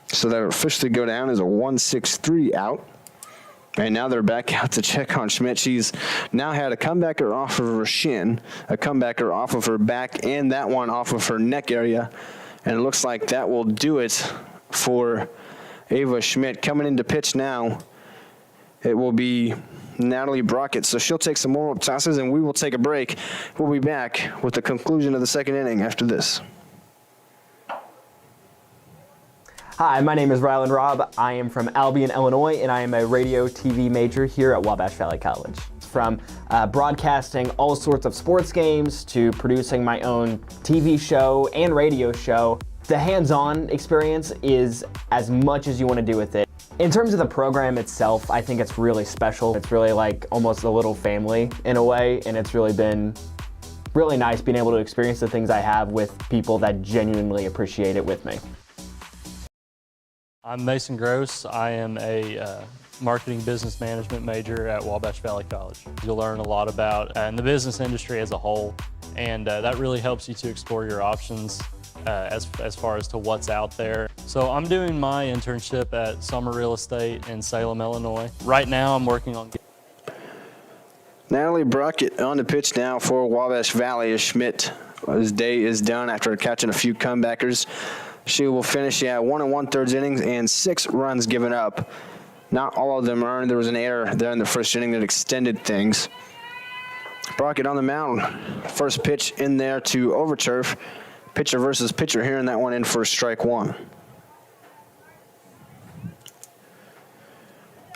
So that'll officially go down as a 1-6-3 out. And now they're back out to check on Schmidt. She's now had a comebacker off of her shin, a comebacker off of her back, and that one off of her neck area. And it looks like that will do it for Ava Schmidt. Coming into pitch now, it will be Natalie Brockett. So she'll take some more tosses, and we will take a break. We'll be back with the conclusion of the second inning after this. Hi, my name is Rylan Robb. I am from Albion, Illinois, and I am a radio TV major here at Wabash Valley College. From broadcasting all sorts of sports games to producing my own TV show and radio show, the hands-on experience is as much as you want to do with it. In terms of the program itself, I think it's really special. It's really like almost a little family in a way, and it's really been really nice being able to experience the things I have with people that genuinely appreciate it with me. I'm Mason Gross. I am a marketing business management major at Wabash Valley College. You'll learn a lot about the business industry as a whole, and that really helps you to explore your options as far as to what's out there. So I'm doing my internship at Summer Real Estate in Salem, Illinois. Right now I'm working on Natalie Brockett on the pitch now for Wabash Valley as Schmidt. His day is done after catching a few comebackers. She will finish at 1 1/3 innings and 6 runs given up. Not all of them earned. There was an error there in the first inning that extended things. Brockett on the mound. First pitch in there to Overturf. Pitcher versus pitcher here, and that one in for strike one.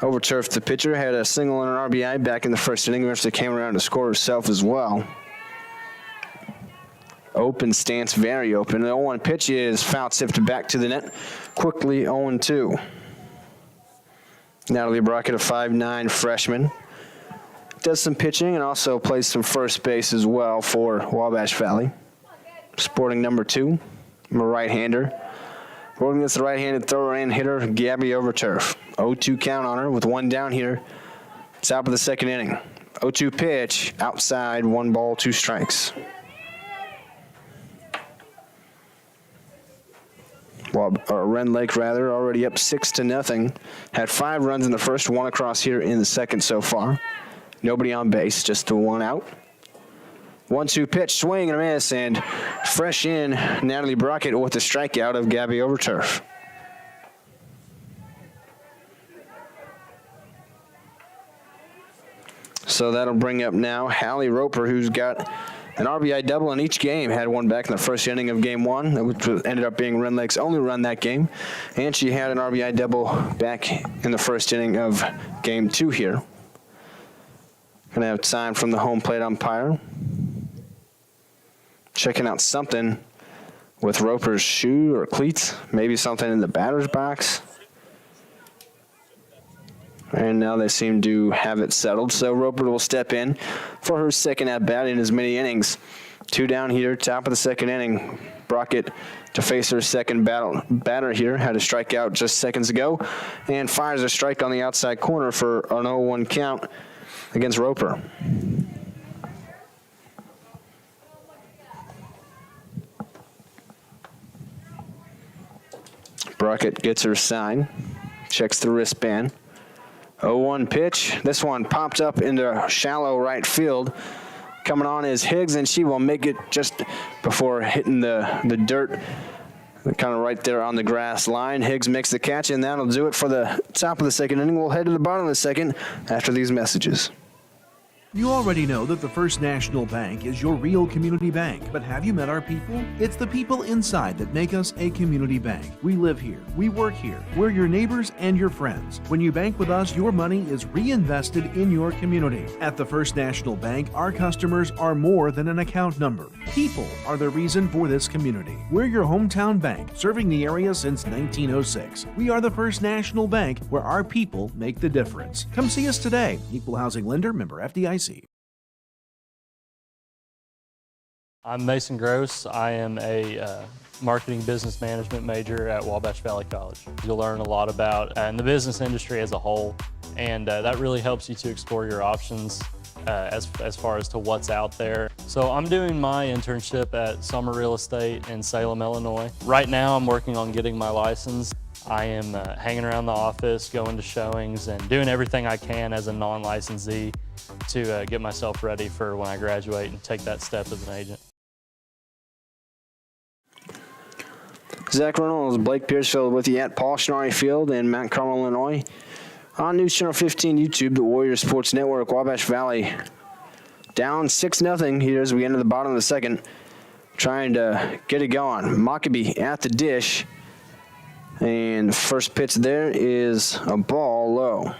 Overturf, the pitcher, had a single and an RBI back in the first inning. Eventually came around to score herself as well. Open stance, very open. The 0-1 pitch is foul tipped back to the net. Quickly 0-2. Natalie Brockett, a 5'9" freshman. Does some pitching and also plays some first base as well for Wabash Valley. Sporting number 2, I'm a right-hander. Working against the right-handed thrower and hitter, Gabby Overturf. 0-2 count on her with one down here. Top of the second inning. 0-2 pitch, outside, 1 ball, 2 strikes. Rend Lake, already up 6-0. Had 5 runs in the first, 1 across here in the second so far. Nobody on base, just the 1 out. 1-2 pitch, swing and a miss, and fresh in, Natalie Brockett with the strikeout of Gabby Overturf. So that'll bring up now Hallie Roper, who's got an RBI double in each game. Had one back in the first inning of game 1, which ended up being Rend Lake's only run that game. And she had an RBI double back in the first inning of game 2 here. Gonna have time from the home plate umpire. Checking out something with Roper's shoe or cleats. Maybe something in the batter's box. And now they seem to have it settled. So Roper will step in for her second at-bat in as many innings. 2 down here, top of the second inning. Brockett to face her second batter here. Had a strikeout just seconds ago. And fires a strike on the outside corner for an 0-1 count against Roper. Brockett gets her sign. Checks the wristband. 0-1 pitch. This one popped up into shallow right field. Coming on is Higgs, and she will make it just before hitting the dirt, kind of right there on the grass line. Higgs makes the catch, and that'll do it for the top of the second inning. We'll head to the bottom of the second after these messages. You already know that the First National Bank is your real community bank, but have you met our people? It's the people inside that make us a community bank. We live here, we work here, we're your neighbors and your friends. When you bank with us, your money is reinvested in your community. At the First National Bank, our customers are more than an account number. People are the reason for this community. We're your hometown bank, serving the area since 1906. We are the First National Bank, where our people make the difference. Come see us today. Equal housing lender, member FDIC. I'm Mason Gross. I am a marketing business management major at Wabash Valley College. You'll learn a lot about in the business industry as a whole, and that really helps you to explore your options as far as to what's out there. So I'm doing my internship at Summer Real Estate in Salem, Illinois. Right now I'm working on getting my license. I am hanging around the office, going to showings, and doing everything I can as a non-licensee to get myself ready for when I graduate and take that step as an agent. Zach Reynolds, Blake Piercefield with you at Paul Schnarre Field in Mount Carmel, Illinois. On News Channel 15 YouTube, the Warrior Sports Network, Wabash Valley down 6-0 here as we enter the bottom of the second. Trying to get it going. Mockabee at the dish. And the first pitch there is a ball low.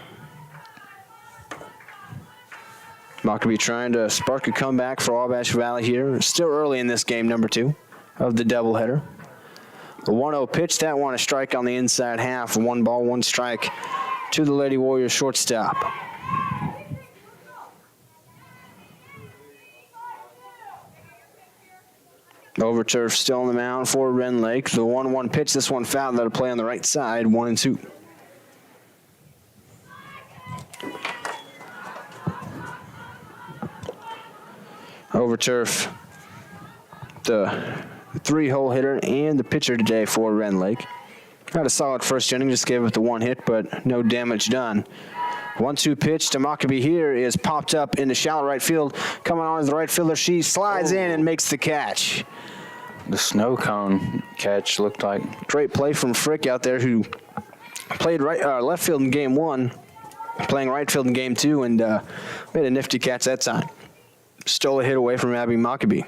Mockabee trying to spark a comeback for Wabash Valley here. Still early in this game, number 2 of the doubleheader. The 1-0 pitch, that one a strike on the inside half. 1 ball, 1 strike to the Lady Warriors shortstop. Overturf still on the mound for Rend Lake. The 1-1 pitch, this one fouled. That'll play on the right side, 1-2. Overturf, the 3-hole hitter and the pitcher today for Rend Lake. Had a solid first inning, just gave it the 1 hit, but no damage done. 1-2 pitch to Mockabee here is popped up into shallow right field. Coming on as the right fielder, she slides in and makes the catch. The snow cone catch looked like. Great play from Frick out there, who played left field in game 1, playing right field in game 2, and made a nifty catch that time. Stole a hit away from Abby Mockabee.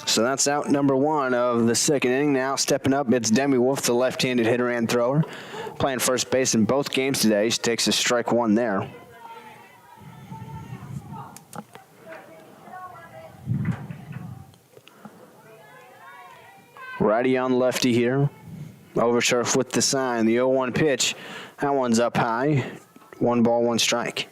So that's out number 1 of the second inning. Now stepping up, it's Demi Wolf, the left-handed hitter and thrower, playing first base in both games today. She takes a strike 1 there. Righty on lefty here. Overturf with the sign. The 0-1 pitch. That one's up high. 1 ball, 1 strike.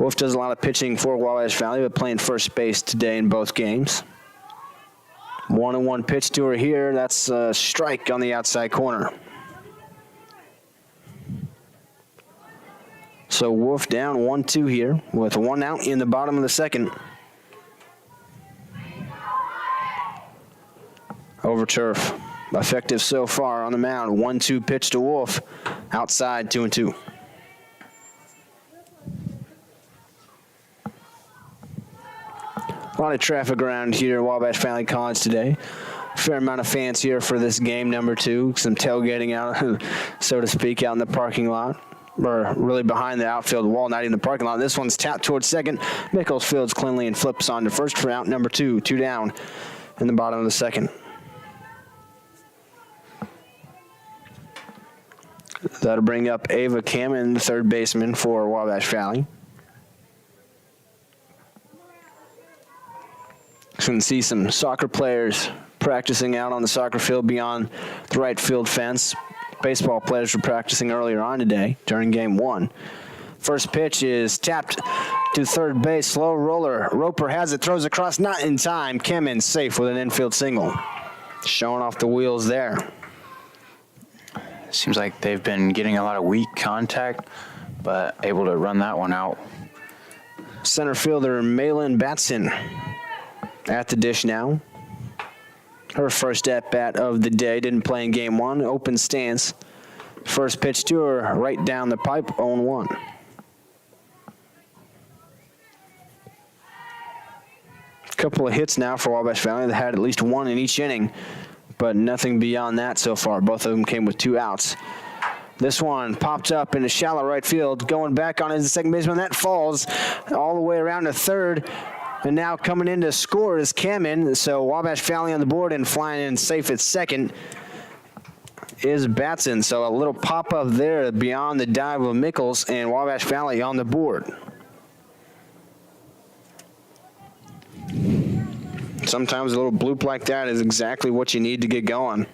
Wolf does a lot of pitching for Wabash Valley, but playing first base today in both games. 1-1 pitch to her here. That's a strike on the outside corner. So Wolf down 1-2 here with 1 out in the bottom of the second. Overturf, effective so far on the mound. 1-2 pitch to Wolf, outside 2-2. A lot of traffic around here at Wabash Valley College today. Fair amount of fans here for this game number 2. Some tailgating out, so to speak, out in the parking lot. Or really behind the outfield wall, not even the parking lot. This one's tapped towards second. Nichols fields cleanly and flips on to first for out number 2. 2 down in the bottom of the second. That'll bring up Ava Kamen, the third baseman for Wabash Valley. You can see some soccer players practicing out on the soccer field beyond the right field fence. Baseball players were practicing earlier on today during game 1. First pitch is tapped to third base. Slow roller. Roper has it, throws across, not in time. Kemen safe with an infield single. Showing off the wheels there. Seems like they've been getting a lot of weak contact, but able to run that one out. Center fielder Malin Batson at the dish now. Her first at-bat of the day. Didn't play in game 1. Open stance. First pitch to her, right down the pipe, 0-1. Couple of hits now for Wabash Valley. They had at least 1 in each inning, but nothing beyond that so far. Both of them came with 2 outs. This one popped up into shallow right field. Going back on his second baseman. That falls all the way around to third. And now coming in to score is Kamen. So Wabash Valley on the board, and flying in safe at second is Batson. So a little pop-up there beyond the dive of Mickles, and Wabash Valley on the board. Sometimes a little bloop like that is exactly what you need to get going.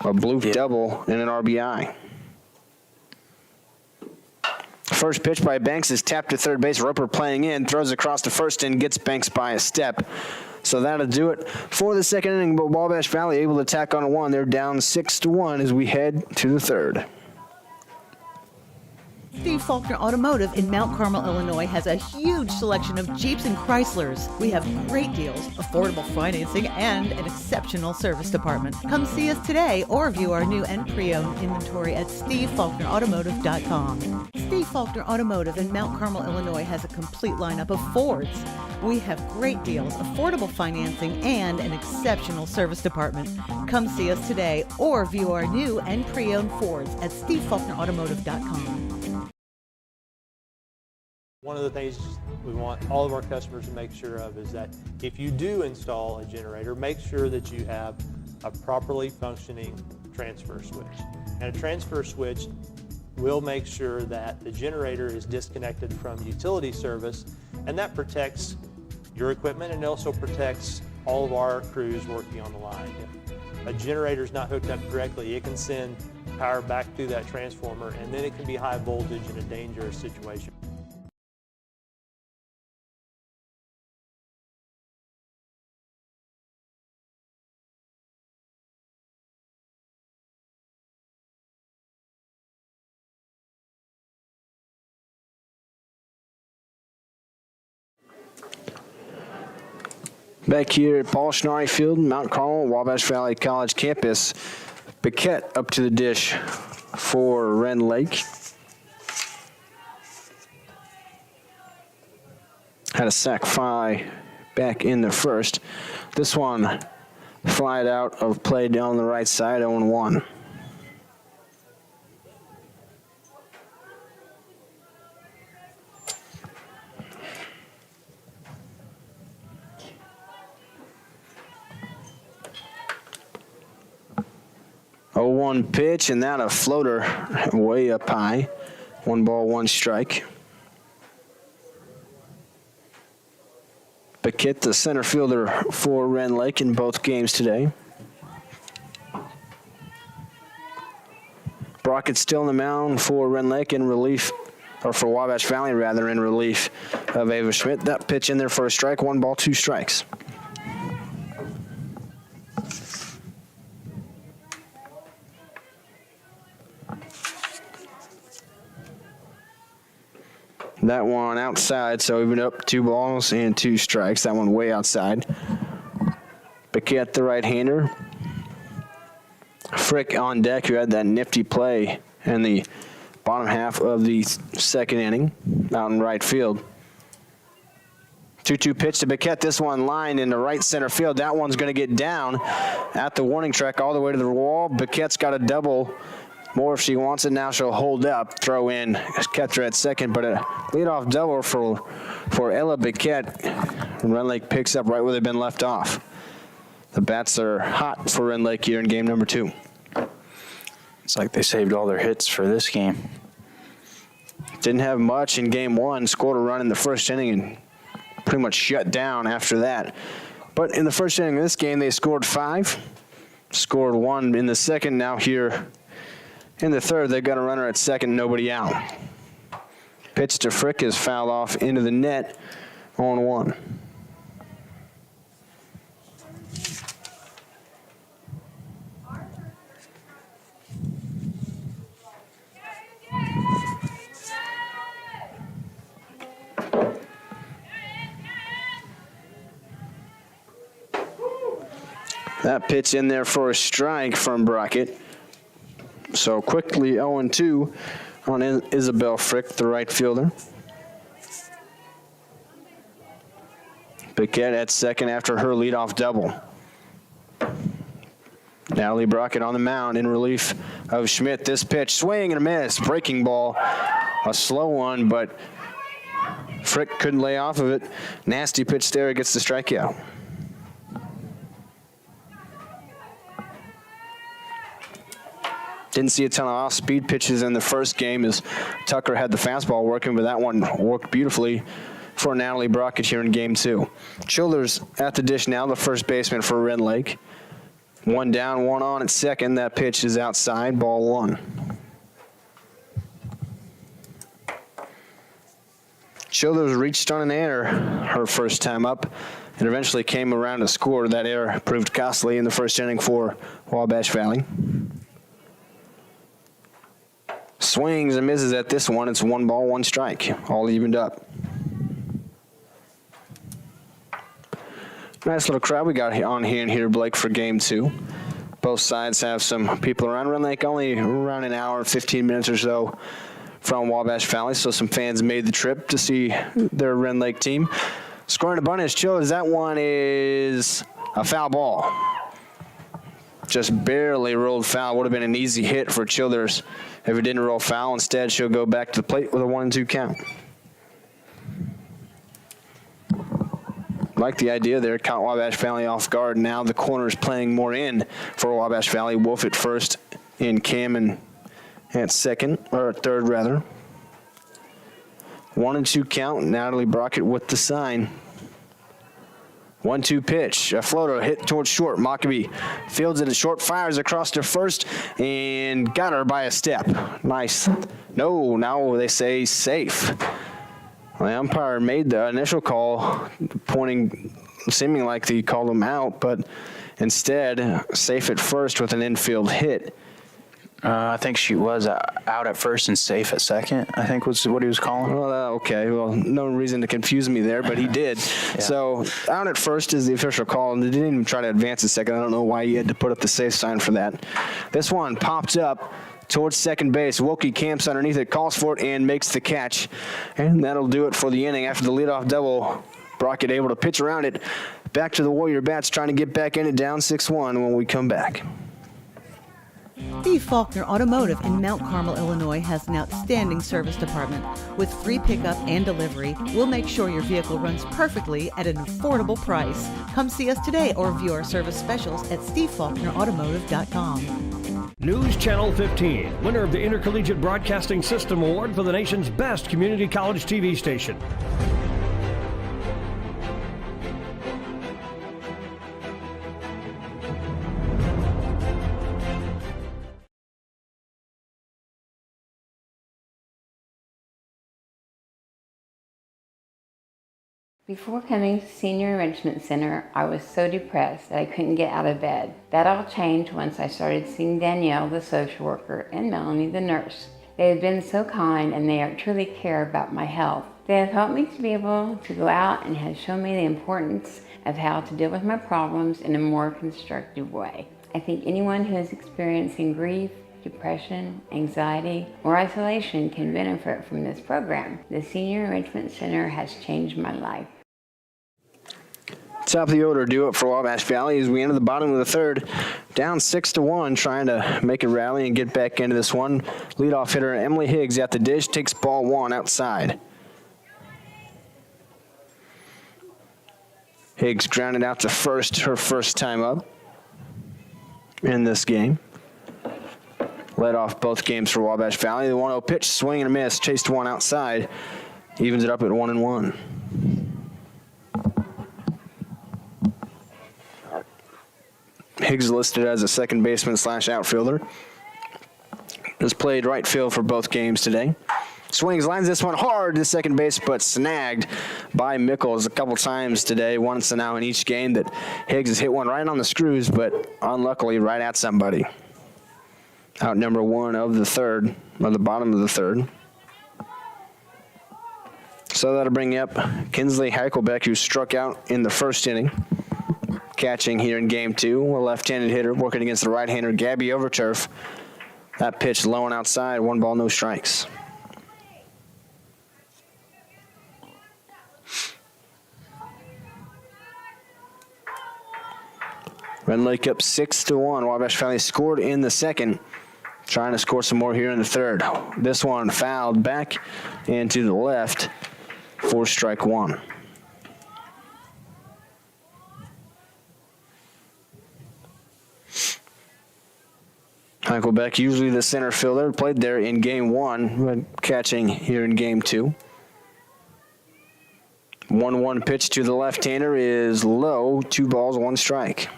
A bloop double and an RBI. First pitch by Banks is tapped to third base. Roper playing in, throws across to first and gets Banks by a step. So that'll do it for the second inning, but Wabash Valley able to tack on a 1. They're down 6-1 as we head to the third. Steve Faulkner Automotive in Mount Carmel, Illinois has a huge selection of Jeeps and Chryslers. We have great deals, affordable financing, and an exceptional service department. Come see us today or view our new and pre-owned inventory at SteveFaulknerAutomotive.com. Steve Faulkner Automotive in Mount Carmel, Illinois has a complete lineup of Fords. We have great deals, affordable financing, and an exceptional service department. Come see us today or view our new and pre-owned Fords at SteveFaulknerAutomotive.com. One of the things we want all of our customers to make sure of is that if you do install a generator, make sure that you have a properly functioning transfer switch. And a transfer switch will make sure that the generator is disconnected from utility service, and that protects your equipment and also protects all of our crews working on the line. If a generator is not hooked up correctly, it can send power back through that transformer, and then it can be high voltage in a dangerous situation. Back here at Paul Schnarre Field, Mount Carmel, Wabash Valley College campus, Paquette up to the dish for Rend Lake. Had a sack fly back in the first. This one flied out of play down the right side, 0-1. One pitch, and that a floater way up high. 1 ball, 1 strike. Paquette, the center fielder for Rend Lake in both games today. Brockett's still in the mound for Rend Lake in relief, or for Wabash Valley rather, in relief of Ava Schmidt. That pitch in there for a strike, 1 ball, 2 strikes. That one outside, so even up 2 balls and 2 strikes. That one way outside. Paquette, the right-hander. Frick on deck, who had that nifty play in the bottom half of the second inning out in right field. 2-2 pitch to Paquette. This one lined into right center field. That one's going to get down at the warning track all the way to the wall. Paquette's got a double. More if she wants it now, she'll hold up, throw in catcher at second, but a leadoff double for Ella Paquette. Rend Lake picks up right where they've been left off. The bats are hot for Rend Lake here in game number 2. It's like they saved all their hits for this game. Didn't have much in game 1, scored a run in the first inning and pretty much shut down after that. But in the first inning of this game, they scored 5, scored 1 in the second. Now here in the third, they've got a runner at second, nobody out. Pitch to Frick is fouled off into the net, 0-1. That pitch in there for a strike from Brockett. So quickly 0-2 on Isabel Frick, the right fielder. Paquette at second after her leadoff double. Natalie Brockett on the mound in relief of Schmidt. This pitch, swing and a miss, breaking ball, a slow one, but Frick couldn't lay off of it. Nasty pitch there, gets the strikeout. Didn't see a ton of off-speed pitches in the first game as Tucker had the fastball working, but that one worked beautifully for Natalie Brockett here in game 2. Childers at the dish now, the first baseman for Rend Lake. 1 down, 1 on at second. That pitch is outside, ball 1. Childers reached on an error her first time up and eventually came around to score. That error proved costly in the first inning for Wabash Valley. Swings and misses at this one. It's 1 ball, 1 strike, all evened up. Nice little crowd we got on hand here, Blake, for game 2. Both sides have some people around. Rend Lake only around an hour, 15 minutes or so from Wabash Valley, so some fans made the trip to see their Rend Lake team. Scoring a bunt is Childers. That one is a foul ball. Just barely rolled foul. Would have been an easy hit for Childers if it didn't roll foul. Instead, she'll go back to the plate with a 1-2 count. Like the idea there, caught Wabash Valley off guard. Now the corner's playing more in for Wabash Valley. Wolf at first and Cameron at second, or third rather. 1-2 count. Natalie Brockett with the sign. 1-2 pitch, a floater hit towards short. Mockabee fields it at short, fires across to first, and got her by a step. Nice. No, now they say safe. The umpire made the initial call, seeming like he called him out, but instead, safe at first with an infield hit. I think she was out at first and safe at second, I think was what he was calling. Well, okay. Well, no reason to confuse me there, but he did. Yeah. So out at first is the official call, and they didn't even try to advance a second. I don't know why he had to put up the safe sign for that. This one popped up towards second base. Wilkie camps underneath it, calls for it, and makes the catch. And that'll do it for the inning. After the leadoff double, Brockett able to pitch around it. Back to the Warrior Bats, trying to get back in it, down 6-1 when we come back. Steve Faulkner Automotive in Mount Carmel, Illinois has an outstanding service department. With free pickup and delivery, we'll make sure your vehicle runs perfectly at an affordable price. Come see us today or view our service specials at stevefaulknerautomotive.com. News Channel 15, winner of the Intercollegiate Broadcasting System Award for the nation's best community college TV station. Before coming to Senior Enrichment Center, I was so depressed that I couldn't get out of bed. That all changed once I started seeing Danielle, the social worker, and Melanie, the nurse. They have been so kind and they truly care about my health. They have helped me to be able to go out and have shown me the importance of how to deal with my problems in a more constructive way. I think anyone who is experiencing grief, depression, anxiety, or isolation can benefit from this program. The Senior Enrichment Center has changed my life. Top of the order, do it for Wabash Valley as we enter the bottom of the third. Down 6-1, trying to make a rally and get back into this one. Leadoff hitter Emily Higgs at the dish, takes ball one outside. Higgs grounded out to first, her first time up in this game. Led off both games for Wabash Valley. The 1-0 pitch, swing and a miss, chased one outside. Evens it up at 1-1. Higgs listed as a second baseman / outfielder. Has played right field for both games today. Swings, lines this one hard to second base, but snagged by Mickles a couple times today, once and now in each game that Higgs has hit one right on the screws, but unluckily right at somebody. Out number one of the third, or the bottom of the third. So that'll bring up Kinsley Heichelbeck, who struck out in the first inning. Catching here in game two, a left-handed hitter working against the right-hander, Gabby Overturf. That pitch low and outside, 1 ball, no strikes. Rend Lake up 6-1. Wabash Valley scored in the second. Trying to score some more here in the third. This one fouled back and to the left for strike one. Heichelbeck, usually the center fielder, played there in game one, but catching here in game two. 1-1 pitch to the left-hander is low, 2 balls, 1 strike.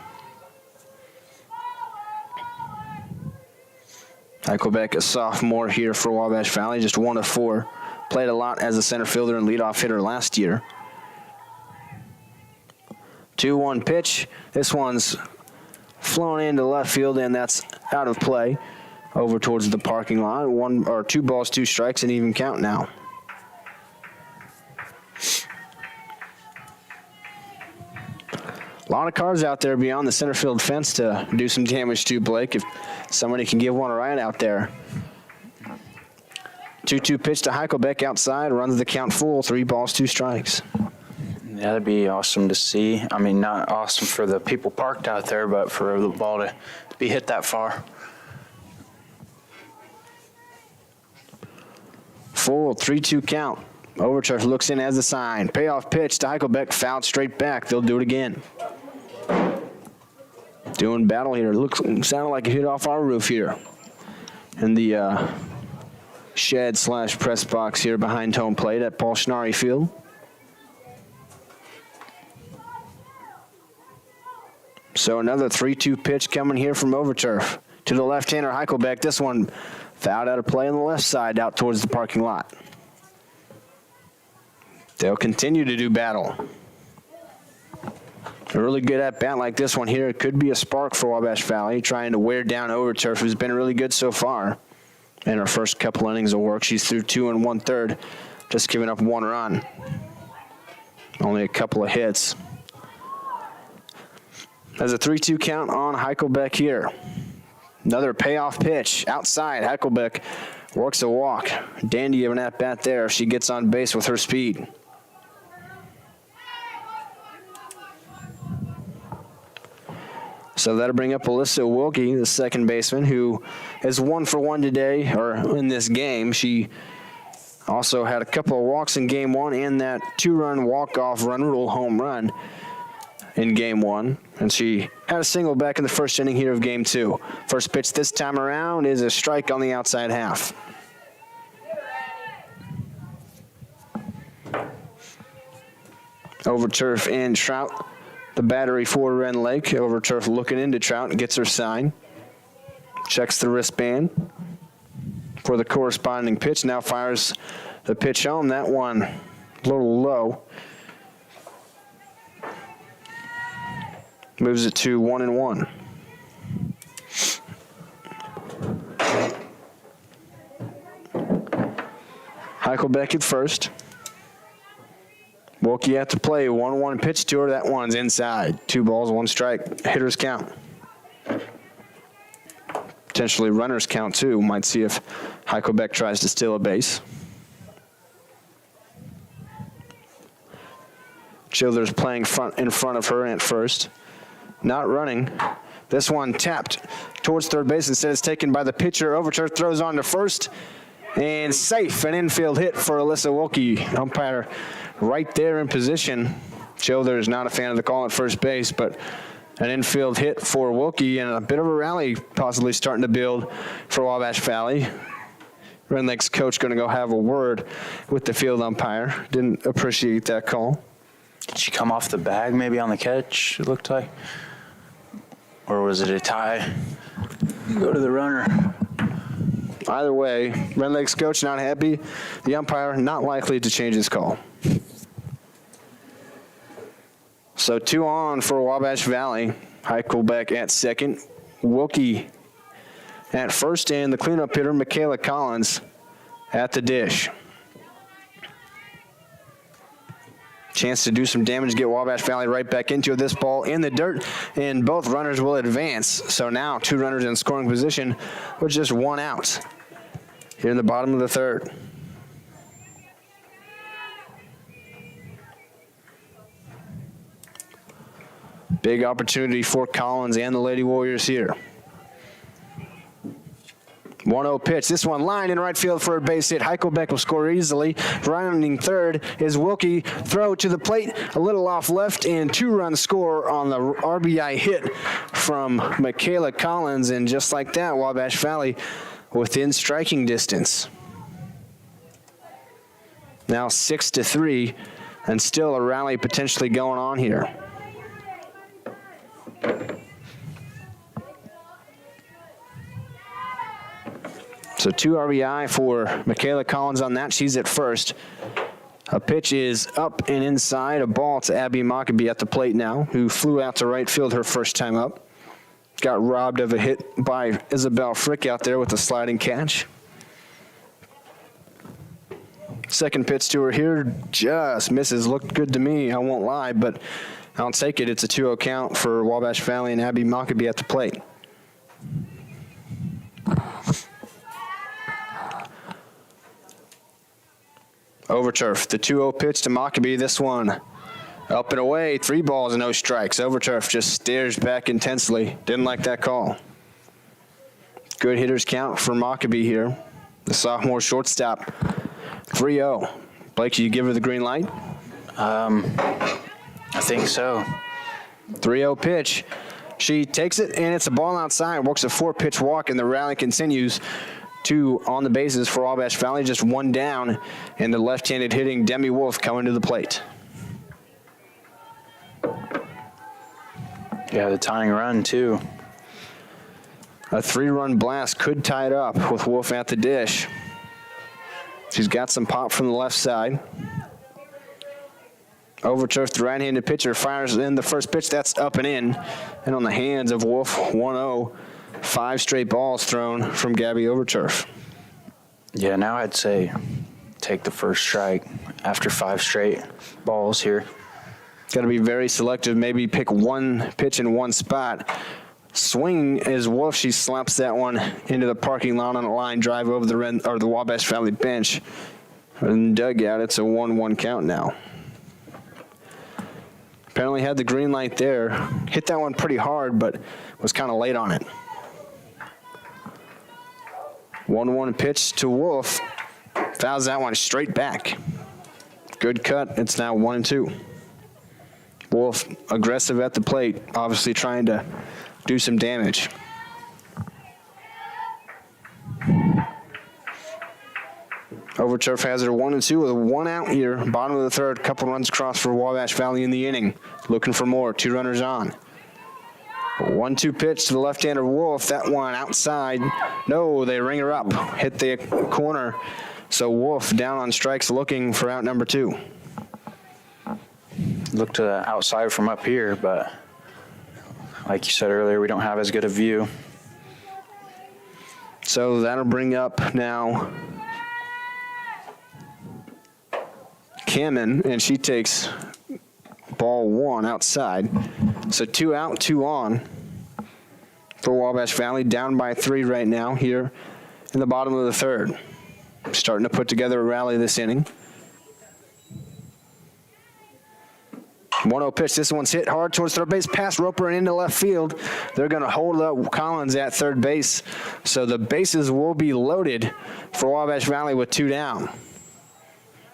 Heichelbeck, a sophomore here for Wabash Valley, just 1 of 4. Played a lot as a center fielder and leadoff hitter last year. 2-1 pitch. This one's flown into left field, and that's out of play over towards the parking lot. 2 balls, 2 strikes, and even count now. A lot of cars out there beyond the center field fence to do some damage to, Blake, if somebody can give one a ride out there. 2-2 pitch to Heichelbeck outside, runs the count full, 3 balls, 2 strikes. Yeah, that'd be awesome to see. I mean, not awesome for the people parked out there, but for the ball to be hit that far. Full 3-2 count. Overturf looks in as a sign. Payoff pitch to Heichelbeck, fouled straight back. They'll do it again. Doing battle here. Sounded like it hit off our roof here. In the shed / press box here behind home plate at Paul Schnarre Field. So another 3-2 pitch coming here from Overturf. To the left-hander, Heichelbeck. This one fouled out of play on the left side out towards the parking lot. They'll continue to do battle. A really good at-bat like this one here. It could be a spark for Wabash Valley, trying to wear down Overturf, who's been really good so far. In her first couple innings of work, she's through 2 1/3, just giving up 1 run. Only a couple of hits. There's a 3-2 count on Heichelbeck here. Another payoff pitch outside. Heichelbeck works a walk. Dandy of an at-bat there. She gets on base with her speed. So that'll bring up Alyssa Wilkie, the second baseman, who is 1 for 1 today, or in this game. She also had a couple of walks in game 1 and that 2-run walk-off run rule home run in game 1. And she had a single back in the first inning here of game 2. First pitch this time around is a strike on the outside half. Overturf and Trout. The battery for Rend Lake. Overturf looking into Trout and gets her sign. Checks the wristband for the corresponding pitch. Now fires the pitch home. That one a little low. Moves it to 1-1. Heichelbeck at first. Wilkie at the play, 1-1 pitch to her. That one's inside. 2 balls, 1 strike. Hitters count. Potentially runners count too. Might see if Heichelbeck tries to steal a base. Childers playing in front of her at first. Not running. This one tapped towards third base. Instead, it's taken by the pitcher. Overturf throws on to first. And safe, an infield hit for Alyssa Wilkie. Umpire right there in position. Childers not a fan of the call at first base, but an infield hit for Wilkie and a bit of a rally possibly starting to build for Wabash Valley. Rend Lake's coach going to go have a word with the field umpire. Didn't appreciate that call. Did she come off the bag maybe on the catch, it looked like? Or was it a tie? Go to the runner. Either way, Rend Lake's coach not happy. The umpire not likely to change his call. So 2 on for Wabash Valley. Heichelbeck at second. Wilkie at first, and the cleanup hitter, Michaela Collins, at the dish. Chance to do some damage, get Wabash Valley right back into this ball in the dirt, and both runners will advance. So now 2 runners in scoring position with just 1 out here in the bottom of the 3rd. Big opportunity for Collins and the Lady Warriors here. 1-0 pitch. This one lined in right field for a base hit. Heichelbeck will score easily. Rounding third is Wilkie. Throw to the plate, a little off left, and 2-run score on the RBI hit from Michaela Collins. And just like that, Wabash Valley within striking distance. Now 6-3, and still a rally potentially going on here. So 2 RBI for Michaela Collins on that. She's at first. A pitch is up and inside. A ball to Abby Mockabee at the plate now, who flew out to right field her first time up. Got robbed of a hit by Isabel Frick out there with a sliding catch. Second pitch to her here just misses. Looked good to me, I won't lie, but I'll take it. It's a 2-0 count for Wabash Valley and Abby Mockabee at the plate. Overturf, the 2-0 pitch to Mockabee. This one up and away, 3 balls and no strikes. Overturf just stares back intensely. Didn't like that call. Good hitters count for Mockabee here. The sophomore shortstop. 3-0. Blake, you give her the green light? I think so. 3-0 pitch. She takes it, and it's a ball outside. Works a 4-pitch walk, and the rally continues. 2 on the bases for Wabash Valley, just 1 down, and the left-handed hitting Demi Wolf coming to the plate. Yeah, the tying run, too. A 3-run blast could tie it up with Wolf at the dish. She's got some pop from the left side. Overturf, the right-handed pitcher, fires in the first pitch. That's up and in. And on the hands of Wolf, 1-0. 5 straight balls thrown from Gabby Overturf. Yeah, now I'd say take the first strike after 5 straight balls here. Got to be very selective. Maybe pick one pitch in one spot. Swing is Wolf. She slaps that one into the parking lot on a line drive over the Wabash Valley bench. And dugout, it's a 1-1 count now. Apparently had the green light there. Hit that one pretty hard, but was kind of late on it. 1-1 pitch to Wolf. Fouls that one straight back. Good cut. It's now 1-2. Wolf aggressive at the plate, obviously trying to do some damage. Overturf has her 1-2 with 1 out here. Bottom of the third, couple runs across for Wabash Valley in the inning. Looking for more, 2 runners on. 1-2 pitch to the left-hander Wolf. That one outside. No, they ring her up. Hit the corner. So Wolf down on strikes looking for out number 2. Look to the outside from up here, but like you said earlier, we don't have as good a view. So that'll bring up now Kamen, and she takes ball 1 outside. So 2 out, 2 on for Wabash Valley, down by 3 right now here in the bottom of the third. Starting to put together a rally this inning. 1-0 pitch. This one's hit hard towards third base, past Roper and into left field. They're going to hold up Collins at third base. So the bases will be loaded for Wabash Valley with 2 down.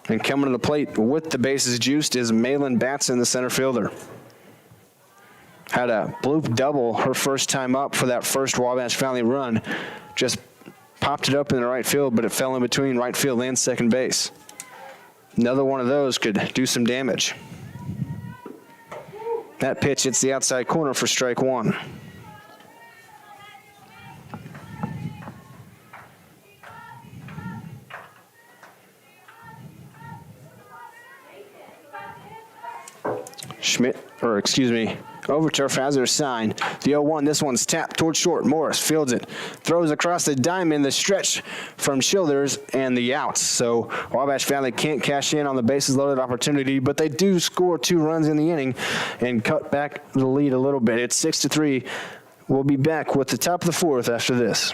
And coming to the plate with the bases juiced is Malin Batson, the center fielder. Had a bloop double her first time up for that first Wabash Valley run. Just popped it up in the right field, but it fell in between right field and second base. Another one of those could do some damage. That pitch hits the outside corner for strike 1. Overturf has her sign. The 0-1, this one's tapped towards short. Morris fields it, throws across the diamond, the stretch from Childers, and the outs. So Wabash Valley can't cash in on the bases loaded opportunity, but they do score 2 runs in the inning and cut back the lead a little bit. It's 6-3. We'll be back with the top of the 4th after this.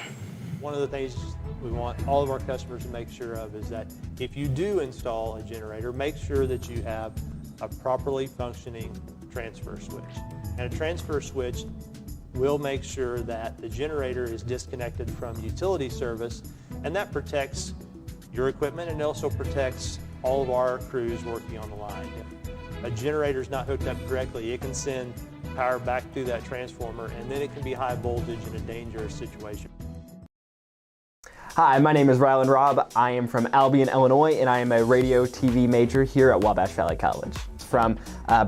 One of the things we want all of our customers to make sure of is that if you do install a generator, make sure that you have a properly functioning transfer switch. And a transfer switch will make sure that the generator is disconnected from utility service, and that protects your equipment and also protects all of our crews working on the line. If a generator is not hooked up correctly, it can send power back through that transformer, and then it can be high voltage in a dangerous situation. Hi, my name is Ryland Robb. I am from Albion, Illinois, and I am a radio TV major here at Wabash Valley College. From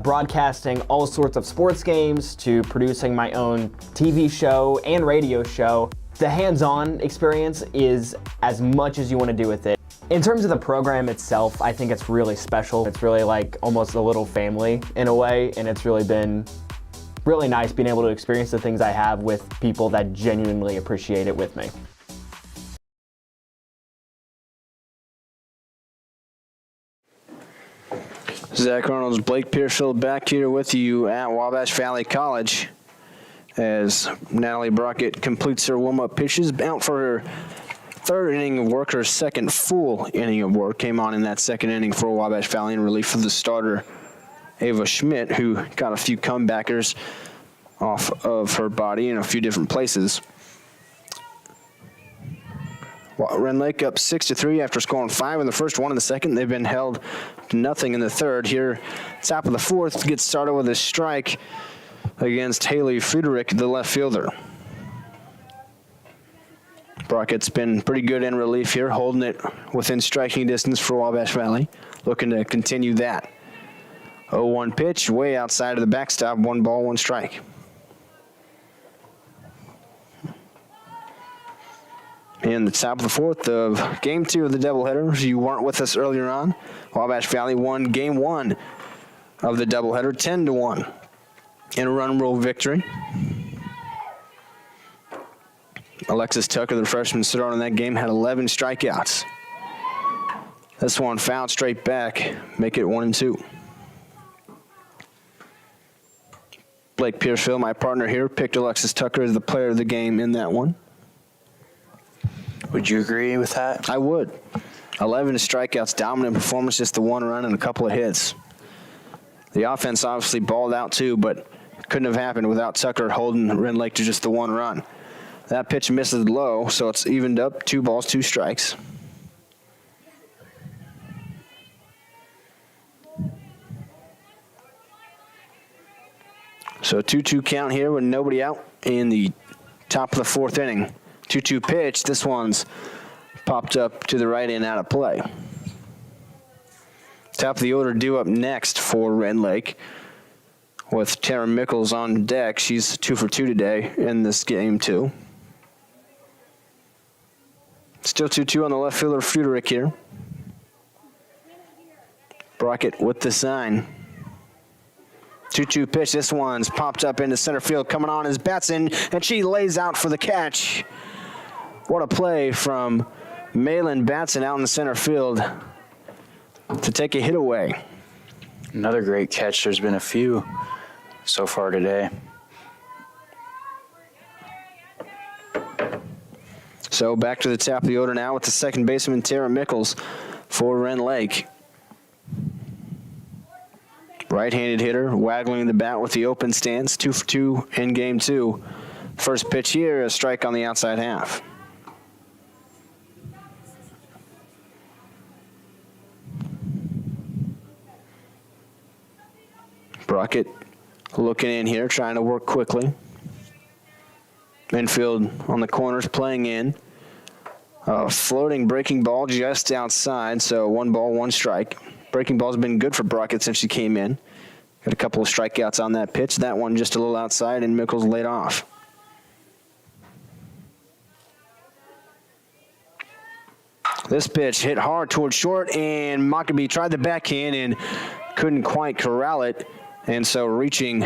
broadcasting all sorts of sports games to producing my own TV show and radio show, the hands-on experience is as much as you want to do with it. In terms of the program itself, I think it's really special. It's really like almost a little family in a way, and it's really been really nice being able to experience the things I have with people that genuinely appreciate it with me. Zach Arnold's Blake Pierfield back here with you at Wabash Valley College as Natalie Brockett completes her warm-up pitches, out for her 3rd inning of work. Her 2nd full inning of work came on in that 2nd inning for Wabash Valley in relief of the starter, Ava Schmidt, who got a few comebackers off of her body in a few different places. Rend Lake up 6-3 after scoring 5 in the first, 1 in the second. They've been held to nothing in the third. Here, top of the 4th, gets started with a strike against Haley Friedrich, the left fielder. Brockett's been pretty good in relief here, holding it within striking distance for Wabash Valley, looking to continue that. 0-1 pitch, way outside of the backstop, 1 ball, 1 strike. In the top of the 4th of Game 2 of the doubleheader. You weren't with us earlier on. Wabash Valley won Game 1 of the doubleheader, 10-1 in a run rule victory. Alexis Tucker, the freshman starter in that game, had 11 strikeouts. This one fouled straight back, make it 1-2. Blake Piercefield, my partner here, picked Alexis Tucker as the player of the game in that one. Would you agree with that? I would. 11 strikeouts, dominant performance, just the one run and a couple of hits. The offense obviously balled out too, but couldn't have happened without Tucker holding Rend Lake to just the one run. That pitch misses low, so it's evened up, 2 balls, 2 strikes. So 2-2 count here with nobody out in the top of the 4th inning. 2-2 pitch. This one's popped up to the right and out of play. Top of the order due up next for Rend Lake with Tara Mickles on deck. She's 2 for 2 today in this game too. Still 2-2 on the left fielder Friedrich here. Brockett with the sign. 2-2 pitch. This one's popped up into center field. Coming on is Batson, and she lays out for the catch. What a play from Malin Batson out in the center field to take a hit away. Another great catch. There's been a few so far today. So back to the top of the order now with the second baseman, Tara Mickles for Rend Lake. Right-handed hitter, waggling the bat with the open stance, 2 for 2 in game 2. First pitch here, a strike on the outside half. Brockett looking in here, trying to work quickly. Infield on the corners, playing in. A floating breaking ball just outside, so 1 ball, 1 strike. Breaking ball's been good for Brockett since she came in. Got a couple of strikeouts on that pitch. That one just a little outside, and Mickles laid off. This pitch hit hard towards short, and Mockabee tried the backhand and couldn't quite corral it. And so reaching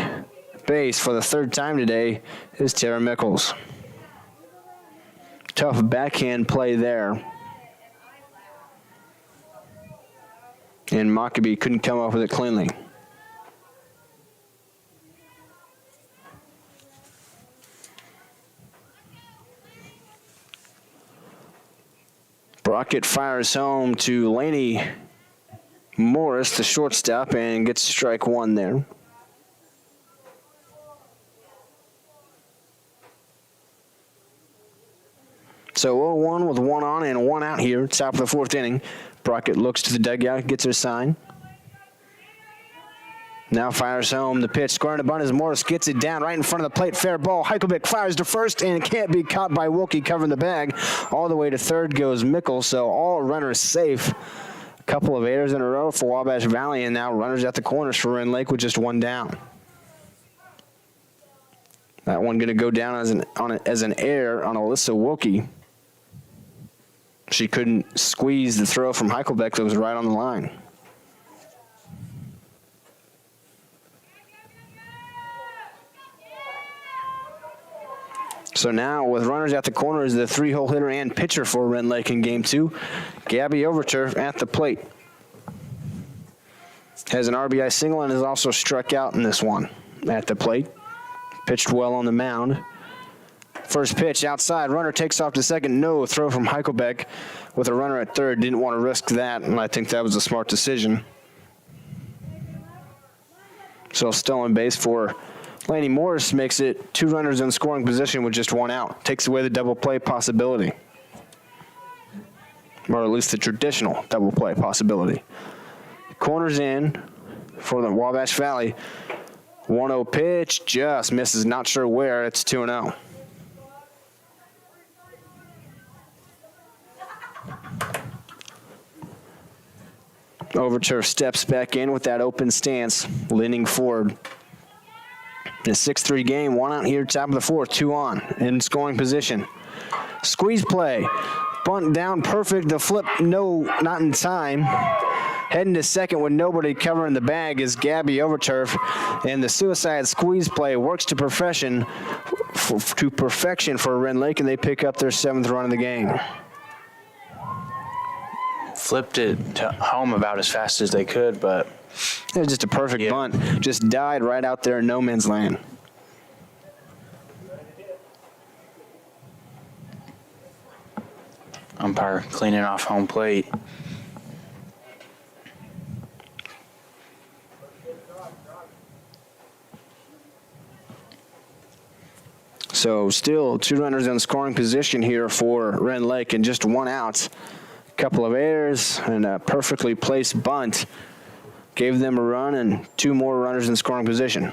base for the 3rd time today is Tara Mickles. Tough backhand play there. And Mockabee couldn't come up with it cleanly. Brockett fires home to Laney Morris, the shortstop, and gets strike 1 there. So 0-1 with 1 on and 1 out here, top of the 4th inning. Brockett looks to the dugout, gets her sign. Now fires home the pitch, squaring to bunt as Morris gets it down right in front of the plate. Fair ball. Heichelbeck fires to first and can't be caught by Wilkie covering the bag. All the way to third goes Mickles, so all runners safe. A couple of errors in a row for Wabash Valley, and now runners at the corners for Rend Lake with just 1 down. That one going to go down as an error on Alyssa Wilkie. She couldn't squeeze the throw from Heichelbeck that was right on the line. So now with runners at the corners, the 3-hole hitter and pitcher for Rend Lake in game 2, Gabby Overturf at the plate. Has an RBI single and has also struck out in this one at the plate. Pitched well on the mound. First pitch outside, runner takes off to second, no throw from Heichelbeck with a runner at third. Didn't want to risk that, and I think that was a smart decision. So still on base for Laney Morris, makes it 2 runners in scoring position with just 1 out. Takes away the double play possibility, or at least the traditional double play possibility. Corners in for the Wabash Valley. 1-0 pitch, just misses, not sure where. It's 2-0. Overturf steps back in with that open stance, leaning forward. In a 6-3 game, 1 out here, top of the 4th, 2 on, in scoring position. Squeeze play, bunt down, perfect. The flip, no, not in time. Heading to second with nobody covering the bag is Gabby Overturf, and the suicide squeeze play works to perfection for Rend Lake, and they pick up their 7th run of the game. Flipped it to home about as fast as they could, but it was just a perfect bunt. Just died right out there in no man's land. umpire cleaning off home plate. So still 2 runners in scoring position here for Rend Lake and just 1 out. A couple of errors and a perfectly placed bunt gave them a run and 2 more runners in scoring position.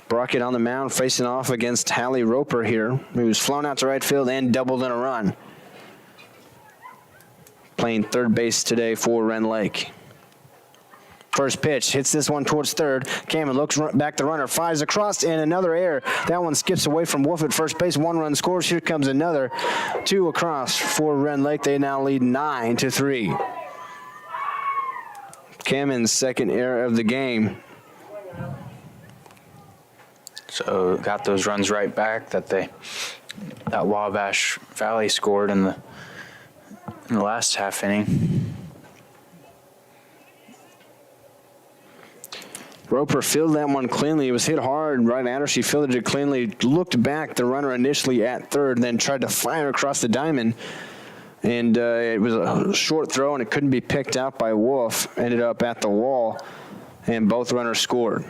Brockett on the mound facing off against Hallie Roper here. He was flown out to right field and doubled in a run. Playing third base today for Rend Lake. First pitch, hits this one towards third. Cameron looks back the runner, fires across, and another error. That one skips away from Wolf at first base. 1 run scores. Here comes another. 2 across for Rend Lake. They now lead 9-3. Cameron's second error of the game. So got those runs right back that Wabash Valley scored in the last half inning. Roper fielded that one cleanly. It was hit hard right at her. She fielded it cleanly, looked back the runner initially at third, then tried to fire across the diamond. And it was a short throw, and it couldn't be picked out by Wolf. Ended up at the wall, and both runners scored.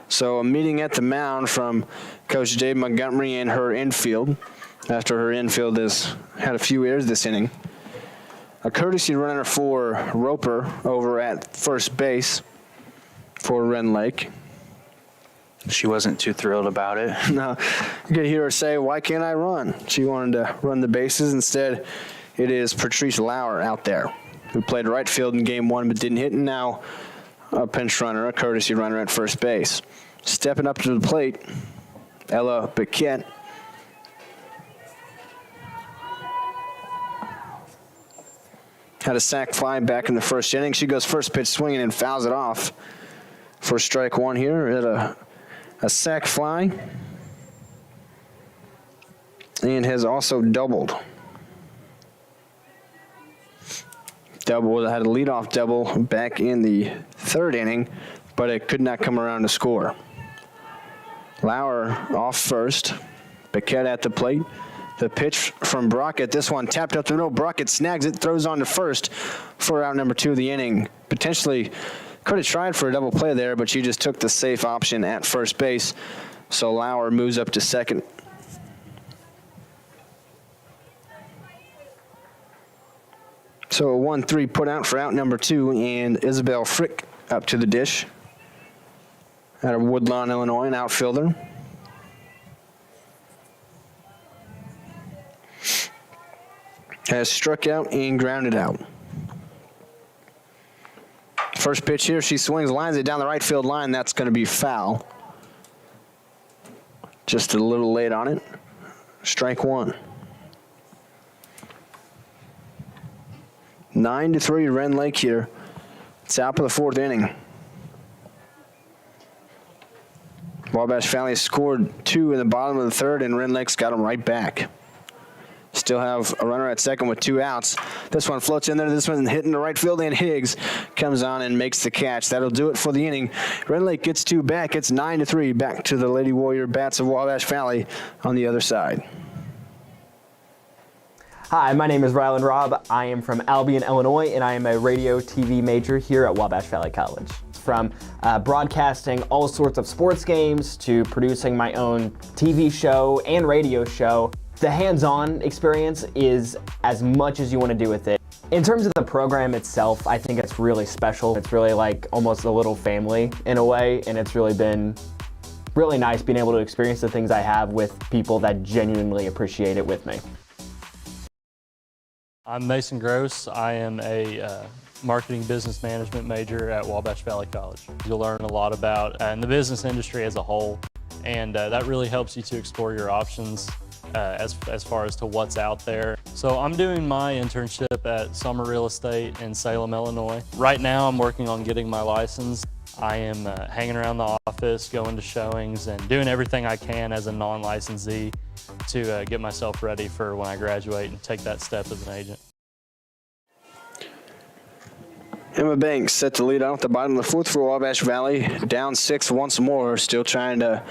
So a meeting at the mound from Coach Dave Montgomery and her infield, after her infield has had a few errors this inning. A courtesy runner for Roper over at first base for Rend Lake. She wasn't too thrilled about it. No, you could hear her say, "Why can't I run?" She wanted to run the bases. Instead, it is Patrice Lauer out there, who played right field in game 1 but didn't hit, and now a pinch runner, a courtesy runner at first base. Stepping up to the plate, Ella Biquette. Had a sac fly back in the first inning. She goes first pitch swinging and fouls it off for strike 1 here. Had a sac fly and has also doubled. Had a leadoff double back in the 3rd inning, but it could not come around to score. Lauer off first. Biquette at the plate. The pitch from Brockett. This one tapped up the middle. Brockett snags it, throws on to first for out number 2 of the inning. Potentially could have tried for a double play there, but she just took the safe option at first base. So Lauer moves up to second. So a 1-3 put out for out number 2, and Isabel Frick up to the dish. Out of Woodlawn, Illinois, an outfielder. Has struck out and grounded out. First pitch here, she swings, lines it down the right field line. That's going to be foul. Just a little late on it. Strike 1. 9-3 Rend Lake here. Top of the 4th inning. Wabash Valley scored 2 in the bottom of the 3rd, and Rend Lake's got them right back. Still have a runner at second with 2 outs. This one floats in there. This one hitting the right field, and Higgs comes on and makes the catch. That'll do it for the inning. Rend Lake gets 2 back. It's 9-3 back to the Lady Warrior Bats of Wabash Valley on the other side. Hi, my name is Rylan Robb. I am from Albion, Illinois, and I am a radio TV major here at Wabash Valley College. From broadcasting all sorts of sports games to producing my own TV show and radio show, the hands-on experience is as much as you want to do with it. In terms of the program itself, I think it's really special. It's really like almost a little family in a way, and it's really been really nice being able to experience the things I have with people that genuinely appreciate it with me. I'm Mason Gross. I am a marketing business management major at Wabash Valley College. You'll learn a lot about in the business industry as a whole, and that really helps you to explore your options as far as to what's out there. So I'm doing my internship at Summer Real Estate in Salem, Illinois. Right now I'm working on getting my license. I am hanging around the office, going to showings, and doing everything I can as a non-licensee to get myself ready for when I graduate and take that step as an agent. Emma Banks set to lead out at the bottom of the fourth for Wabash Valley, down 6 once more, still trying to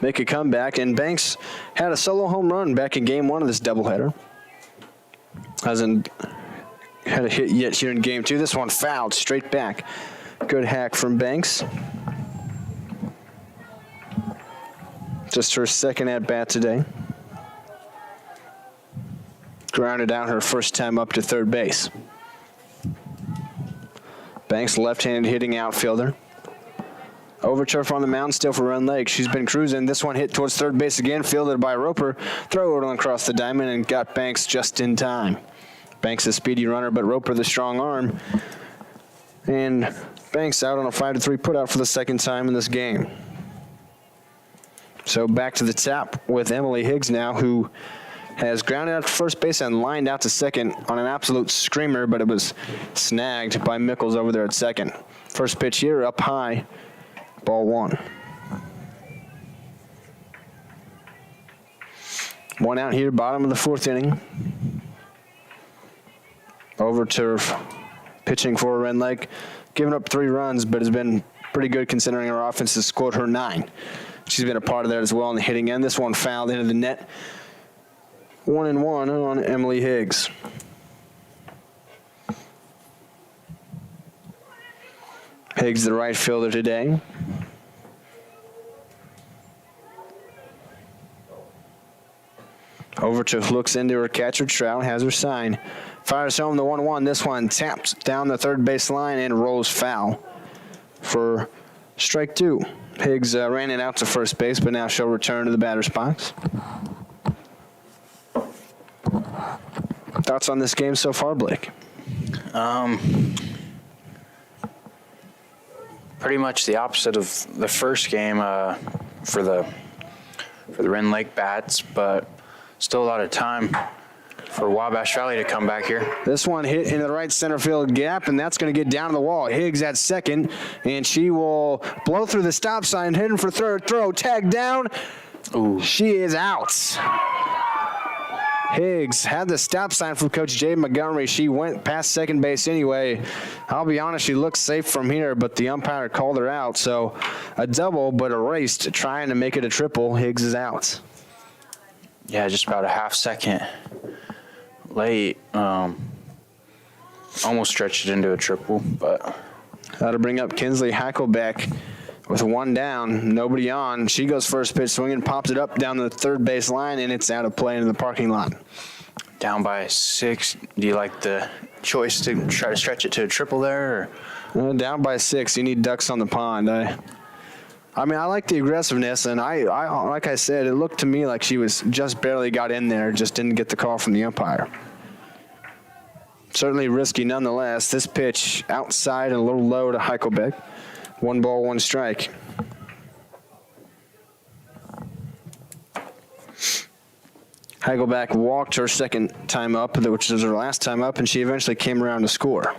make a comeback. And Banks had a solo home run back in game 1 of this doubleheader. Hasn't had a hit yet here in game 2. This one fouled straight back. Good hack from Banks. Just her second at bat today. Grounded out her first time up to third base. Banks, left-handed hitting outfielder. Over turf on the mound still for Rend Lake. She's been cruising. This one hit towards third base again, fielded by Roper. Throw it on across the diamond and got Banks just in time. Banks a speedy runner, but Roper the strong arm. And Banks out on a 5-3 putout for the second time in this game. So back to the top with Emily Higgs now, who has grounded out to first base and lined out to second on an absolute screamer, but it was snagged by Mickles over there at second. First pitch here, up high, ball 1. One out here, bottom of the fourth inning. Over turf, pitching for Rend Lake, giving up 3 runs, but has been pretty good considering her offense has scored her 9. She's been a part of that as well in the hitting end. This one fouled into the net. 1-1 on Emily Higgs. Higgs, the right fielder today. Overturf looks into her catcher. Trout has her sign. Fires home the 1-1. This one taps down the third base line and rolls foul for strike 2. Higgs ran it out to first base, but now she'll return to the batter's box. Thoughts on this game so far, Blake? Pretty much the opposite of the first game for the Rend Lake bats, but still a lot of time for Wabash Valley to come back here. This one hit into the right center field gap, and that's going to get down to the wall. Higgs at second, and she will blow through the stop sign, heading for third. Throw, tag down. Ooh. She is out. Higgs had the stop sign from Coach Jay Montgomery. She went past second base anyway. I'll be honest, she looks safe from here, but the umpire called her out. So a double, but erased, trying to make it a triple. Higgs is out. Yeah, just about a half second late. Almost stretched it into a triple, but. That'll bring up Kinsley Hacklebeck with 1 down, nobody on. She goes first pitch swinging, pops it up down the third base line, and it's out of play into the parking lot. Down by 6. Do you like the choice to try to stretch it to a triple there? Or? Down by 6, you need ducks on the pond. I mean, I like the aggressiveness, and I like I said, it looked to me like she was just barely got in there, just didn't get the call from the umpire. Certainly risky nonetheless. This pitch outside and a little low to Hacklebeck. 1 ball, 1 strike. Hacklebeck walked her second time up, which was her last time up, and she eventually came around to score.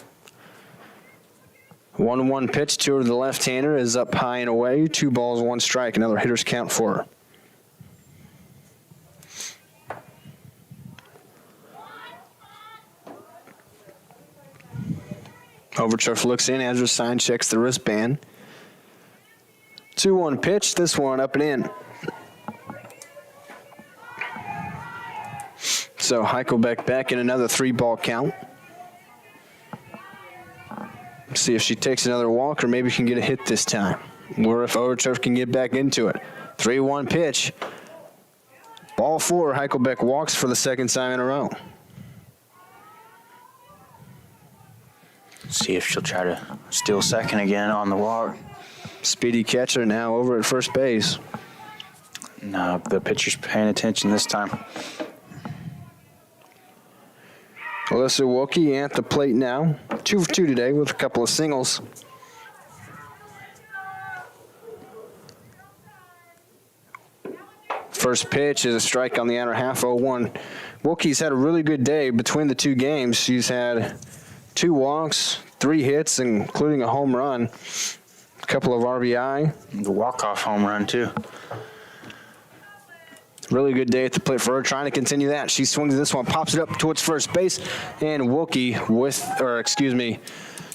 1-1 pitch to her, the left-hander is up high and away. 2 balls, 1 strike. Another hitter's count for her. Overturf looks in, has her sign, checks the wristband. 2-1 pitch, this one up and in. So Hacklebeck back in another 3-ball count. See if she takes another walk or maybe can get a hit this time. Or if Overturf can get back into it. 3-1 pitch. Ball 4, Hacklebeck walks for the second time in a row. See if she'll try to steal second again on the walk. Speedy catcher now over at first base. No, the pitcher's paying attention this time. Alyssa Wilkie at the plate now. 2 for 2 today with a couple of singles. First pitch is a strike on the outer half, 0-1. Wilkie's had a really good day between the two games. She's had 2 walks, 3 hits, including a home run, a couple of RBI. The walk-off home run, too. Really good day at the plate for her, trying to continue that. She swings this one, pops it up towards first base, and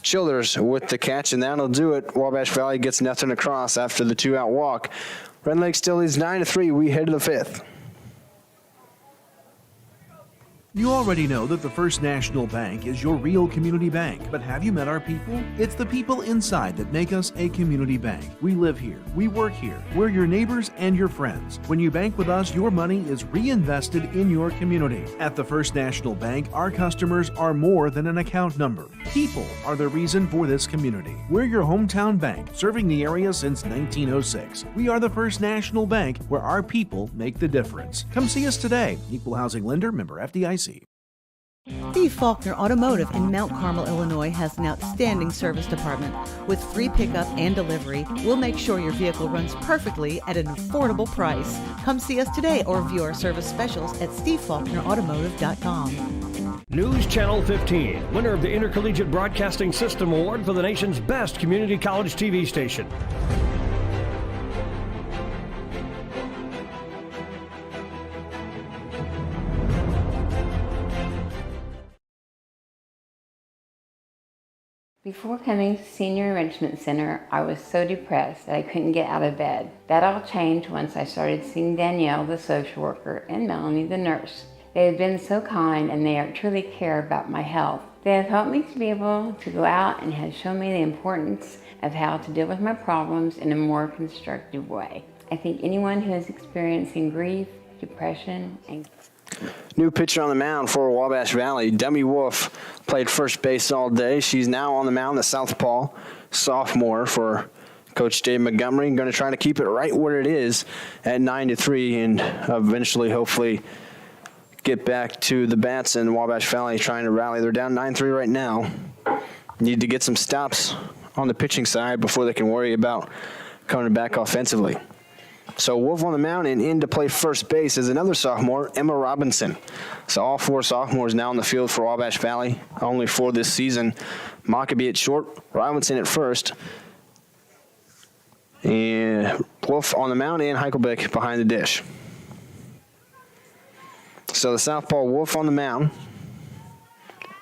Childers with the catch, and that'll do it. Wabash Valley gets nothing across after the 2-out walk. Rend Lake still leads 9-3. We head to the 5th. You already know that the First National Bank is your real community bank, but have you met our people? It's the people inside that make us a community bank. We live here, we work here, we're your neighbors and your friends. When you bank with us, your money is reinvested in your community. At the First National Bank, our customers are more than an account number. People are the reason for this community. We're your hometown bank, serving the area since 1906. We are the First National Bank, where our people make the difference. Come see us today. Equal housing lender, member FDIC. Steve Faulkner Automotive in Mount Carmel, Illinois has an outstanding service department. With free pickup and delivery, we'll make sure your vehicle runs perfectly at an affordable price. Come see us today or view our service specials at stevefaulknerautomotive.com. News Channel 15, winner of the Intercollegiate Broadcasting System Award for the nation's best community college TV station. Before coming to Senior Enrichment Center, I was so depressed that I couldn't get out of bed. That all changed once I started seeing Danielle, the social worker, and Melanie, the nurse. They have been so kind and they truly care about my health. They have helped me to be able to go out and have shown me the importance of how to deal with my problems in a more constructive way. I think anyone who is experiencing grief, depression, and New pitcher on the mound for Wabash Valley. Demi Wolf played first base all day. She's now on the mound, the southpaw sophomore for Coach Dave Montgomery. Going to try to keep it right where it is at 9-3 and eventually, hopefully, get back to the bats, and Wabash Valley trying to rally. They're down 9-3 right now. Need to get some stops on the pitching side before they can worry about coming back offensively. So Wolf on the mound, and in to play first base is another sophomore, Emma Robinson. So all 4 sophomores now in the field for Wabash Valley, only 4 this season. Mockabee at short, Robinson at first, and Wolf on the mound, and Heichelbeck behind the dish. So the southpaw Wolf on the mound,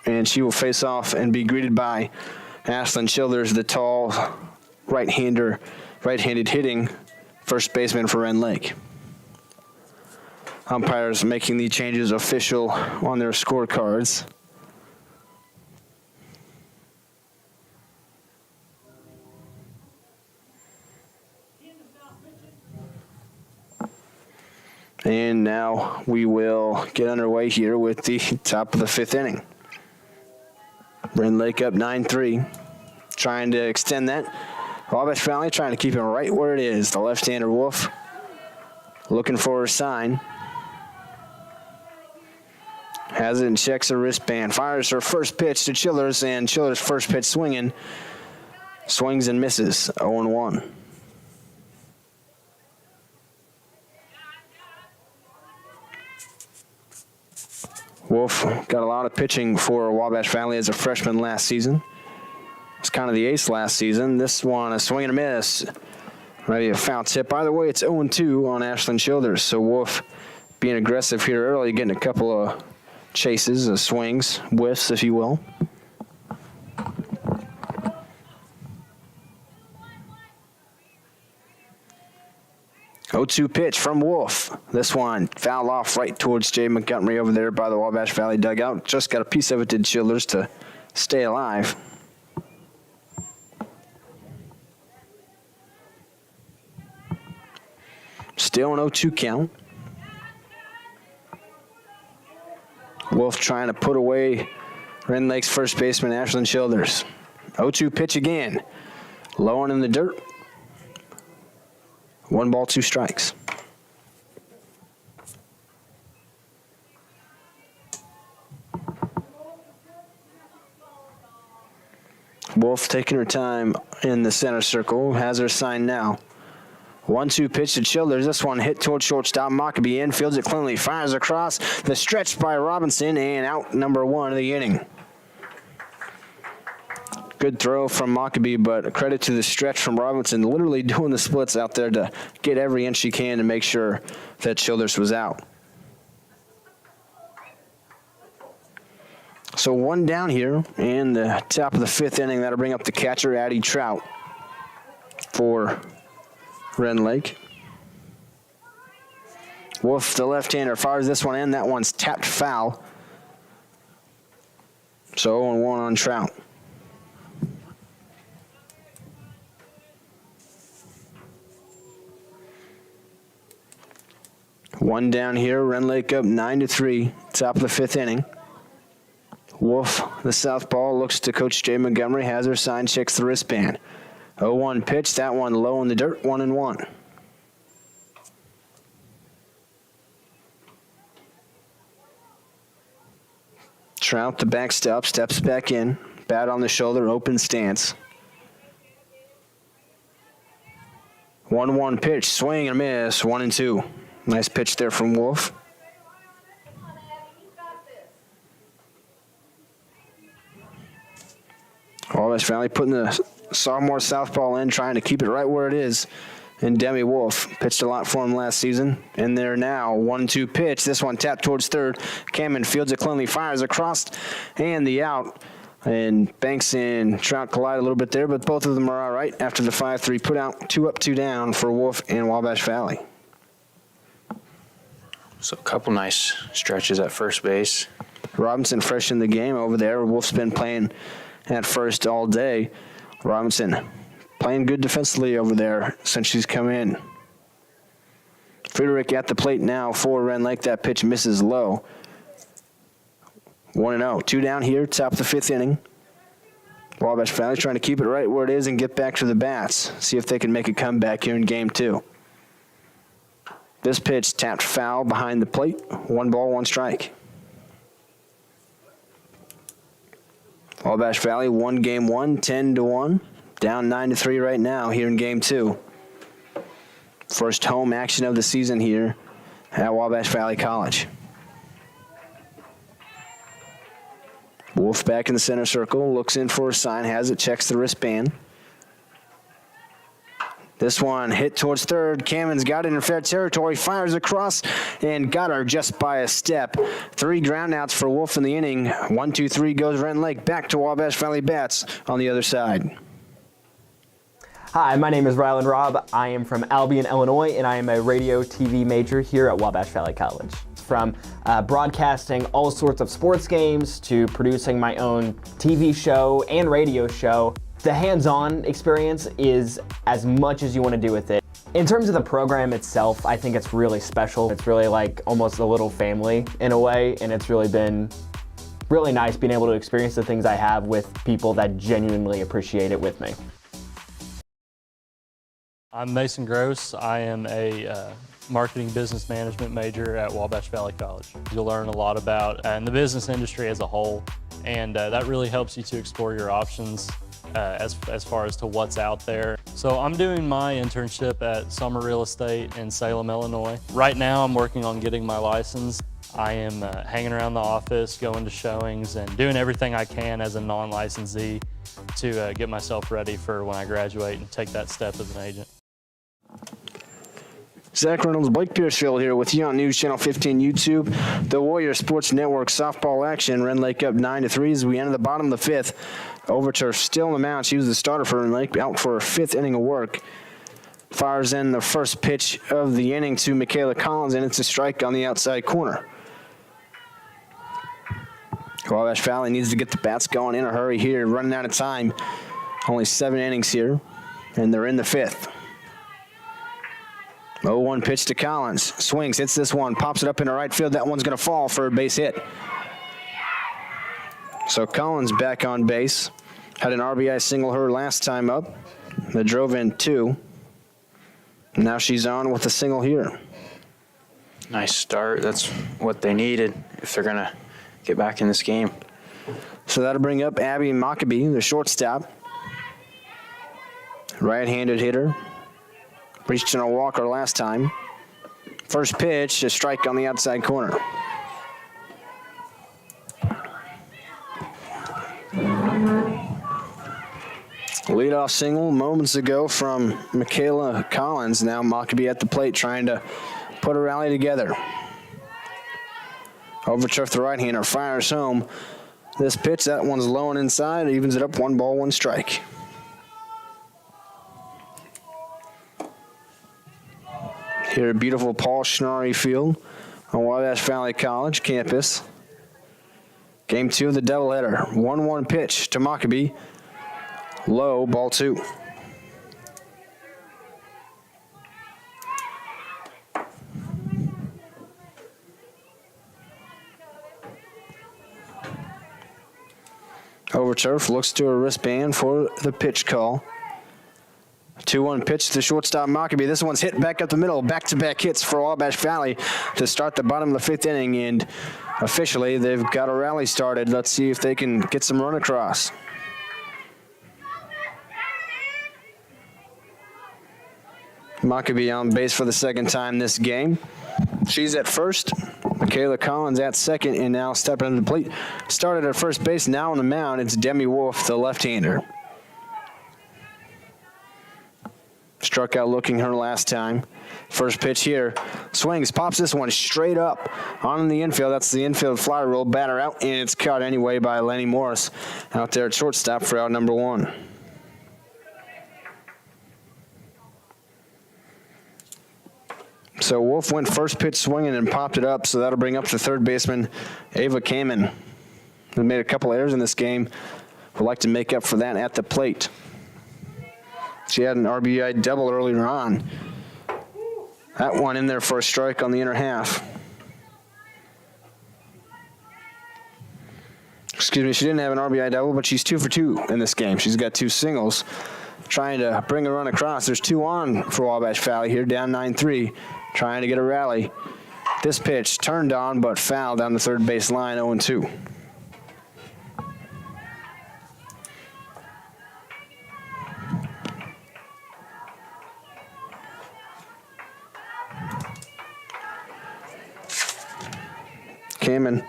and she will face off and be greeted by Ashlyn Childers, the tall right-handed hitting first baseman for Rend Lake. Umpires making the changes official on their scorecards. And now we will get underway here with the top of the 5th inning. Rend Lake up 9-3, trying to extend that. Wabash Valley trying to keep him right where it is. The left-hander Wolf looking for a sign. Has it and checks her wristband. Fires her first pitch to Childers, and Childers' first pitch swinging. Swings and misses, 0-1. Wolf got a lot of pitching for Wabash Valley as a freshman last season. It's kind of the ace last season. This one, a swing and a miss. Maybe a foul tip. Either way, it's 0-2 on Ashlyn Childers. So Wolf being aggressive here early, getting a couple of chases, swings, whiffs, if you will. Oh-2 pitch from Wolf. This one fouled off right towards Jay Montgomery over there by the Wabash Valley dugout. Just got a piece of it to Childers to stay alive. Still an 0-2 count. Wolf trying to put away Rend Lake's first baseman, Ashlyn Childers. 0-2 pitch again. Low and in the dirt. 1 ball, 2 strikes. Wolf taking her time in the center circle. Has her sign now. 1-2 pitch to Childers. This one hit towards shortstop. Mockabee in, fields it cleanly, fires across the stretch by Robinson, and out number 1 of the inning. Good throw from Mockabee, but credit to the stretch from Robinson, literally doing the splits out there to get every inch he can to make sure that Childers was out. So 1 down here in the top of the 5th inning. That'll bring up the catcher, Addie Trout, for Rend Lake. Wolf, the left-hander, fires this one in. That one's tapped foul. So 0-1 on Trout. One down here, Rend Lake up 9-3, top of the 5th inning. Wolf, the southpaw, looks to Coach Jay Montgomery, has her sign, checks the wristband. 0-1 pitch, that one low in the dirt, 1-1. Trout, the backstop, steps back in, bat on the shoulder, open stance. 1-1 pitch, swing and miss, 1-2. Nice pitch there from Wolf. Wabash Valley putting the sophomore southpaw in, trying to keep it right where it is. And Demi Wolf pitched a lot for him last season. And there now, 1-2 pitch. This one tapped towards third. Cameron fields it cleanly, fires across, and the out. And Banks and Trout collide a little bit there, but both of them are all right after the 5-3 put out. 2 up, 2 down for Wolf and Wabash Valley. So a couple nice stretches at first base. Robinson fresh in the game over there. Wolf's been playing at first all day. Robinson playing good defensively over there since she's come in. Friedrich at the plate now for Rend Lake. That pitch misses low. 1-0. 2 down here, top of the 5th inning. Wabash Valley trying to keep it right where it is and get back to the bats. See if they can make a comeback here in game 2. This pitch tapped foul behind the plate. 1 ball, 1 strike. Wabash Valley won game 1, 10-1. Down 9-3 right now here in game 2. First home action of the season here at Wabash Valley College. Wolf back in the center circle, looks in for a sign, has it, checks the wristband. This one hit towards third. Cammon's got it in fair territory, fires across, and got her just by a step. 3 groundouts for Wolf in the inning. 1-2-3 goes Rend Lake. Back to Wabash Valley bats on the other side. Hi, my name is Rylan Robb. I am from Albion, Illinois, and I am a radio TV major here at Wabash Valley College. From broadcasting all sorts of sports games to producing my own TV show and radio show, the hands-on experience is as much as you want to do with it. In terms of the program itself, I think it's really special. It's really like almost a little family in a way, and it's really been really nice being able to experience the things I have with people that genuinely appreciate it with me. I'm Mason Gross. I am a marketing business management major at Wabash Valley College. You'll learn a lot about and the business industry as a whole, and that really helps you to explore your options as far as to what's out there. So I'm doing my internship at Summer Real Estate in Salem, Illinois. Right now I'm working on getting my license. I am hanging around the office, going to showings, and doing everything I can as a non-licensee to get myself ready for when I graduate and take that step as an agent. Zach Reynolds, Blake Piercefield here with you on News Channel 15 YouTube. The Warrior Sports Network softball action. Rend Lake up 9-3 as we enter the bottom of the 5th. Overturf still in the mound. She was the starter for Rend Lake, out for her 5th inning of work. Fires in the first pitch of the inning to Michaela Collins, and it's a strike on the outside corner. Wabash Valley needs to get the bats going in a hurry here, running out of time. Only 7 innings here, and they're in the 5th. 0-1 pitch to Collins. Swings, hits this one, pops it up into right field. That one's going to fall for a base hit. So Collins back on base. Had an RBI single her last time up. That drove in 2. Now she's on with a single here. Nice start. That's what they needed if they're going to get back in this game. So that'll bring up Abby Mockabee, the shortstop. Right-handed hitter. Reached in a walker last time. First pitch, a strike on the outside corner. Leadoff single moments ago from Michaela Collins. Now Mockabee at the plate trying to put a rally together. Overturf the right-hander, fires home. This pitch, that one's low and inside, evens it up 1 ball, 1 strike. Here at beautiful Paul Schnarre Field on Wabash Valley College campus. Game 2 of the doubleheader. 1-1 pitch to Mockabee. Low, ball 2. Overturf looks to a wristband for the pitch call. 2-1 pitch to shortstop Mockabee. This one's hit back up the middle. Back-to-back hits for Wabash Valley to start the bottom of the 5th inning, and officially they've got a rally started. Let's see if they can get some run across. Mockabee on base for the 2nd time this game. She's at first. Michaela Collins at second, and now stepping into the plate. Started at first base, now on the mound. It's Demi Wolf, the left-hander. Struck out looking her last time. First pitch here. Swings, pops this one straight up on the infield. That's the infield fly roll. Batter out, and it's caught anyway by Lenny Morris out there at shortstop for out number 1. So Wolf went first pitch swinging and popped it up, so that'll bring up the third baseman, Ava Kamen, who made a couple errors in this game. Would like to make up for that at the plate. She had an RBI double earlier on. That one in there for a strike on the inner half. Excuse me, she didn't have an RBI double, but she's 2 for 2 in this game. She's got 2 singles. Trying to bring a run across. There's 2 on for Wabash Valley here, down 9-3. Trying to get a rally. This pitch turned on, but fouled down the third base line, 0-2. Kamen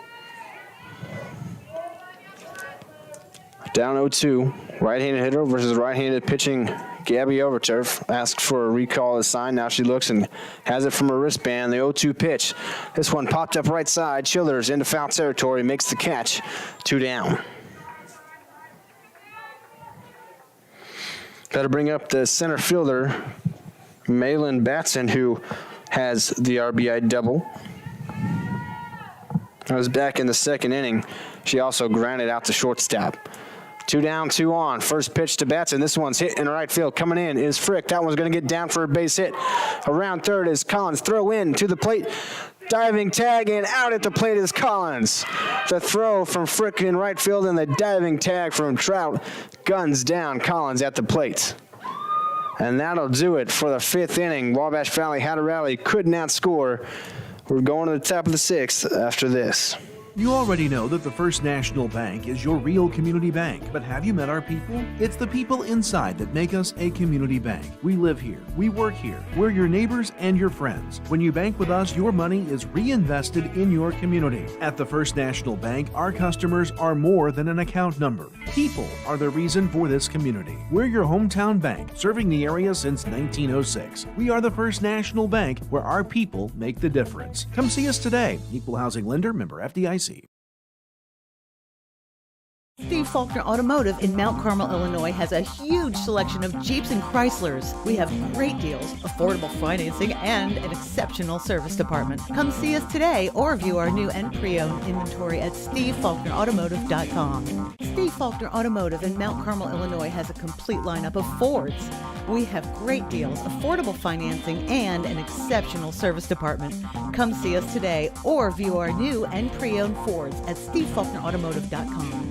down 0-2. Right-handed hitter versus right-handed pitching Gabby Overturf. Asked for a recall as sign. Now she looks and has it from her wristband. The 0-2 pitch. This one popped up right side. Childers into foul territory. Makes the catch. 2 down. Got to bring up the center fielder, Malin Batson, who has the RBI double. I was back in the 2nd inning. She also grounded out to shortstop. 2 down, 2 on. First pitch to Batson. This one's hit in right field. Coming in is Frick. That one's going to get down for a base hit. Around third is Collins. Throw in to the plate. Diving tag, and out at the plate is Collins. The throw from Frick in right field and the diving tag from Trout guns down Collins at the plate. And that'll do it for the 5th inning. Wabash Valley had a rally, could not score. We're going to the top of the 6th after this. You already know that the First National Bank is your real community bank, but have you met our people? It's the people inside that make us a community bank. We live here, we work here, we're your neighbors and your friends. When you bank with us, your money is reinvested in your community. At the First National Bank, our customers are more than an account number. People are the reason for this community. We're your hometown bank, serving the area since 1906. We are the First National Bank, where our people make the difference. Come see us today. Equal housing lender, member FDIC. Steve Faulkner Automotive in Mount Carmel, Illinois has a huge selection of Jeeps and Chryslers. We have great deals, affordable financing, and an exceptional service department. Come see us today or view our new and pre-owned inventory at stevefaulknerautomotive.com. Steve Faulkner Automotive in Mount Carmel, Illinois has a complete lineup of Fords. We have great deals, affordable financing, and an exceptional service department. Come see us today or view our new and pre-owned Fords at stevefaulknerautomotive.com.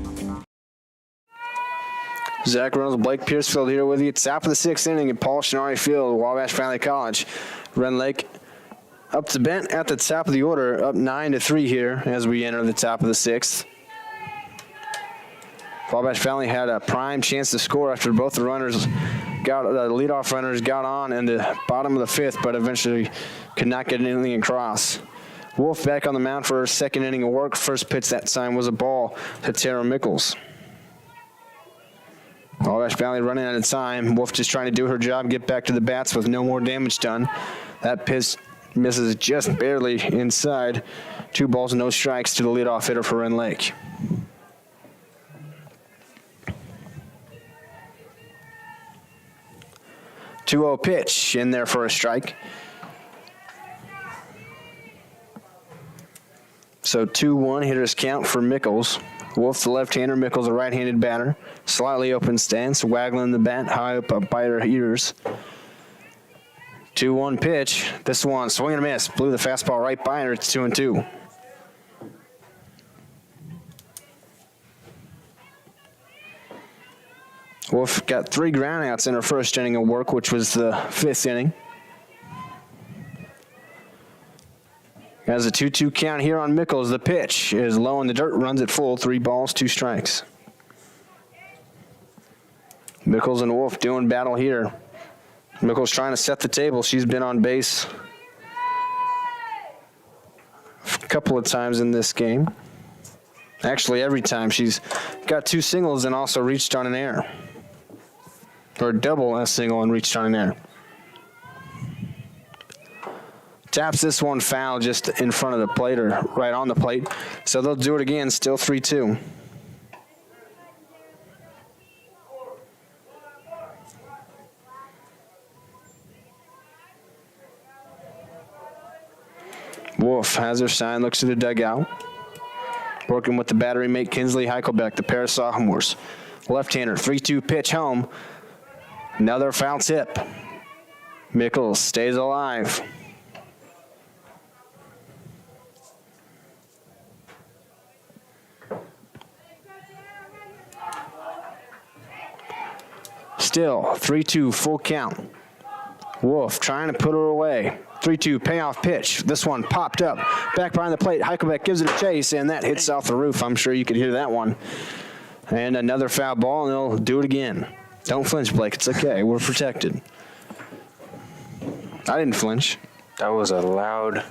Zach Reynolds, Blake Piercefield here with you. Top of the 6th inning at Paul Schnarre Field, Wabash Valley College. Rend Lake up to Bent at the top of the order, up 9-3 here as we enter the top of the 6th. Wabash Valley had a prime chance to score after both the leadoff runners got on in the bottom of the fifth, but eventually could not get anything across. Wolf back on the mound for her second inning of work. First pitch that time was a ball to Tara Mickles. Wabash Valley running out of time. Wolf just trying to do her job, get back to the bats with no more damage done. That pitch misses just barely inside. 2 balls and no strikes to the leadoff hitter for Rend Lake. (2-0) pitch in there for a strike. So 2-1 hitters count for Mickles. Wolf the left-hander, Mickles a right-handed batter. Slightly open stance, waggling the bat high up by her ears. 2-1 pitch. This one, swing and a miss. Blew the fastball right by her. It's 2-2. Wolf got 3 groundouts in her first inning of work, which was the 5th inning. Has a 2-2 count here on Mickles. The pitch is low in the dirt, runs it full. 3 balls, 2 strikes. Mickles and Wolf doing battle here. Mickles trying to set the table. She's been on base a couple of times in this game. Actually, every time. She's got 2 singles and also reached on an error. Or double a single and reached on an error. Taps this one foul just in front of the plate or right on the plate. So they'll do it again, still 3-2. Wolf has her sign, looks to the dugout. Working with the battery mate Kinsley Heichelbeck, the pair of sophomores. Left-hander, 3-2 pitch home. Another foul tip. Mickles stays alive. Still, 3-2 full count. Wolf trying to put her away. 3-2 payoff pitch. This one popped up. Back behind the plate. Heichelbeck gives it a chase, and that hits off the roof. I'm sure you could hear that one. And another foul ball, and they'll do it again. Don't flinch, Blake. It's okay. We're protected. I didn't flinch. That was a loud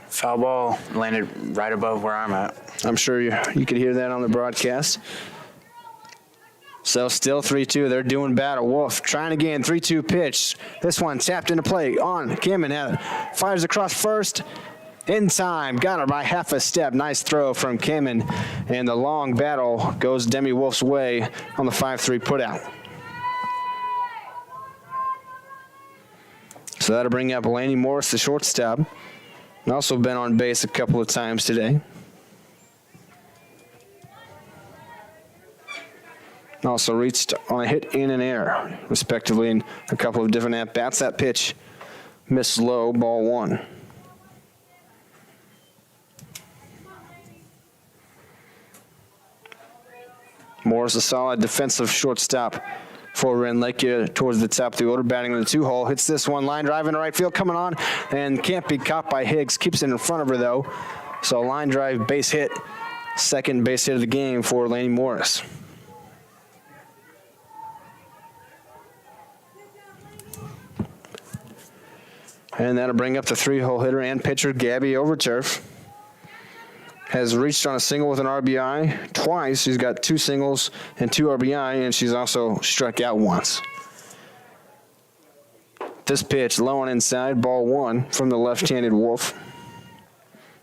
foul ball. Landed right above where I'm at. I'm sure you could hear that on the broadcast. So still 3-2. They're doing battle. Wolf trying again. 3-2 pitch. This one tapped into play. On. Kamen fires across first. In time. Got her by half a step. Nice throw from Kamen. And the long battle goes Demi Wolf's way on the 5-3 putout. So that'll bring up Laney Morris, the shortstop. Also been on base a couple of times today. Also reached on a hit and an error, respectively, in a couple of different at-bats. That pitch missed low, ball 1. Morris, a solid defensive shortstop for Rend Lake towards the top of the order, batting in the 2-hole. Hits this one, line drive into right field, coming on, and can't be caught by Higgs. Keeps it in front of her, though. So line drive, base hit, second base hit of the game for Laney Morris. And that'll bring up the 3-hole hitter and pitcher, Gabby Overturf. Has reached on a single with an RBI twice. She's got 2 singles and 2 RBI, and she's also struck out once. This pitch low and inside, ball 1 from the left-handed Wolf.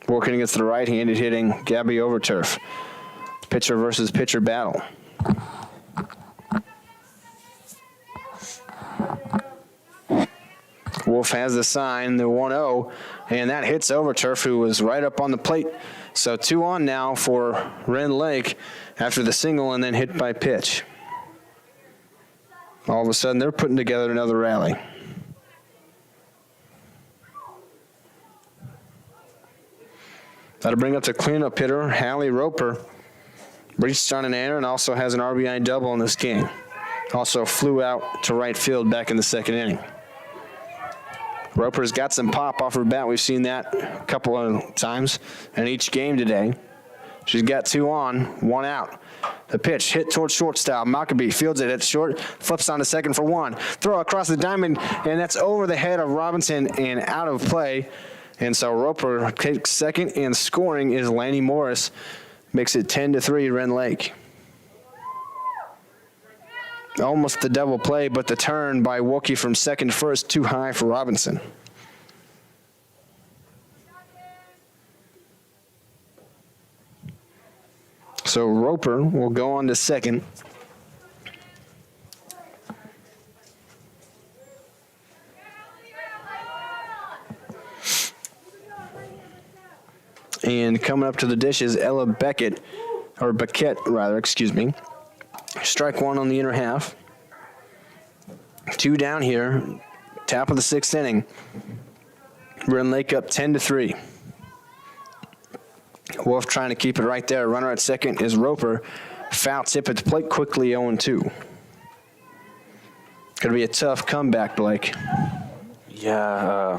Working against the right-handed hitting Gabby Overturf. Pitcher versus pitcher battle. Wolf has the sign, the 1-0, and that hits Overturf, who was right up on the plate. So 2 on now for Rend Lake after the single and then hit by pitch. All of a sudden, they're putting together another rally. That'll bring up the cleanup hitter, Hallie Roper. Reached on an error and also has an RBI double in this game. Also flew out to right field back in the second inning. Roper's got some pop off her bat. We've seen that a couple of times in each game today. She's got 2 on, 1 out. The pitch hit towards shortstop. Maccabee fields it at short, flips on to second for 1. Throw across the diamond, and that's over the head of Robinson and out of play. And so Roper takes second, and scoring is Lanny Morris. Makes it 10-3 Rend Lake. Almost the double play, but the turn by Wookie from second to first too high for Robinson. So Roper will go on to second. And coming up to the dish is Ella Beckett, or Beckett rather, excuse me. Strike 1 on the inner half. 2 down here, top of the 6th inning. Rend Lake up 10-3. Wolf trying to keep it right there. Runner at second is Roper. Foul tip at the plate quickly 0-2. Going to be a tough comeback, Blake. Yeah,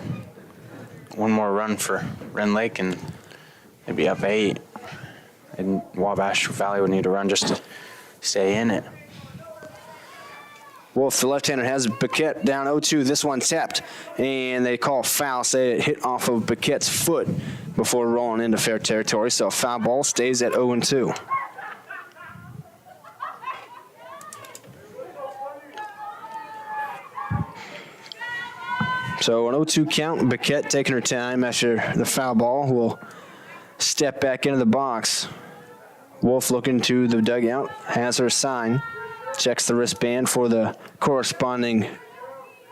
one more run for Rend Lake and they'd be up 8. And Wabash Valley would need to run just to stay in it. Wolf, the left-hander, has Beckett down 0-2. This one tapped, and they call foul. Say it hit off of Beckett's foot before rolling into fair territory. So foul ball stays at 0-2. So an 0-2 count. Beckett taking her time after the foul ball will step back into the box. Wolf looking to the dugout, has her sign. Checks the wristband for the corresponding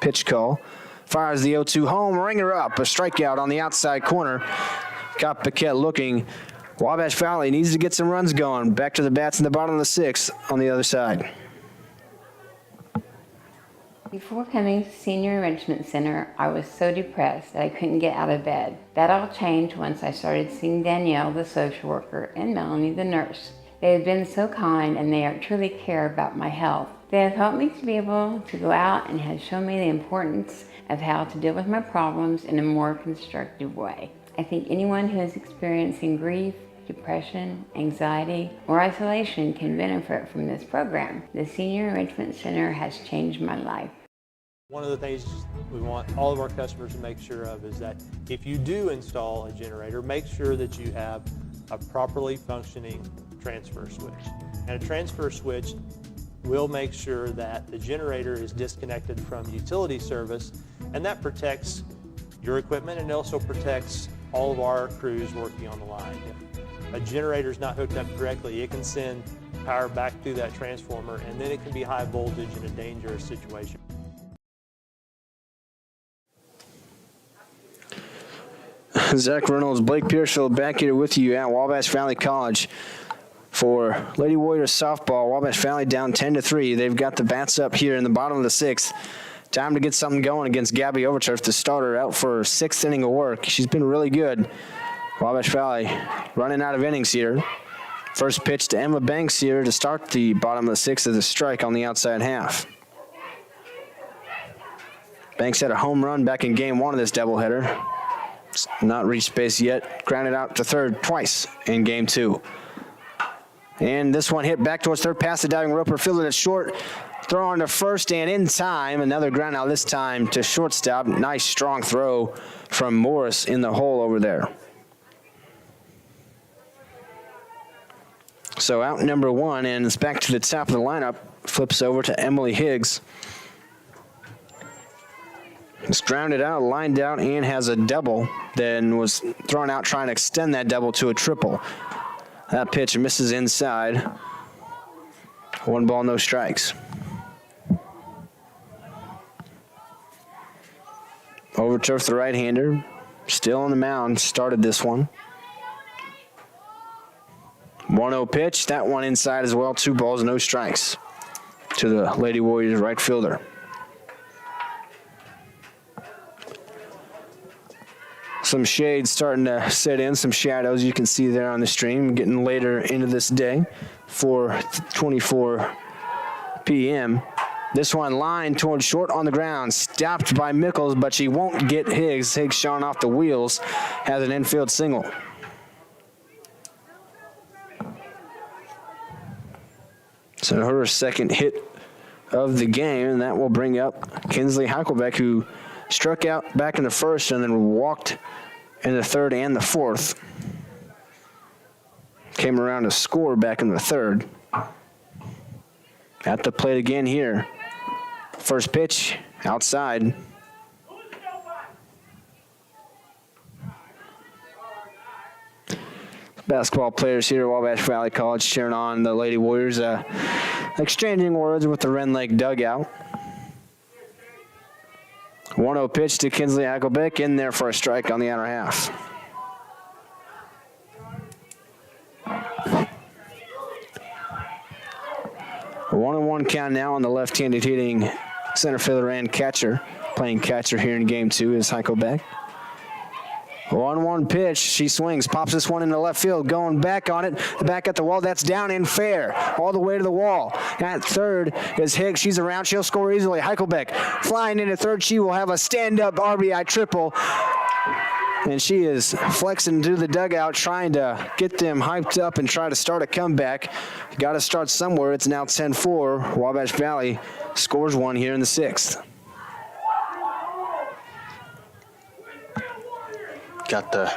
pitch call. Fires the 0-2 home, ringer up. A strikeout on the outside corner. Got Beckett looking. Wabash Valley needs to get some runs going. Back to the bats in the bottom of the 6th on the other side. Before coming to Senior Enrichment Center, I was so depressed that I couldn't get out of bed. That all changed once I started seeing Danielle, the social worker, and Melanie, the nurse. They have been so kind and they truly care about my health. They have helped me to be able to go out and have shown me the importance of how to deal with my problems in a more constructive way. I think anyone who is experiencing grief, depression, anxiety, or isolation can benefit from this program. The Senior Enrichment Center has changed my life. One of the things we want all of our customers to make sure of is that if you do install a generator, make sure that you have a properly functioning transfer switch. And a transfer switch will make sure that the generator is disconnected from utility service, and that protects your equipment and it also protects all of our crews working on the line. If a generator is not hooked up correctly, it can send power back through that transformer, and then it can be high voltage in a dangerous situation. Zach Reynolds, Blake Pearsall back here with you at Wabash Valley College for Lady Warriors softball. Wabash Valley down 10-3. They've got the bats up here in the bottom of the 6th. Time to get something going against Gabby Overturf, the starter, out for her 6th inning of work. She's been really good. Wabash Valley running out of innings here. First pitch to Emma Banks here to start the bottom of the 6th as a strike on the outside half. Banks had a home run back in game 1 of this doubleheader. Not reached base yet. Grounded out to third twice in game 2. And this one hit back towards third, past the diving Roper, fielded it short. Throw on to first and in time. Another ground out this time to shortstop. Nice strong throw from Morris in the hole over there. So out number 1, and it's back to the top of the lineup. Flips over to Emily Higgs. It's grounded out, lined out, and has a double. Then was thrown out trying to extend that double to a triple. That pitch misses inside. 1 ball, no strikes. Overturf, the right-hander, still on the mound, started this one. 1-0 pitch, that one inside as well. 2 balls, no strikes to the Lady Warriors right fielder. Some shades starting to set in, some shadows you can see there on the stream, getting later into this day, 4:24 p.m. This one lined towards short on the ground, stopped by Mickles, but she won't get Higgs. Higgs showing off the wheels, has an infield single. So her second hit of the game, and that will bring up Kinsley Heichelbeck, who struck out back in the first and then walked in the third and the fourth. Came around to score back in the third. At the plate again here. First pitch outside. Basketball players here at Wabash Valley College cheering on the Lady Warriors, exchanging words with the Rend Lake dugout. 1-0 pitch to Kinsley Heichelbeck, in there for a strike on the outer half. A 1-1 count now on the left-handed hitting center fielder and catcher. Playing catcher here in game 2 is Heichelbeck. 1-1 pitch. She swings, pops this one into left field, going back on it, back at the wall. That's down and fair, all the way to the wall. At third is Higgs. She's around. She'll score easily. Heichelbeck flying into third. She will have a stand-up RBI triple. And she is flexing to the dugout, trying to get them hyped up and try to start a comeback. Got to start somewhere. It's now 10-4. Wabash Valley scores one here in the 6th. Got the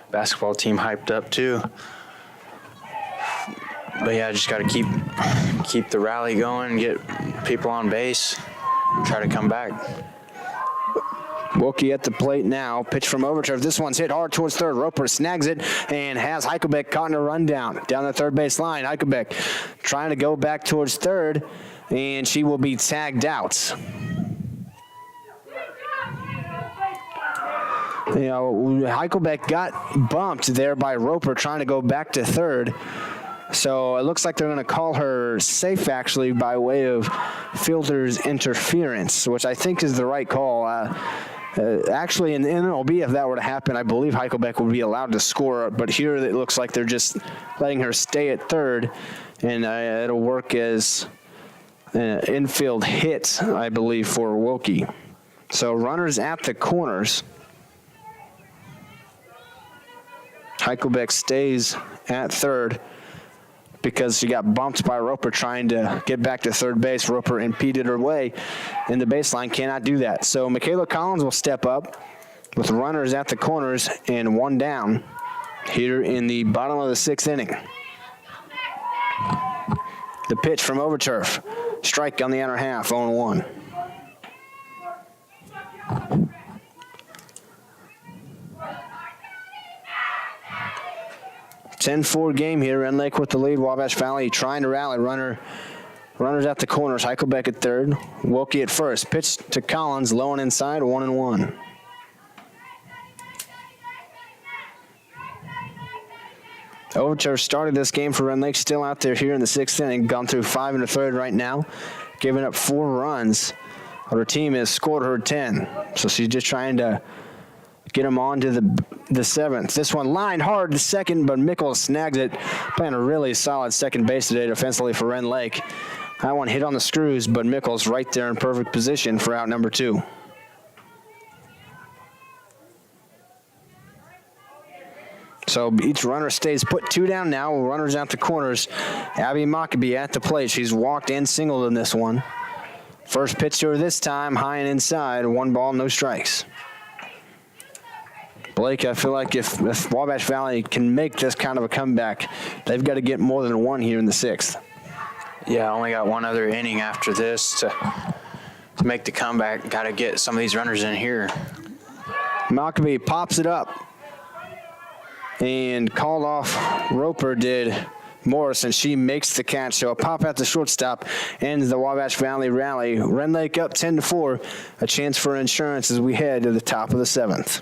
basketball team hyped up too. But yeah, just got to keep the rally going, get people on base, try to come back. Wilkie at the plate now. Pitch from Overturf. This one's hit hard towards third. Roper snags it and has Heichelbeck caught in a rundown down the third base line. Heichelbeck trying to go back towards third, and she will be tagged out. You know, Heichelbeck got bumped there by Roper trying to go back to third. So it looks like they're going to call her safe, actually, by way of fielder's interference, which I think is the right call. Actually, in MLB, if that were to happen, I believe Heichelbeck would be allowed to score. But here it looks like they're just letting her stay at third, and it'll work as an infield hit, I believe, for Wilkie. So runners at the corners. Heichelbeck stays at third because she got bumped by Roper trying to get back to third base. Roper impeded her way in the baseline, cannot do that. So Michaela Collins will step up with runners at the corners and one down here in the bottom of the 6th inning. The pitch from Overturf. Strike on the outer half, 0-1. 10-4 game here. Rend Lake with the lead. Wabash Valley trying to rally. Runners at the corners. Heichelbeck at third. Wilkie at first. Pitch to Collins. Low and inside. 1-1. Overturf started this game for Rend Lake. Still out there here in the 6th inning. Gone through 5 1/3 right now. Giving up 4 runs. But her team has scored her 10. So she's just trying to get them on to the 7th. This one lined hard to second, but Mickles snags it. Playing a really solid second base today defensively for Rend Lake. That one hit on the screws, but Mickles right there in perfect position for out number 2. So each runner stays put 2 down now. Runners out the corners. Abby Mockabee at the plate. She's walked and singled in this one. First pitch to her this time, high and inside. 1 ball, no strikes. Blake, I feel like if Wabash Valley can make this kind of a comeback, they've got to get more than 1 here in the 6th. Yeah, I only got 1 other inning after this to make the comeback. Got to get some of these runners in here. Mockabee pops it up and called off Roper did Morrison. She makes the catch. So a pop at the shortstop ends the Wabash Valley rally. Rend Lake up 10-4. A chance for insurance as we head to the top of the 7th.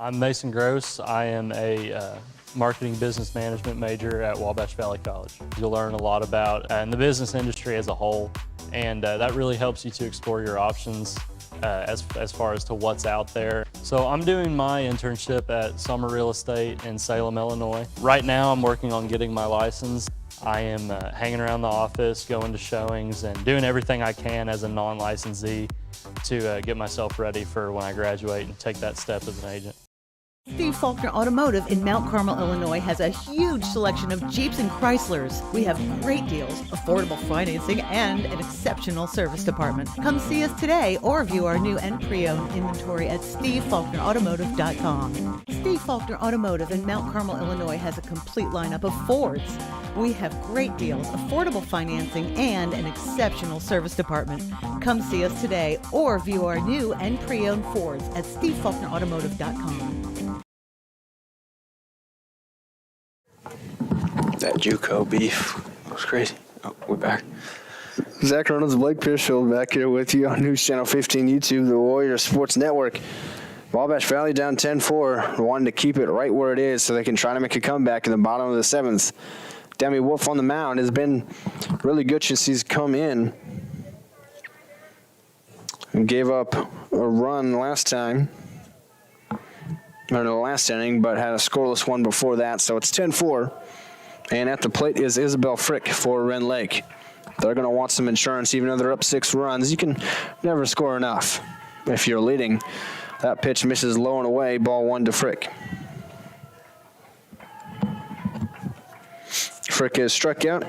I'm Mason Gross. I am a marketing business management major at Wabash Valley College. You'll learn a lot about the business industry as a whole, and that really helps you to explore your options as far as to what's out there. So I'm doing my internship at Summer Real Estate in Salem, Illinois. Right now I'm working on getting my license. I am hanging around the office, going to showings, and doing everything I can as a non-licensee to get myself ready for when I graduate and take that step as an agent. Steve Faulkner Automotive in Mount Carmel, Illinois has a huge selection of Jeeps and Chryslers. We have great deals, affordable financing, and an exceptional service department. Come see us today or view our new and pre-owned inventory at SteveFaulknerAutomotive.com. Steve Faulkner Automotive in Mount Carmel, Illinois has a complete lineup of Fords. We have great deals, affordable financing, and an exceptional service department. Come see us today or view our new and pre-owned Fords at SteveFaulknerAutomotive.com. That JUCO beef was crazy. Oh, we're back. Zach Reynolds, Blake Piersfield back here with you on News Channel 15 YouTube, the Warrior Sports Network. Wabash Valley down 10-4, wanting to keep it right where it is so they can try to make a comeback in the bottom of the 7th. Demi Wolf on the mound has been really good since he's come in and gave up a run last time, or the last inning, but had a scoreless one before that, so it's 10-4. And at the plate is Isabel Frick for Rend Lake. They're going to want some insurance, even though they're up 6 runs. You can never score enough if you're leading. That pitch misses low and away, ball 1 to Frick. Frick is struck out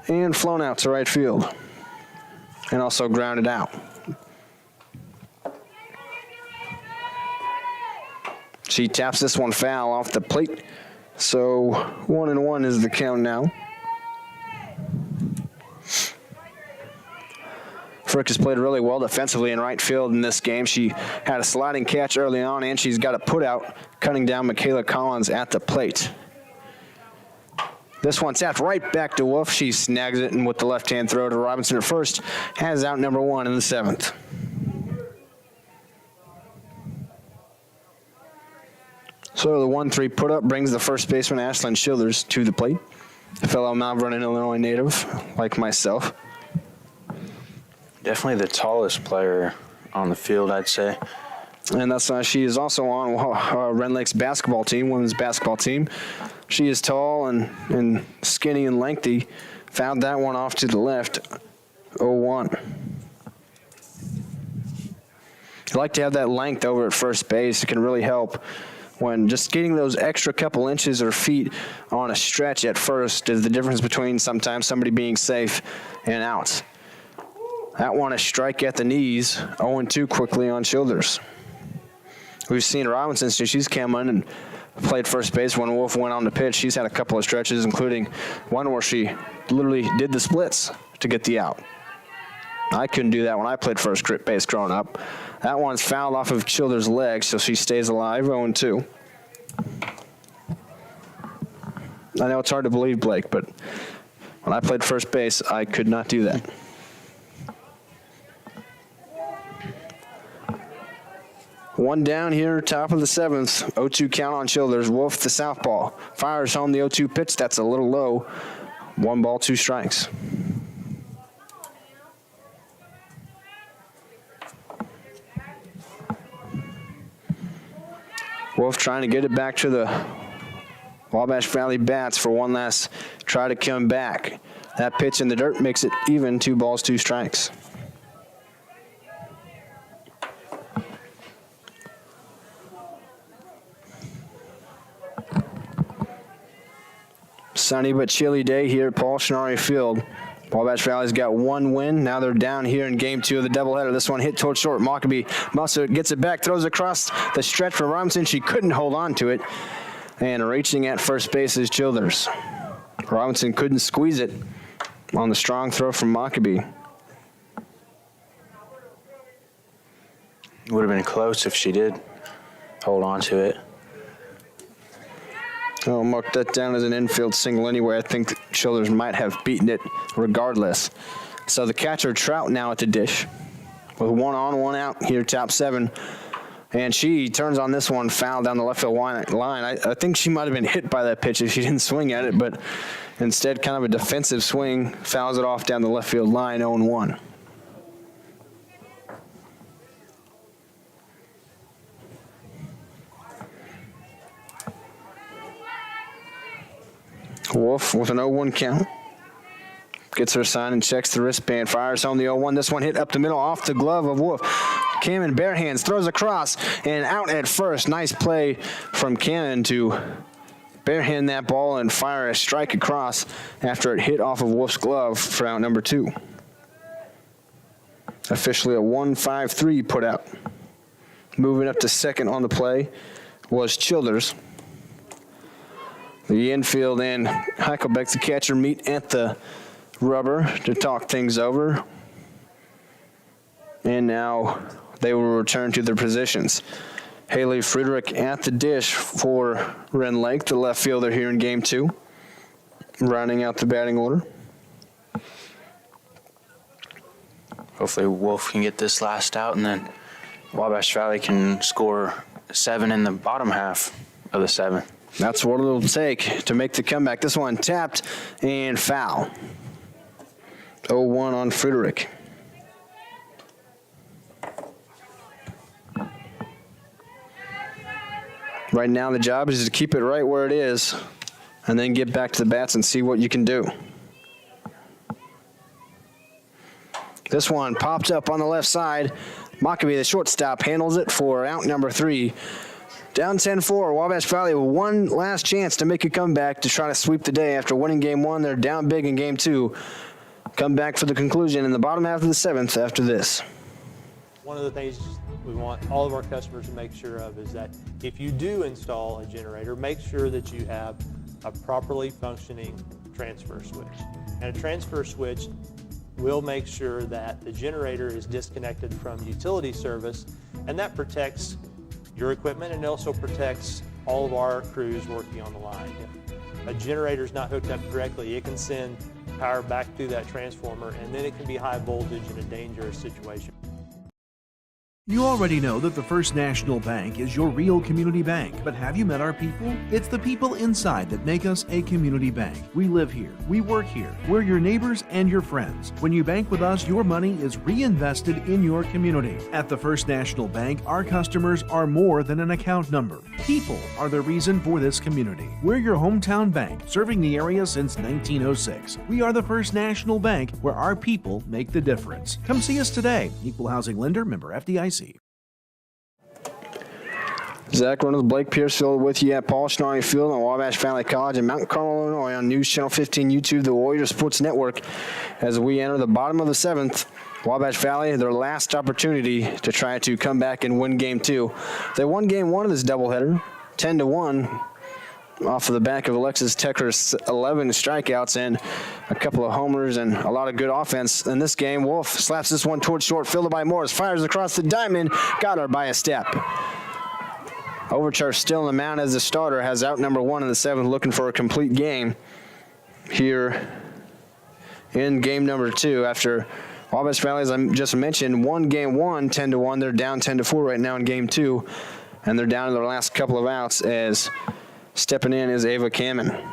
and flown out to right field, and also grounded out. She taps this one foul off the plate. So 1-1 is the count now. Frick has played really well defensively in right field in this game. She had a sliding catch early on, and she's got a putout, cutting down Michaela Collins at the plate. This one tapped right back to Wolf. She snags it, and with the left-hand throw to Robinson at first, has out number 1 in the 7th. So the 1-3 put-up brings the first baseman, Ashlyn Childers, to the plate. A fellow Mount Vernon, Illinois native, like myself. Definitely the tallest player on the field, I'd say. And that's she is also on Rend Lake's basketball team, women's basketball team. She is tall and skinny and lengthy. Fouled that one off to the left, 0-1. You like to have that length over at first base. It can really help when just getting those extra couple inches or feet on a stretch at first is the difference between sometimes somebody being safe and out. That one a strike at the knees, 0-2 quickly on Childers. We've seen Robinson since she's come in and played first base when Wolf went on the pitch. She's had a couple of stretches, including one where she literally did the splits to get the out. I couldn't do that when I played first base growing up. That one's fouled off of Childers' leg, so she stays alive, 0-2. I know it's hard to believe, Blake, but when I played first base, I could not do that. One down here, top of the 7th. 0-2 count on Childers. Wolf, the southpaw, fires home the 0-2 pitch. That's a little low. 1 ball, 2 strikes. Wolf trying to get it back to the Wabash Valley bats for one last try to come back. That pitch in the dirt makes it even, 2 balls, 2 strikes. Sunny but chilly day here at Paul Schnarre Field. Wabash Valley's got 1 win. Now they're down here in game 2 of the doubleheader. This one hit towards short. Mockabee Musso gets it back, throws across the stretch for Robinson. She couldn't hold on to it. And reaching at first base is Childers. Robinson couldn't squeeze it on the strong throw from Mockabee. Would have been close if she did hold on to it. I'll mark that down as an infield single anyway. I think Childers might have beaten it regardless. So the catcher, Trout, now at the dish with 1 on, 1 out here, top 7. And she turns on this one, foul down the left field line. I think she might have been hit by that pitch if she didn't swing at it, but instead kind of a defensive swing, fouls it off down the left field line, 0-1. Wolf with an 0-1 count. Gets her sign and checks the wristband. Fires home the 0-1. This one hit up the middle off the glove of Wolf. Cannon bare hands, throws across, and out at first. Nice play from Cannon to barehand that ball and fire a strike across after it hit off of Wolf's glove for out number 2. Officially a 1-5-3 put out. Moving up to second on the play was Childers. The infield and Heichelbeck, the catcher, meet at the rubber to talk things over. And now they will return to their positions. Haley Friedrich at the dish for Rend Lake, the left fielder here in game 2, rounding out the batting order. Hopefully Wolf can get this last out, and then Wabash Valley can score 7 in the bottom half of the 7th. That's what it'll take to make the comeback. This one tapped and foul. 0-1 on Friedrich. Right now the job is to keep it right where it is and then get back to the bats and see what you can do. This one popped up on the left side. Mockabee, the shortstop, handles it for out number 3. Down 10-4, Wabash Valley with one last chance to make a comeback to try to sweep the day. After winning game 1, they're down big in game 2. Come back for the conclusion in the bottom half of the 7th after this. One of the things we want all of our customers to make sure of is that if you do install a generator, make sure that you have a properly functioning transfer switch. And a transfer switch will make sure that the generator is disconnected from utility service, and that protects your equipment and also protects all of our crews working on the line. If a generator is not hooked up correctly, it can send power back through that transformer, and then it can be high voltage in a dangerous situation. You already know that the First National Bank is your real community bank, but have you met our people? It's the people inside that make us a community bank. We live here, we work here, we're your neighbors and your friends. When you bank with us, your money is reinvested in your community. At the First National Bank, our customers are more than an account number. People are the reason for this community. We're your hometown bank, serving the area since 1906. We are the First National Bank, where our people make the difference. Come see us today. Equal housing lender, member FDIC. Zach Reynolds, Blake Piercefield with you at Paul Schnarre Field on Wabash Valley College in Mount Carmel, Illinois on News Channel 15 YouTube, the Warrior Sports Network. As we enter the bottom of the 7th, Wabash Valley, their last opportunity to try to come back and win game 2. They won game 1 of this doubleheader, 10-1, off of the back of Alexis Techer's 11 strikeouts and a couple of homers and a lot of good offense in this game. Wolf slaps this one towards short, fielded by Morris, fires across the diamond, got her by a step. Overture still in the mound as the starter, has out number 1 in the 7th, looking for a complete game here in game number 2 after Wabash Valley, as I just mentioned, won game 1 10-1. They're down 10-4 right now in game 2, and they're down to their last couple of outs as stepping in is Ava Kamen.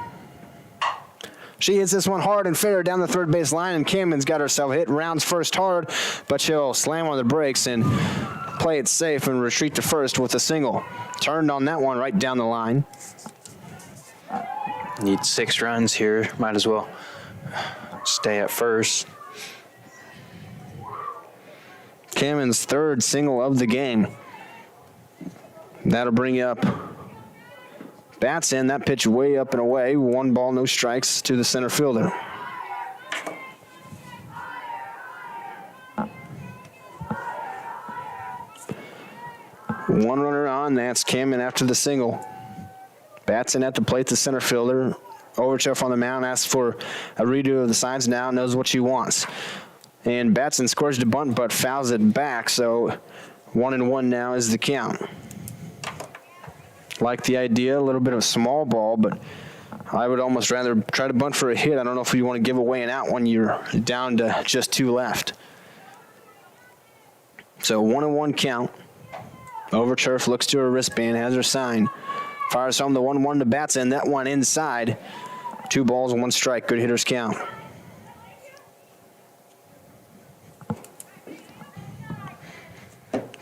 She hits this one hard and fair down the third base line, and Kamen's got herself hit, rounds first hard, but she'll slam on the brakes and play it safe and retreat to first with a single. Turned on that one right down the line. Need 6 runs here. Might as well stay at first. Kamen's 3rd single of the game. That'll bring up bats in. That pitch way up and away. 1 ball, no strikes to the center fielder. One runner on, that's Kamen after the single. Bats in at the plate, the center fielder. Overcheff on the mound, asks for a redo of the signs now, knows what she wants. And Batson scores the bunt but fouls it back, so 1-1 now is the count. Like the idea, a little bit of a small ball, but I would almost rather try to bunt for a hit. I don't know if you want to give away an out when you're down to just 2 left. So 1-1 count. Overturf looks to her wristband, has her sign. Fires home the 1-1 to Batson. That one inside. 2 balls, 1 strike. Good hitters count.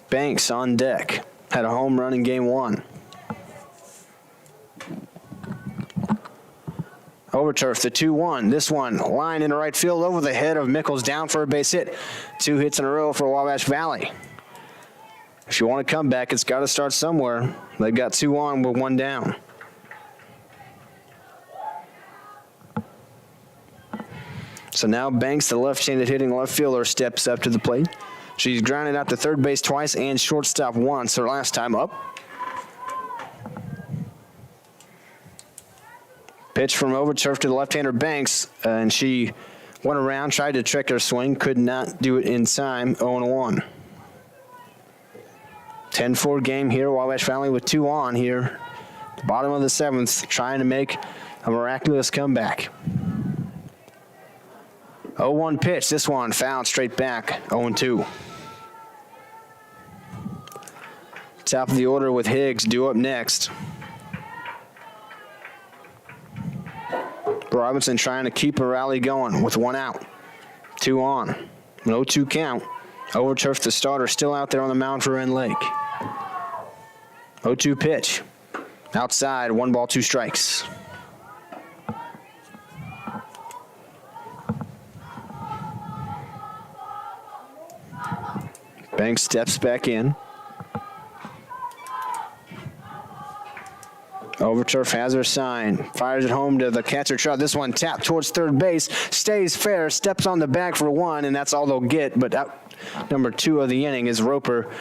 Banks on deck. Had a home run in game 1. Overturf, the 2-1. This one, line into right field over the head of Mickles, down for a base hit. 2 hits in a row for Wabash Valley. If you want to come back, it's got to start somewhere. They've got 2 on with 1 down. So now Banks, the left-handed hitting left fielder, steps up to the plate. She's grounded out to third base twice and shortstop once her last time up. Pitch from over turf to the left-hander Banks, and she went around, tried to trick her swing, could not do it in time, 0-1. 10-4 game here, Wabash Valley with 2 on here. Bottom of the 7th, trying to make a miraculous comeback. 0-1 pitch, this one fouled straight back, 0-2. Top of the order with Higgs due up next. Robinson trying to keep a rally going with 1 out. 2 on. An 0-2 count. Over turf, the starter still out there on the mound for Rend Lake. 0-2 pitch. Outside, 1 ball, 2 strikes. Banks steps back in. Overturf has her sign. Fires it home to the catcher Trout. This one tapped towards third base. Stays fair. Steps on the bag for 1, and that's all they'll get. But out number 2 of the inning is Roper.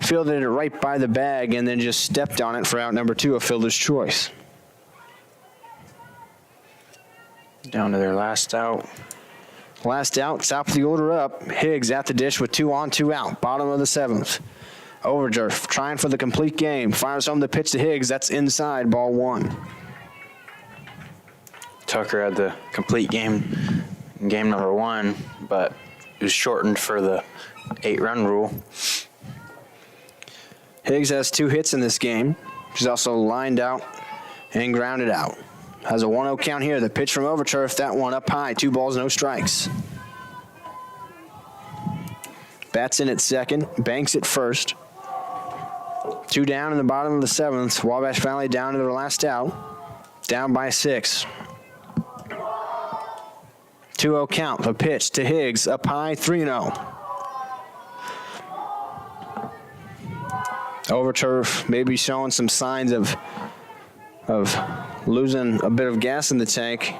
Fielded it right by the bag and then just stepped on it for out number 2 of fielder's choice. Down to their last out. Last out, top of the order up. Higgs at the dish with 2 on, 2 out. Bottom of the 7th. Overdurf trying for the complete game. Fires home the pitch to Higgs. That's inside, ball 1. Tucker had the complete game in game number 1, but it was shortened for the 8-run rule. Higgs has 2 hits in this game. She's also lined out and grounded out. Has a 1-0 count here. The pitch from Overturf, that one up high. 2 balls, no strikes. Bats in at second. Banks at first. 2 down in the bottom of the 7th. Wabash Valley down to their last out. Down by 6. 2-0 count. The pitch to Higgs. Up high, 3-0. Overturf maybe showing some signs of losing a bit of gas in the tank.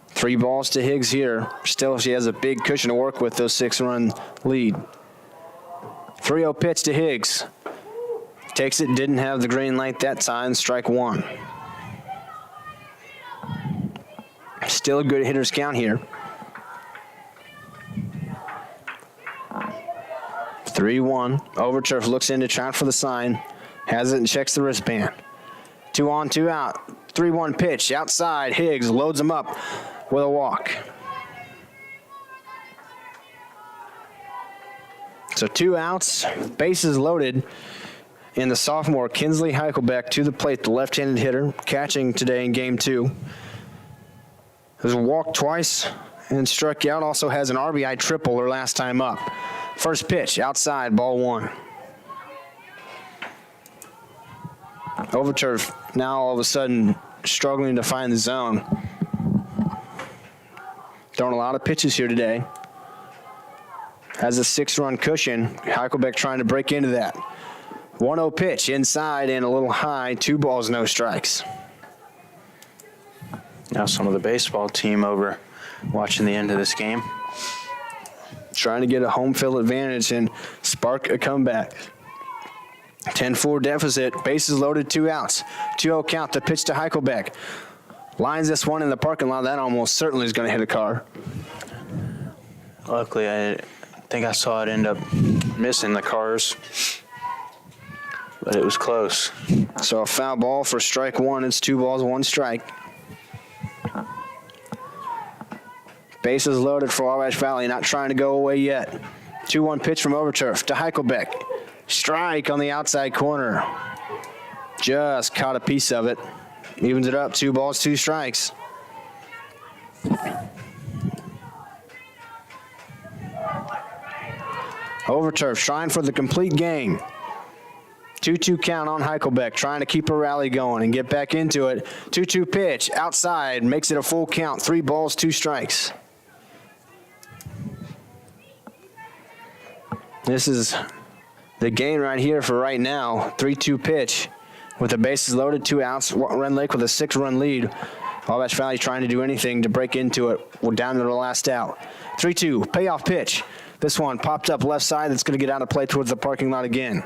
3 balls to Higgs here. Still, she has a big cushion to work with, those 6-run lead. 3-0 pitch to Higgs. Takes it, didn't have the green light that time, strike 1. Still a good hitter's count here. 3-1. Overturf looks in to try for the sign. Has it and checks the wristband. 2 on, 2 out. 3-1 pitch outside. Higgs loads him up with a walk. So 2 outs, bases loaded. And the sophomore Kinsley Heichelbeck to the plate, the left-handed hitter, catching today in game 2. Has walked twice and struck out. Also has an RBI triple her last time up. First pitch outside, ball 1. Overturf now all of a sudden struggling to find the zone. Throwing a lot of pitches here today. Has a 6-run cushion. Heichelbeck trying to break into that. 1-0 pitch inside and a little high. 2 balls, no strikes. Now some of the baseball team over watching the end of this game. Trying to get a home field advantage and spark a comeback. 10-4 deficit. Bases loaded, 2 outs. 2-0 count. The pitch to Heichelbeck. Lines this one in the parking lot. That almost certainly is going to hit a car. Luckily, I think I saw it end up missing the cars, but it was close. So a foul ball for strike 1. It's 2 balls, 1 strike. Bases loaded for Wabash Valley, not trying to go away yet. 2-1 pitch from Overturf to Heichelbeck. Strike on the outside corner. Just caught a piece of it. Evens it up, 2 balls, 2 strikes. Overturf trying for the complete game. 2-2 count on Heichelbeck, trying to keep a rally going and get back into it. 2-2 pitch, outside, makes it a full count. 3 balls, 2 strikes. This is The gain right here for right now, 3-2 pitch. With the bases loaded, 2 outs, Rend Lake with a 6-run lead. Wabash Valley trying to do anything to break into it. We're down to the last out. 3-2, payoff pitch. This one popped up left side. That's going to get out of play towards the parking lot again.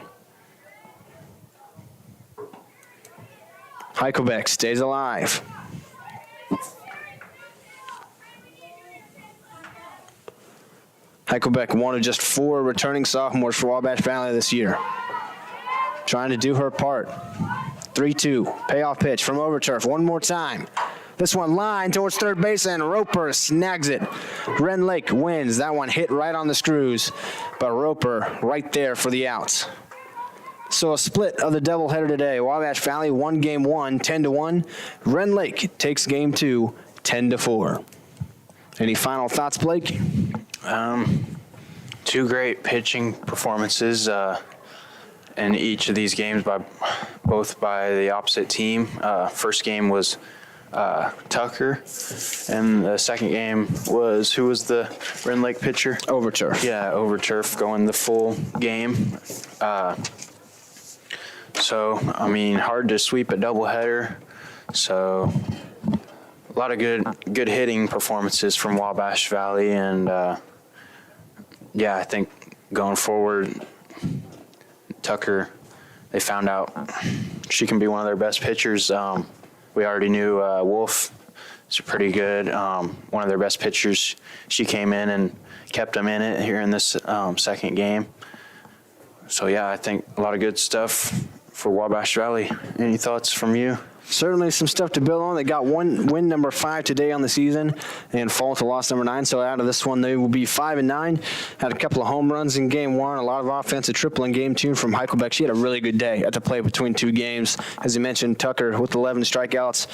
Heikelbeck stays alive. Heikelbeck, one of just 4 returning sophomores for Wabash Valley this year. Trying to do her part. 3-2, payoff pitch from Overturf one more time. This one line towards third base, and Roper snags it. Rend Lake wins. That one hit right on the screws, but Roper right there for the outs. So a split of the doubleheader today. Wabash Valley won game 1, 10-1. Rend Lake takes game 2, 10-4. Any final thoughts, Blake? 2 great pitching performances in each of these games both by the opposite team. First game was Tucker, and the second game was, who was the Rend Lake pitcher? Overturf. Yeah, Overturf going the full game. So, I mean, hard to sweep a doubleheader. So, a lot of good hitting performances from Wabash Valley, and yeah, I think going forward, Tucker, they found out she can be one of their best pitchers. We already knew Wolf is pretty good, one of their best pitchers. She came in and kept them in it here in this second game. So yeah, I think a lot of good stuff for Wabash Valley. Any thoughts from you? Certainly some stuff to build on. They got win number 5 today on the season and fall to loss number 9. So out of this one, they will be 5-9. Had a couple of home runs in game 1, a lot of offensive triple in game 2 from Heikelbeck. She had a really good day at the plate between 2 games. As you mentioned, Tucker with 11 strikeouts.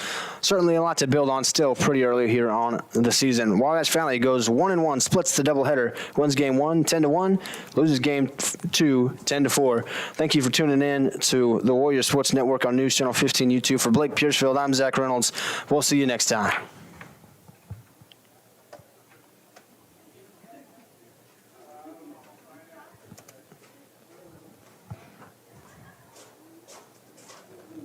Certainly a lot to build on still pretty early here on the season. Wabash Valley goes 1-1, splits the doubleheader, wins game 1, 10-1, loses game 2, 10-4. Thank you for tuning in to the Warrior Sports Network on News Channel 15 YouTube. For Blake Piercefield, I'm Zach Reynolds. We'll see you next time.